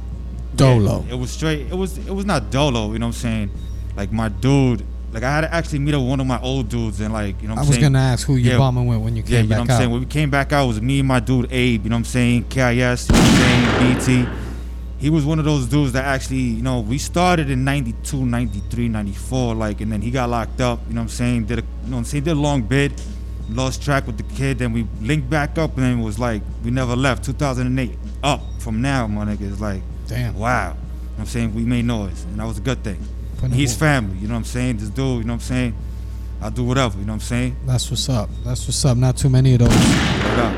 dolo. Yeah, it was straight, it was not dolo, you know what I'm saying? Like my dude, like I had to actually meet up with one of my old dudes and like, you know what I'm saying? I was gonna ask who you bombing with when you came back out. Yeah, you know what I'm saying? When we came back out, it was me and my dude Abe, you know what I'm saying? KIS, you know what I'm saying? BT. He was one of those dudes that actually, you know, we started in 92, 93, 94, like, and then he got locked up, you know what I'm saying? Did a long bid, lost track with the kid, then we linked back up and then it was like, we never left. 2008, up from now, my nigga, it's like, damn, wow. You know what I'm saying? We made noise and that was a good thing. He's family, you know what I'm saying? This dude, you know what I'm saying? I'll do whatever. You know what I'm saying? That's what's up. That's what's up. Not too many of those. What up?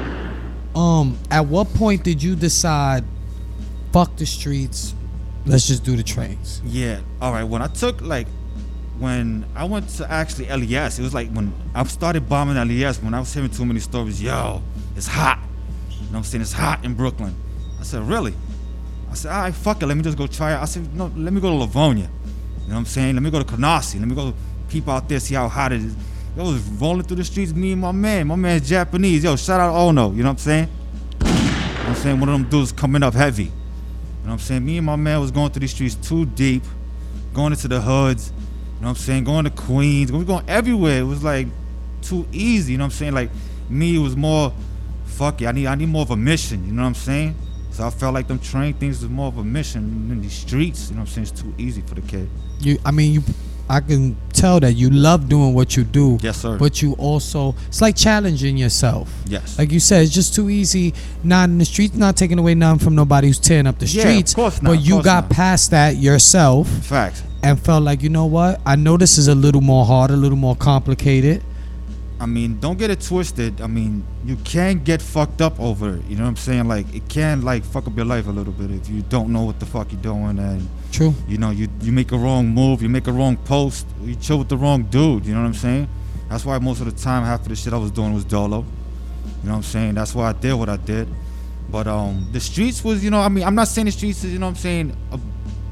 At what point did you decide, fuck the streets, let's just do the trains? Yeah. All right. When I went to actually LES, it was like when I started bombing LES, when I was hearing too many stories, yo, it's hot. You know what I'm saying? It's hot in Brooklyn. I said, really? I said, all right, fuck it. Let me just go try it. I said, no, let me go to Livonia. You know what I'm saying? Let me go to Canarsie. Let me go peep out there, see how hot it is. I was rolling through the streets, me and my man. My man's Japanese. Yo, shout out Ono. You know what I'm saying? You know what I'm saying? One of them dudes coming up heavy. You know what I'm saying? Me and my man was going through these streets too deep, going into the hoods. You know what I'm saying? Going to Queens. We were going everywhere. It was like too easy. You know what I'm saying? Like me, it was more, fuck it. I need more of a mission. You know what I'm saying? So I felt like them train things was more of a mission in these streets. You know what I'm saying? It's too easy for the kid. I can tell that you love doing what you do. Yes, sir. But you also, it's like challenging yourself. Yes. Like you said, it's just too easy. Not in the streets, not taking away nothing from nobody who's tearing up the streets. Of course not. But you got past that yourself. Facts. And felt like, you know what? I know this is a little more hard, a little more complicated. I mean, don't get it twisted. I mean, you can get fucked up over it. You know what I'm saying? Like, it can, like, fuck up your life a little bit if you don't know what the fuck you're doing. And, true. You know, you make a wrong move, you make a wrong post, you chill with the wrong dude. You know what I'm saying? That's why most of the time, half of the shit I was doing was dolo. You know what I'm saying? That's why I did what I did. But the streets was, you know, I mean, I'm not saying the streets is, you know what I'm saying,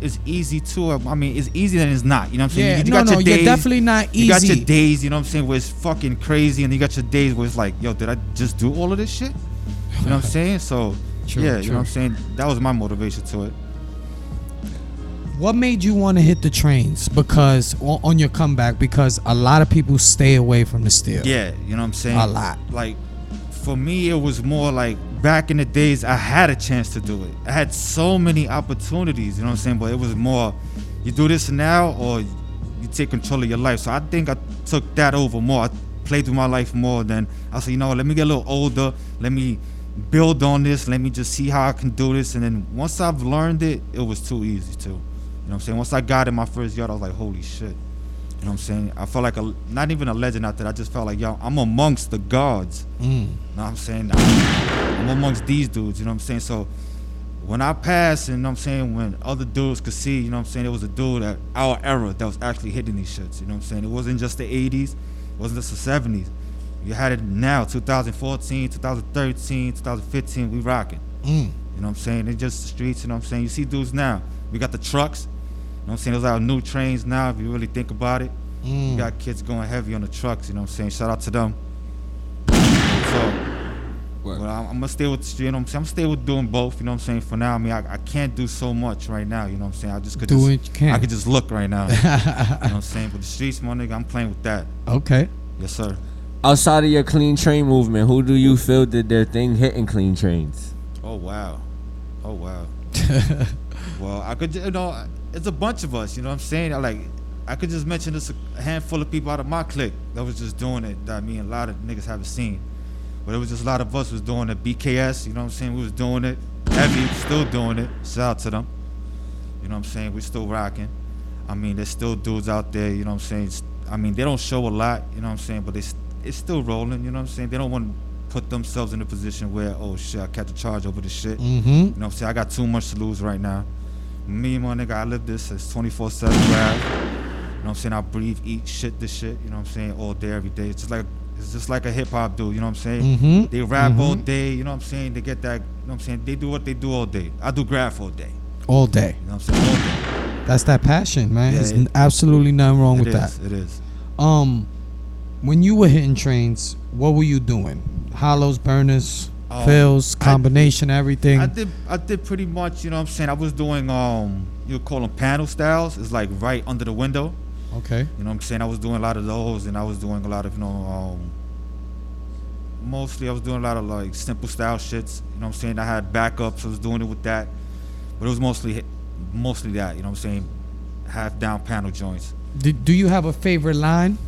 it's easy too. I mean, it's easier than it's not. You know what I'm saying? Yeah, you got your days, you're definitely not easy. You got your days, you know what I'm saying, where it's fucking crazy, and you got your days where it's like, yo, did I just do all of this shit? You know what I'm saying? So, True, yeah, true. you know what I'm saying? That was my motivation to it. What made you want to hit the trains? Because on your comeback, because a lot of people stay away from the steel. Yeah, you know what I'm saying? A lot. Like, for me, it was more like back in the days, I had a chance to do it. I had so many opportunities, you know what I'm saying? But it was more, you do this now or you take control of your life. So I think I took that over more. I played with my life more than I said, you know, let me get a little older. Let me build on this. Let me just see how I can do this. And then once I've learned it, it was too easy too. You know what I'm saying? Once I got in my first yard, I was like, holy shit. You know what I'm saying? I felt like not even a legend out there. I just felt like, yo, I'm amongst the gods. You know what I'm saying? I'm amongst these dudes, you know what I'm saying? So when I passed, you know what I'm saying, when other dudes could see, you know what I'm saying, there was a dude at our era that was actually hitting these shits, you know what I'm saying? It wasn't just the 80s, it wasn't just the 70s. You had it now, 2014, 2013, 2015, we rocking. You know what I'm saying? It's just the streets, you know what I'm saying? You see dudes now, we got the trucks. You know what I'm saying? Those are our new trains now, if you really think about it. You got kids going heavy on the trucks, you know what I'm saying? Shout out to them. So, well, I'm going to stay with the street, you know what I'm saying? I'm stay with doing both, you know what I'm saying? For now, I mean, I can't do so much right now, you know what I'm saying? I just could Do what you can. I could just look right now. You know what I'm saying? But the streets, my nigga, I'm playing with that. Okay. Yes, sir. Outside of your clean train movement, who do you feel did their thing hitting clean trains? Oh, wow. Oh, wow. Well, I could, you know, it's a bunch of us, you know what I'm saying? I could just mention just a handful of people out of my clique that was just doing it that me and a lot of niggas haven't seen. But it was just a lot of us was doing it. BKS, you know what I'm saying? We was doing it. Heavy, still doing it. Shout out to them. You know what I'm saying? We still rocking. I mean, there's still dudes out there, you know what I'm saying? I mean, they don't show a lot, you know what I'm saying? But it's still rolling, you know what I'm saying? They don't want to put themselves in a position where, oh shit, I catch a charge over this shit. You know what I'm saying? I got too much to lose right now. Me, my nigga, I live this as 24/7 rap. You know what I'm saying? I breathe, eat, shit this shit, you know what I'm saying? All day, every day. It's just like a hip hop dude, you know what I'm saying? They rap all day, you know what I'm saying? They get that, you know what I'm saying? They do what they do all day. I do graph all day. All day. You know what I'm saying? All day. That's that passion, man. Yeah, There's absolutely nothing wrong with that. It is. When you were hitting trains, what were you doing? Hollows, burners, fills, combination, everything? I did pretty much, you know what I'm saying? I was doing, you would call them panel styles. It's like right under the window. Okay. You know what I'm saying? I was doing a lot of those, and I was doing a lot of, you know, mostly I was doing a lot of like simple style shits. You know what I'm saying? I had backups. I was doing it with that, but it was mostly that. You know what I'm saying? Half down panel joints. Do you have a favorite line?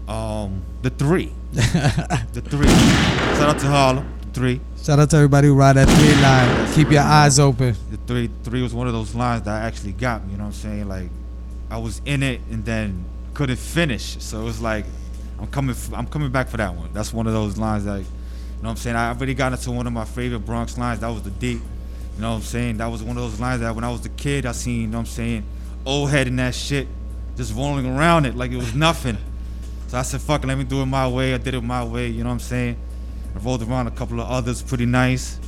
The 3. The 3. Shout out to Harlem. The 3. Shout out to everybody who ride that 3 line. Keep your eyes open. The 3 was one of those lines that actually got me. You know what I'm saying? Like, I was in it and then couldn't finish. So it was like, I'm coming back for that one. That's one of those lines that, you know what I'm saying? I really got into one of my favorite Bronx lines. That was the deep. You know what I'm saying? That was one of those lines that when I was a kid, I seen, you know what I'm saying, old head in that shit, just rolling around it like it was nothing. So I said, fuck it, let me do it my way. I did it my way, you know what I'm saying? I rolled around a couple of others, pretty nice.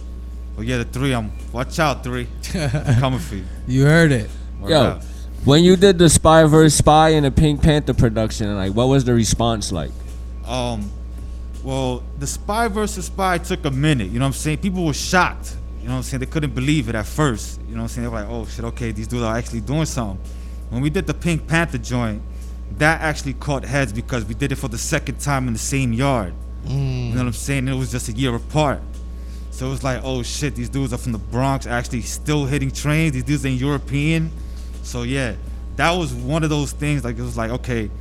But yeah, the 3, watch out, 3. I'm coming for you. You heard it. Yo, when you did the Spy vs. Spy and the Pink Panther production, like, what was the response like? Well, the Spy vs. Spy took a minute, you know what I'm saying? People were shocked, you know what I'm saying? They couldn't believe it at first, you know what I'm saying? They were like, oh shit, okay, these dudes are actually doing something. When we did the Pink Panther joint, that actually caught heads because we did it for the second time in the same yard. You know what I'm saying? It was just a year apart. So it was like, oh shit, these dudes are from the Bronx, actually still hitting trains. These dudes ain't European. So yeah, that was one of those things, like it was like, okay,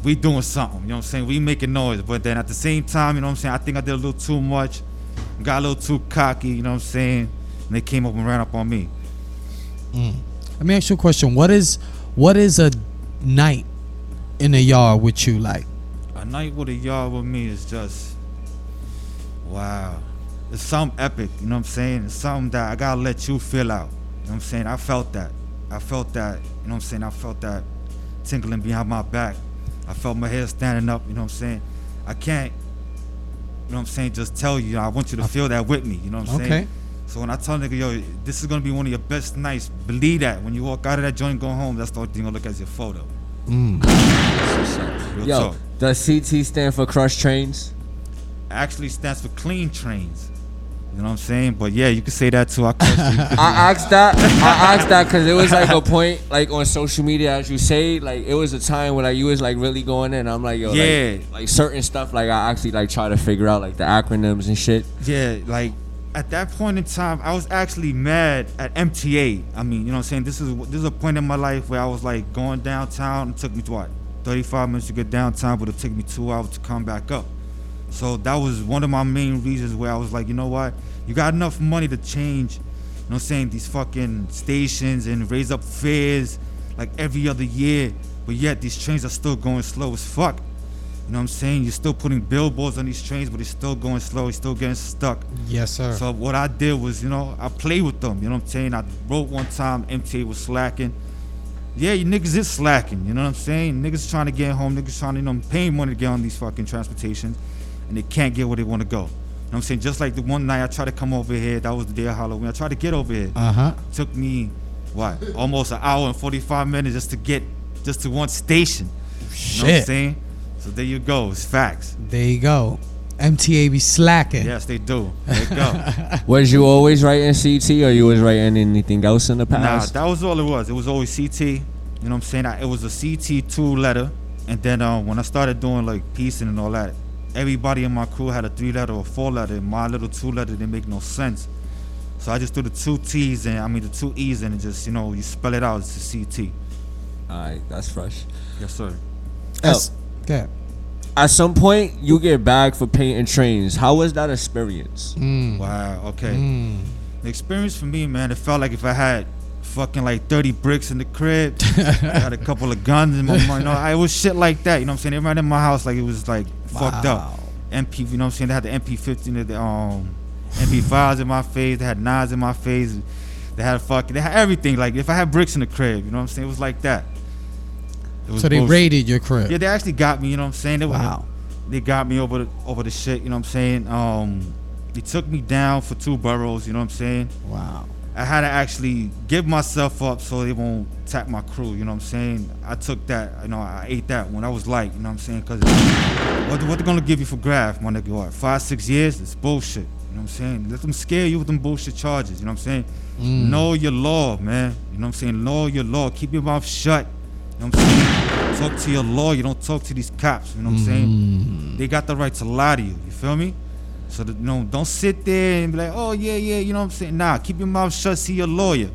we doing something, you know what I'm saying? We making noise. But then at the same time, you know what I'm saying, I think I did a little too much, got a little too cocky, you know what I'm saying? And they came up and ran up on me. Let me ask you a question. What is a night in a yard with you like? A night with a yard with me is just, wow. It's something epic, you know what I'm saying? It's something that I gotta let you feel out. You know what I'm saying? I felt that, you know what I'm saying? I felt that tingling behind my back. I felt my hair standing up, you know what I'm saying? I can't, you know what I'm saying, just tell you, I want you to feel that with me, you know what I'm saying? Okay. So when I tell nigga, yo, this is gonna be one of your best nights, believe that. When you walk out of that joint and go home, that's the only thing you're gonna look at is your photo. Yo, talk. does CT stand for Crush Trains? Actually stands for Clean Trains. You know what I'm saying? But yeah, you can say that too. I asked that because it was like a point, like on social media, as you say, like it was a time when like you was like really going in. I'm like, yo, yeah, like certain stuff, like I actually like try to figure out like the acronyms and shit. Yeah, like at that point in time, I was actually mad at MTA. I mean, you know what I'm saying? This is a point in my life where I was like going downtown. It took me 35 minutes to get downtown, but it took me 2 hours to come back up. So that was one of my main reasons where I was like, you know what? You got enough money to change, you know what I'm saying, these fucking stations and raise up fares like every other year, but yet these trains are still going slow as fuck. You know what I'm saying? You're still putting billboards on these trains, but it's still going slow. It's still getting stuck. Yes, sir. So what I did was, you know, I played with them. You know what I'm saying? I wrote one time MTA was slacking. Yeah, you niggas is slacking. You know what I'm saying? Niggas trying to get home. Niggas trying to, you know, paying money to get on these fucking transportations, and they can't get where they want to go. You know what I'm saying? Just like the one night I tried to come over here. That was the day of Halloween. I tried to get over here. Took me, almost an hour and 45 minutes just to get to one station. You know what I'm saying? So there you go. It's facts. There you go. MTA be slacking. Yes, they do. There you go. Was you always writing CT or you was writing anything else in the past? Nah, that was all it was. It was always CT. You know what I'm saying? It was a CT 2-letter. And then when I started doing like piecing and all that, everybody in my crew had a 3-letter or 4-letter. And my little 2-letter didn't make no sense. So I just threw the 2 T's and the 2 E's and just, you know, you spell it out. It's a CT. Alright, that's fresh. Yes, sir. Okay. At some point, you get bagged for painting trains. How was that experience? Wow, okay. The experience for me, man, it felt like if I had fucking like 30 bricks in the crib, I had a couple of guns in my mind, you know, it was shit like that, you know what I'm saying? Everybody in my house, like, it was like fucked up. MP, you know what I'm saying? They had the MP15, the MP5s in my face, they had 9s in my face, they had everything. Like, if I had bricks in the crib, you know what I'm saying? It was like that. So they raided your crib? Yeah, they actually got me, you know what I'm saying? They got me over the shit, you know what I'm saying? They took me down for 2 boroughs, you know what I'm saying? Wow. I had to actually give myself up so they won't tap my crew, you know what I'm saying? I took that, you know, I ate that when I was light, you know what I'm saying? Because what they gonna give you for graft, my nigga? What, 5-6 years? It's bullshit, you know what I'm saying? Let them scare you with them bullshit charges, you know what I'm saying? Know your law, man, you know what I'm saying? Know your law, keep your mouth shut. You know what I'm saying? Talk to your lawyer, don't talk to these cops, you know what I'm saying? They got the right to lie to you, you feel me? So that, you know, don't sit there and be like, oh yeah, you know what I'm saying? Nah, keep your mouth shut, see your lawyer.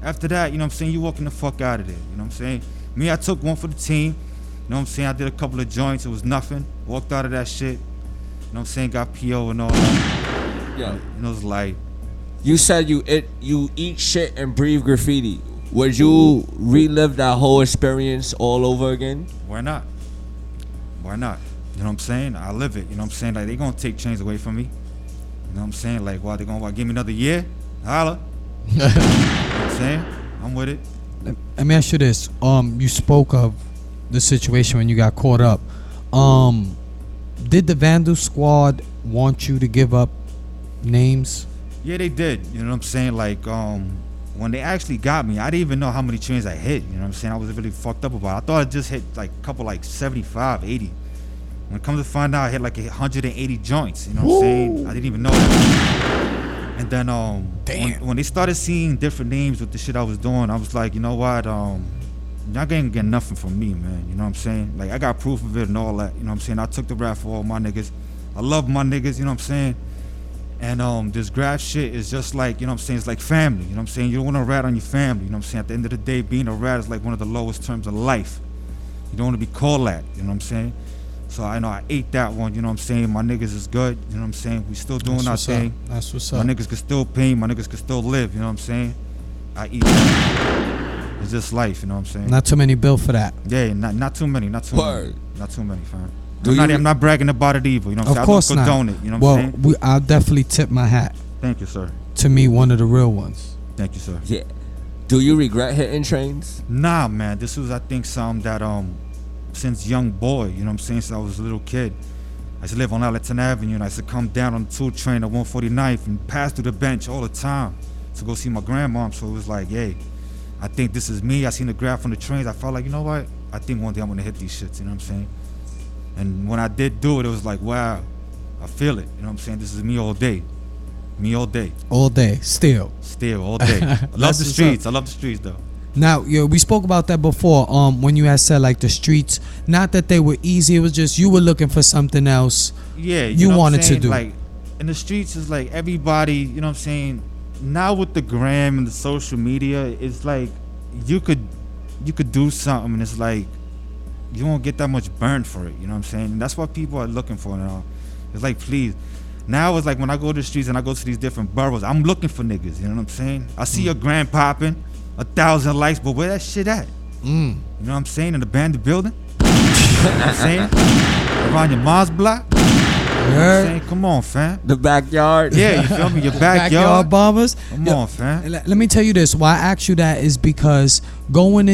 After that, you know what I'm saying, you walking the fuck out of there, you know what I'm saying? Me, I took one for the team, you know what I'm saying? I did a couple of joints, it was nothing. Walked out of that shit, you know what I'm saying? Got PO and all that. Yeah. You know, it's like. You said you eat shit and breathe graffiti. Would you relive that whole experience all over again? Why not? Why not? You know what I'm saying? I live it. You know what I'm saying? Like, they gonna take chains away from me. You know what I'm saying? Like, what, they gonna give me another year? Holla. You know what I'm saying? I'm with it. Let me ask you this. You spoke of the situation when you got caught up. Did the Vandal Squad want you to give up names? Yeah, they did. You know what I'm saying? Like, when they actually got me, I didn't even know how many chains I hit. You know what I'm saying? I was really fucked up about it. I thought I just hit like a couple, like 75, 80. When it comes to find out, I hit like 180 joints. You know what I'm saying? I didn't even know that. And then when they started seeing different names with the shit I was doing, I was like, you know what? Y'all ain't getting nothing from me, man. You know what I'm saying? Like, I got proof of it and all that. You know what I'm saying? I took the rap for all my niggas. I love my niggas, you know what I'm saying? And this graph shit is just like, you know what I'm saying, it's like family, you know what I'm saying? You don't want to rat on your family, you know what I'm saying? At the end of the day, being a rat is like one of the lowest terms of life. You don't want to be called that, you know what I'm saying? So I know I ate that one, you know what I'm saying? My niggas is good, you know what I'm saying? We still doing our thing. That's what's up. My niggas can still pay, my niggas can still live, you know what I'm saying? I eat that. It's just life, you know what I'm saying? Not too many bill for that. Yeah, not too many, not too many. Not too many, fam. I'm not bragging about it either, you know what I'm saying? Of course I don't condone not. it, you know what I'm saying? Well, I'll definitely tip my hat. Thank you, sir. To me, one of the real ones. Thank you, sir. Yeah. Do you regret hitting trains? Nah, man. This was, I think, something that since young boy, you know what I'm saying, since I was a little kid, I used to live on Allerton Avenue, and I used to come down on the 2 train at 149th and pass through the bench all the time to go see my grandmom. So it was like, hey, I think this is me. I seen the graph on the trains. I felt like, you know what? I think one day I'm gonna hit these shits. You know what I'm saying? And when I did do it, it was like, wow, I feel it. You know what I'm saying? This is me all day. Me all day. All day, still. Still, all day. I love the streets. I love the streets, though. Now, we spoke about that before. When you had said like the streets, not that they were easy. It was just you were looking for something else. Yeah, you know wanted what I'm saying? to do. Like in the streets, is like everybody. You know what I'm saying? Now with the gram and the social media, it's like you could do something, and it's like you won't get that much burn for it. You know what I'm saying? And that's what people are looking for now. It's like, please. Now it's like when I go to the streets and I go to these different boroughs, I'm looking for niggas. You know what I'm saying? I see your gram popping, 1,000 likes, but where that shit at? You know what I'm saying? In the abandoned building? You know what I'm saying? Around your mom's block? You know what I'm saying? Come on, fam. The backyard? Yeah, you feel me? Your Backyard bombers? Come on, fam. Let me tell you this. Why I asked you that is because when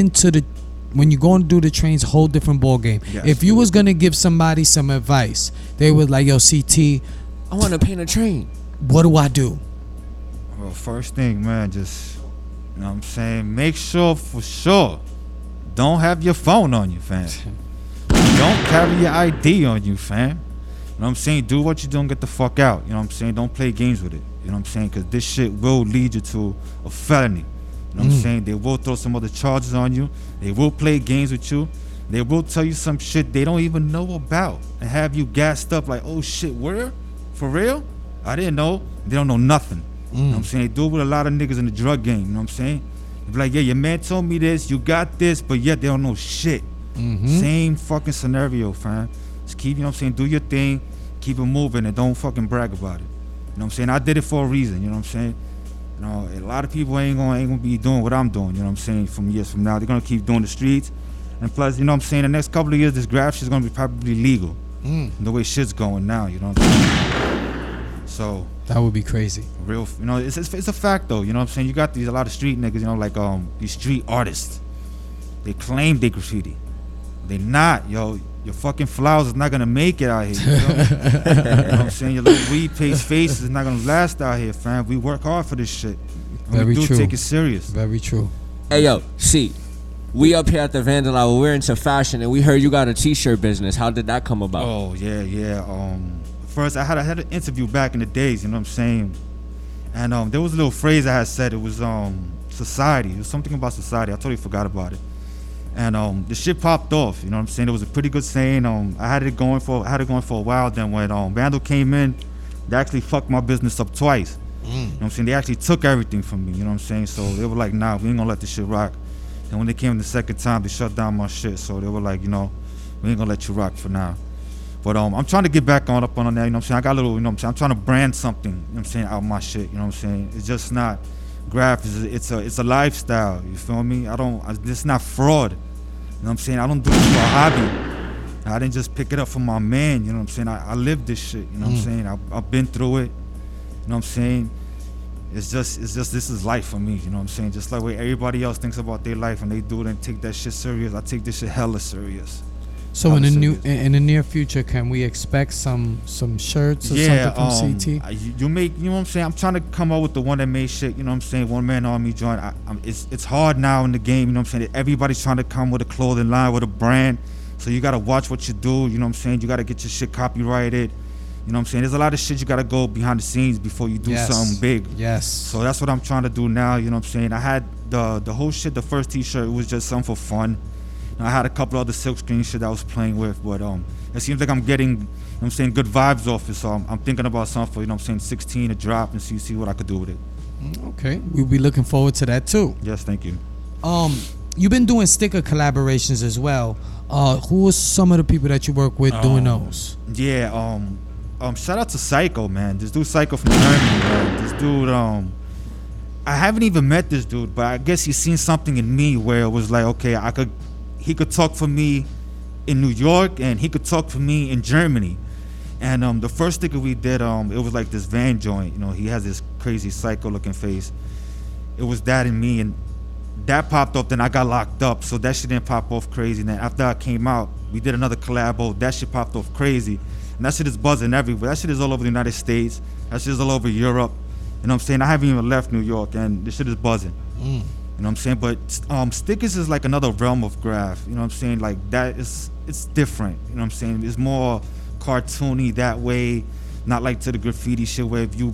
you're going to do the trains, a whole different ball game. Yes. If you was going to give somebody some advice, they was like, yo, Cete, I want to paint a train. What do I do? Well, first thing, man, just, you know what I'm saying? Make sure for sure, don't have your phone on you, fam. Don't carry your ID on you, fam. You know what I'm saying? Do what you do and get the fuck out. You know what I'm saying? Don't play games with it. You know what I'm saying? Because this shit will lead you to a felony. You know what I'm saying? They will throw some other charges on you. They will play games with you. They will tell you some shit they don't even know about and have you gassed up like, oh shit, where? For real? I didn't know. They don't know nothing. You know what I'm saying? They do it with a lot of niggas in the drug game. You know what I'm saying? They be like, yeah, your man told me this, you got this, but yet they don't know shit. Same fucking scenario, fam. Just keep, you know what I'm saying, do your thing, keep it moving, and don't fucking brag about it. You know what I'm saying? I did it for a reason, you know what I'm saying? You know, a lot of people ain't gonna be doing what I'm doing, you know what I'm saying, from years from now. They're gonna keep doing the streets. And plus, you know what I'm saying, the next couple of years, this graph shit's gonna be probably legal. The way shit's going now, you know what I'm saying? So that would be crazy. Real, you know, it's a fact though, you know what I'm saying? You got a lot of street niggas, you know, like these street artists. They claim they graffiti. They not, yo. Your fucking flowers is not gonna make it out here. You know what I'm saying? Your little weed paste face is not gonna last out here, fam. We work hard for this shit. And Very we do true. take it serious. Very true. Hey yo, see, we up here at the Vandal Hour, we're into fashion, and we heard you got a t-shirt business. How did that come about? Oh yeah. First I had an interview back in the days, you know what I'm saying? And there was a little phrase I had said. It was society. It was something about society. I totally forgot about it. And the shit popped off, you know what I'm saying? It was a pretty good saying. I had it going for a while. Then when Vandal came in, they actually fucked my business up twice. You know what I'm saying? They actually took everything from me, you know what I'm saying? So they were like, nah, we ain't gonna let this shit rock. And when they came the second time, they shut down my shit. So they were like, you know, we ain't gonna let you rock for now. But I'm trying to get back on that, you know what I'm saying? I got a little, you know what I'm saying? I'm trying to brand something, you know what I'm saying, out of my shit, you know what I'm saying? It's just not graph, it's a lifestyle, you feel me? It's not fraud. You know what I'm saying? I don't do it for a hobby. I didn't just pick it up from my man, you know what I'm saying? I lived this shit, you know what I'm saying? I've been through it, you know what I'm saying? It's just this is life for me, you know what I'm saying? Just like way everybody else thinks about their life and they do it and take that shit serious, I take this shit hella serious. So in the near future, can we expect some shirts or something from Cete? You know what I'm saying? I'm trying to come up with the one that made shit, you know what I'm saying? One man army joint. It's hard now in the game, you know what I'm saying? Everybody's trying to come with a clothing line, with a brand. So you gotta watch what you do, you know what I'm saying? You gotta get your shit copyrighted. You know what I'm saying? There's a lot of shit you gotta go behind the scenes before you do something big. Yes. So that's what I'm trying to do now, you know what I'm saying? I had the whole shit, the first t-shirt, it was just something for fun. I had a couple other silk screen shit I was playing with, but it seems like I'm getting, you know what I'm saying, good vibes off it. So I'm thinking about something for, you know what I'm saying, 16 to drop and see what I could do with it. Okay, we'll be looking forward to that too. Yes, thank you. You've been doing sticker collaborations as well. Who are some of the people that you work with doing those? Yeah, shout out to Psycho, man. This dude Psycho from Germany, man. This dude, I haven't even met this dude, but I guess he's seen something in me where it was like, okay, he could talk for me in New York and he could talk for me in Germany. And the first sticker we did, it was like this van joint. You know, he has this crazy psycho looking face. It was that and me, and that popped up, then I got locked up, so that shit didn't pop off crazy. And then after I came out, we did another collabo, that shit popped off crazy. And that shit is buzzing everywhere. That shit is all over the United States. That shit is all over Europe. You know what I'm saying? I haven't even left New York and this shit is buzzing. You know what I'm saying? But stickers is like another realm of graph. You know what I'm saying? Like that is, it's different. You know what I'm saying? It's more cartoony that way. Not like to the graffiti shit where if you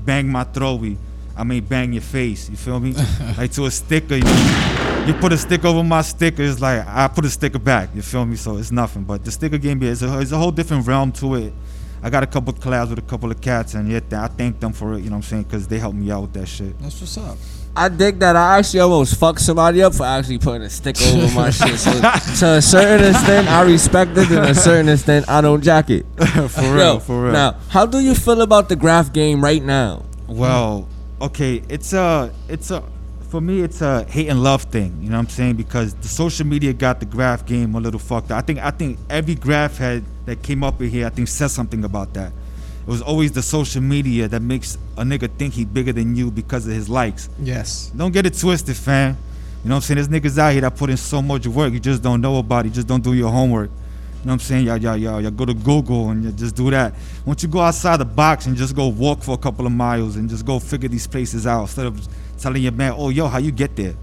bang my throwy, I may bang your face. You feel me? Like to a sticker, you put a sticker over my sticker, it's like I put a sticker back. You feel me? So it's nothing. But the sticker game is a whole different realm to it. I got a couple of collabs with a couple of cats, and yet I thank them for it. You know what I'm saying? Because they helped me out with that shit. That's what's up. I dig that. I actually almost fucked somebody up for actually putting a sticker over my shit. So to a certain extent, I respect it. To a certain extent, I don't jack it. For real, for real. Now, how do you feel about the graph game right now? Well, okay, for me, it's a hate and love thing. You know what I'm saying? Because the social media got the graph game a little fucked up. I think every graph head that came up in here, I think said something about that. It was always the social media that makes a nigga think he bigger than you because of his likes. Yes. Don't get it twisted, fam. You know what I'm saying? There's niggas out here that put in so much work, you just don't know about it. You just don't do your homework. You know what I'm saying? Y'all go to Google and you just do that. Once you go outside the box and just go walk for a couple of miles and just go figure these places out instead of telling your man, oh, yo, how you get there?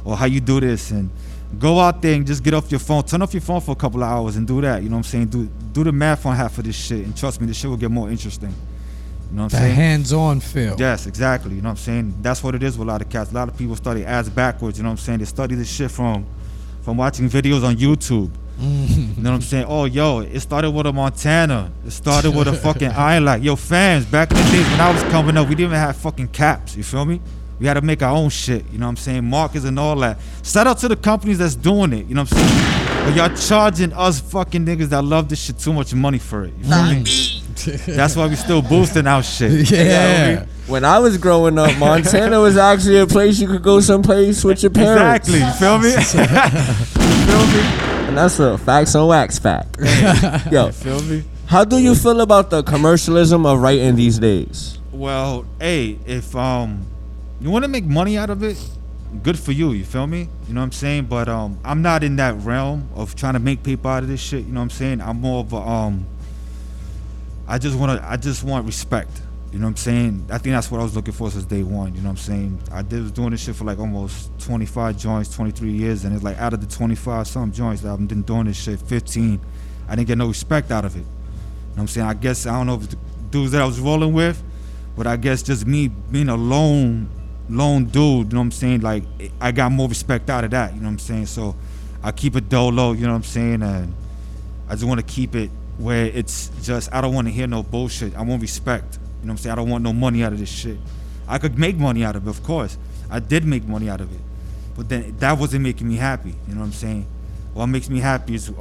Or how you do this? And go out there and just get off your phone. Turn off your phone for a couple of hours and do that. You know what I'm saying? Do the math on half of this shit. And trust me, this shit will get more interesting. You know what I'm saying? Hands-on feel. Yes, exactly. You know what I'm saying? That's what it is with a lot of cats. A lot of people study ass backwards. You know what I'm saying? They study this shit from watching videos on YouTube. You know what I'm saying? Oh, yo, it started with a Montana. It started with a fucking Island. Yo, fans, back in the days when I was coming up, we didn't even have fucking caps. You feel me? We had to make our own shit. You know what I'm saying? Markers and all that. Shout out to the companies that's doing it. You know what I'm saying? But y'all charging us fucking niggas that love this shit too much money for it. You feel me? That's why we still boosting our shit. Yeah. When I was growing up, Montana was actually a place you could go someplace with your parents. Exactly. You feel me? You feel me? And that's a facts on wax fact. Yo, feel me? How do you feel about the commercialism of writing these days? Well, hey, if you want to make money out of it, good for you. You feel me? You know what I'm saying? But I'm not in that realm of trying to make people out of this shit. You know what I'm saying? I'm more of a I just want respect. You know what I'm saying? I think that's what I was looking for since day one. You know what I'm saying? I was doing this shit for like almost 25 joints, 23 years, and it's like out of the 25 some joints that I've been doing this shit, 15, I didn't get no respect out of it. You know what I'm saying? I guess, I don't know if the dudes that I was rolling with, but I guess just me being a lone dude, you know what I'm saying? Like, I got more respect out of that, you know what I'm saying? So I keep it dolo, you know what I'm saying? And I just want to keep it where it's just, I don't want to hear no bullshit. I want respect. You know what I'm saying? I don't want no money out of this shit. I could make money out of it, of course. I did make money out of it. But then that wasn't making me happy. You know what I'm saying? What makes me happy is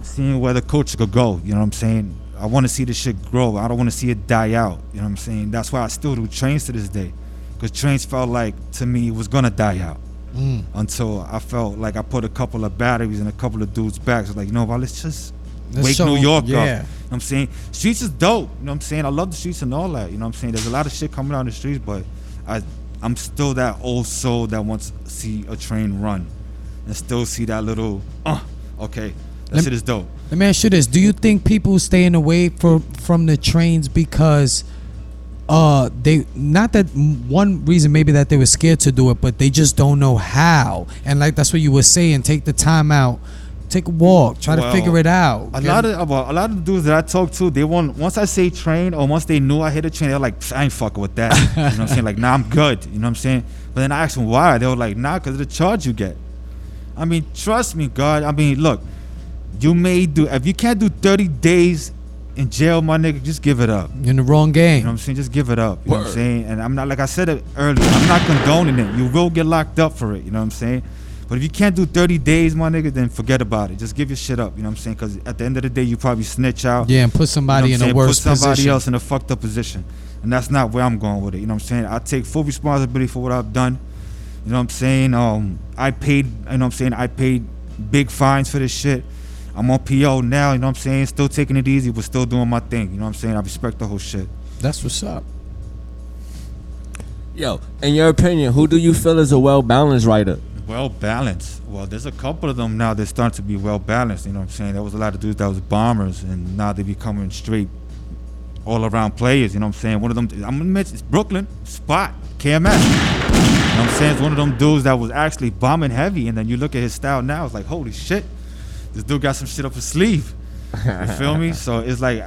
seeing where the culture could go. You know what I'm saying? I want to see this shit grow. I don't want to see it die out. You know what I'm saying? That's why I still do trains to this day. Because trains felt like, to me, it was going to die out. until I felt like I put a couple of batteries in a couple of dudes' backs. Like, you know what, let's wake show New York up. You yeah. know what I'm saying? Streets is dope. You know what I'm saying? I love the streets and all that. You know what I'm saying? There's a lot of shit coming out in the streets, but I'm still that old soul that wants to see a train run and still see that little, okay, that shit is dope. Let me ask you this. Do you think people staying away from the trains because they, not that one reason maybe that they were scared to do it, but they just don't know how? And like that's what you were saying, take the time out, take a walk, try to figure it out. A lot of the dudes that I talk to, they want, once I say train or once they knew I hit a train, they're like, I ain't fucking with that. You know what I'm saying? Like, nah, I'm good. You know what I'm saying? But then I asked them why. They were like, nah, because of the charge you get. I mean, trust me, God. I mean, look, you may do, if you can't do 30 days in jail, my nigga, just give it up. You're in the wrong game. You know what I'm saying? Just give it up. You know what I'm saying? And I'm not, like I said it earlier, I'm not condoning it. You will get locked up for it. You know what I'm saying? But if you can't do 30 days, my nigga, then forget about it. Just give your shit up. You know what I'm saying? Because at the end of the day, you probably snitch out. Yeah, and put somebody in a worse position. Put somebody else in a fucked up position. And that's not where I'm going with it. You know what I'm saying? I take full responsibility for what I've done. You know what I'm saying? I paid, you know what I'm saying? I paid big fines for this shit. I'm on PO now, you know what I'm saying? Still taking it easy, but still doing my thing. You know what I'm saying? I respect the whole shit. That's what's up. Yo, in your opinion, who do you feel is a well-balanced writer? Well-balanced? Well, there's a couple of them now that starting to be well-balanced, you know what I'm saying? There was a lot of dudes that was bombers, and now they becoming straight all-around players, you know what I'm saying? One of them, I'm gonna mention, it's Brooklyn, Spot, KMS. You know what I'm saying? It's one of them dudes that was actually bombing heavy, and then you look at his style now, it's like, holy shit. This dude got some shit up his sleeve. You feel me? So it's like,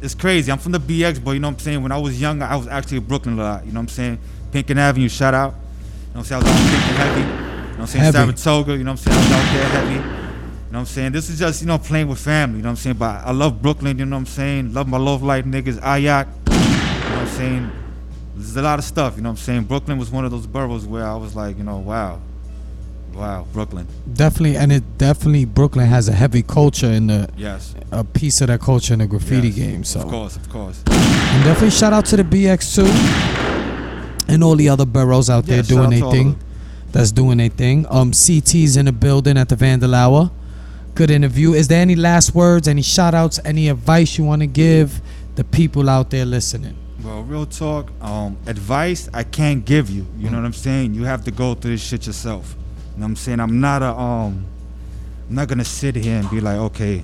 it's crazy. I'm from the BX, but you know what I'm saying? When I was younger, I was actually in Brooklyn a lot. You know what I'm saying? Pinkin Avenue, shout out. You know what I'm saying? I was out Pinkin heavy. You know what I'm saying? Saratoga, you know what I'm saying? I was out there heavy. You know what I'm saying? This is just, you know, playing with family. You know what I'm saying? But I love Brooklyn, you know what I'm saying? Love my love life niggas, Ayak. You know what I'm saying? There's a lot of stuff, you know what I'm saying? Brooklyn was one of those boroughs where I was like, you know, wow, Brooklyn. Definitely, and it definitely, Brooklyn has a heavy culture in the, a piece of that culture in the graffiti game. So of course. And definitely shout out to the BX too, and all the other boroughs out there doing their thing. That's doing their thing. CT's in the building at the Vandal Hour. Good interview. Is there any last words, any shout outs, any advice you want to give the people out there listening? Well, real talk, advice I can't give you. You know what I'm saying? You have to go through this shit yourself. You know what I'm saying? I'm not gonna sit here and be like, okay,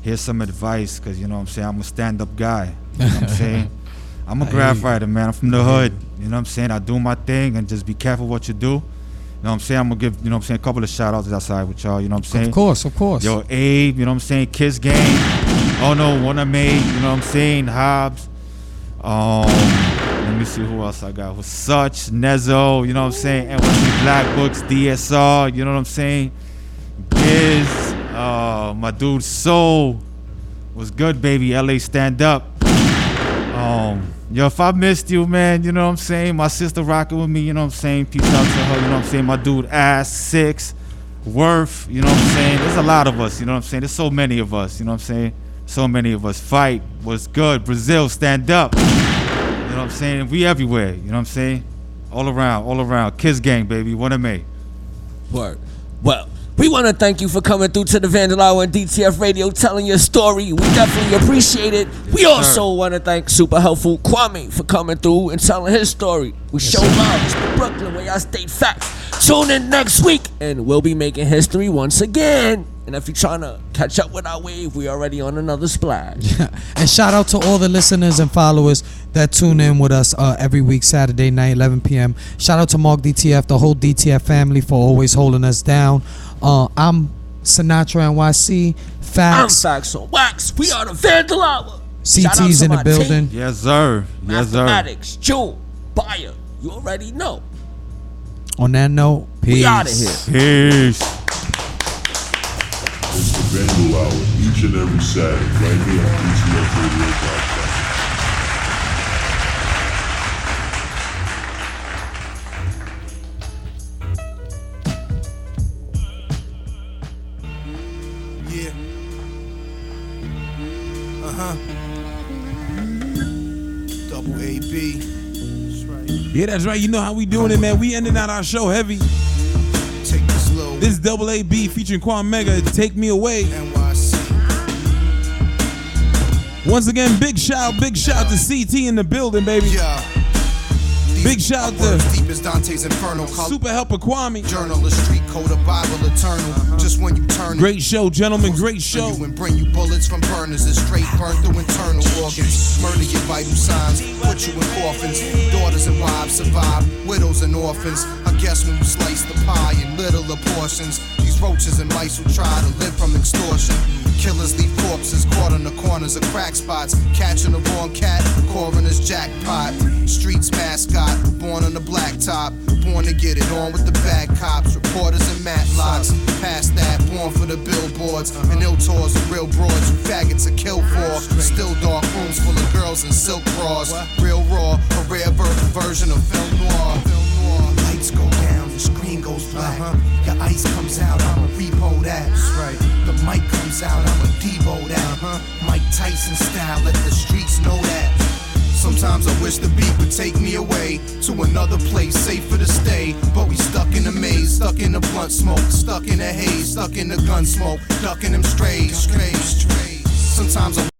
here's some advice, because you know what I'm saying, I'm a stand-up guy. You know what I'm saying? I'm a graph writer, man. I'm from the hood. You know what I'm saying? I do my thing and just be careful what you do. You know what I'm saying? I'm gonna give, you know what I'm saying, a couple of shout outs outside with y'all, you know what I'm saying? Of course. Yo, Abe, you know what I'm saying? Kiss Gang. Oh no, One I Made, you know what I'm saying? Hobbs. Let me see who else I got. Who's Such, Nezzo, you know what I'm saying? NYC Black Books, DSR, you know what I'm saying? Giz, my dude Soul. Was good, baby. LA Stand Up. Yo, if I missed you, man, you know what I'm saying? My sister rocking with me, you know what I'm saying? Peace out to her, you know what I'm saying? My dude Ass, Six, Worth, you know what I'm saying? There's a lot of us, you know what I'm saying? There's so many of us, you know what I'm saying? So many of us. Fight, was good. Brazil, stand up. You know what I'm saying? We everywhere, you know what I'm saying? All around. Kiss Gang, baby. What a May. Word. Well, we want to thank you for coming through to the Vandal Hour and DTF Radio, telling your story. We definitely appreciate it. We also want to thank Super Helpful Kwame for coming through and telling his story. We show love. It's Brooklyn, where y'all state facts. Tune in next week, and we'll be making history once again. And if you're trying to catch up with our wave, we already on another splash. And shout out to all the listeners and followers that tune in with us every week, Saturday night, 11 p.m. Shout out to Mark DTF, the whole DTF family, for always holding us down. I'm Sinatra NYC. Facts. I'm Facts on Wax. We are the Vandal Hour. CT's in the building. Team. Yes, sir. Mathematics, June, Bayer. You already know. On that note, peace. We out of here. Peace. It's the Vandal Hour, each and every Saturday, right here on DTF Radio. Double AB. That's right. Yeah, that's right. You know how we doing it, man. We ending out our show heavy. This double AB featuring Quame, Take Me Away. Once again, big shout to CT in the building, baby. Yeah. Big shout to deep as Dante's Inferno. Super Helper Kwame. Journalist, street code, a Bible eternal. Just when you turn it. Great show, gentlemen, great show. And bring you bullets from burners that straight burn through internal organs. Murder your vital signs, put you in coffins. Daughters and wives survive, widows and orphans. I guess when you slice the pie in littler portions, these roaches and mice will try to live from extortion. Killers leave corpses caught in the corners of crack spots. Catching the wrong cat, coroner's jackpot. Streets mascot, born on the blacktop. Born to get it on with the bad cops. Reporters and matlocks. Past that, born for the billboards. And ill tours of real broads who faggots are killed for. Still dark rooms full of girls in silk bras. Real raw, a rare version of film noir. Lights go down, the screen goes black. Your ice comes out, I'ma repo that. The mic comes out, I'ma Devo that. Mike Tyson style, let the streets know that. Sometimes I wish the beat would take me away to another place, safer to stay. But we stuck in the maze, stuck in the blunt smoke, stuck in the haze, stuck in the gun smoke, ducking them strays. Sometimes I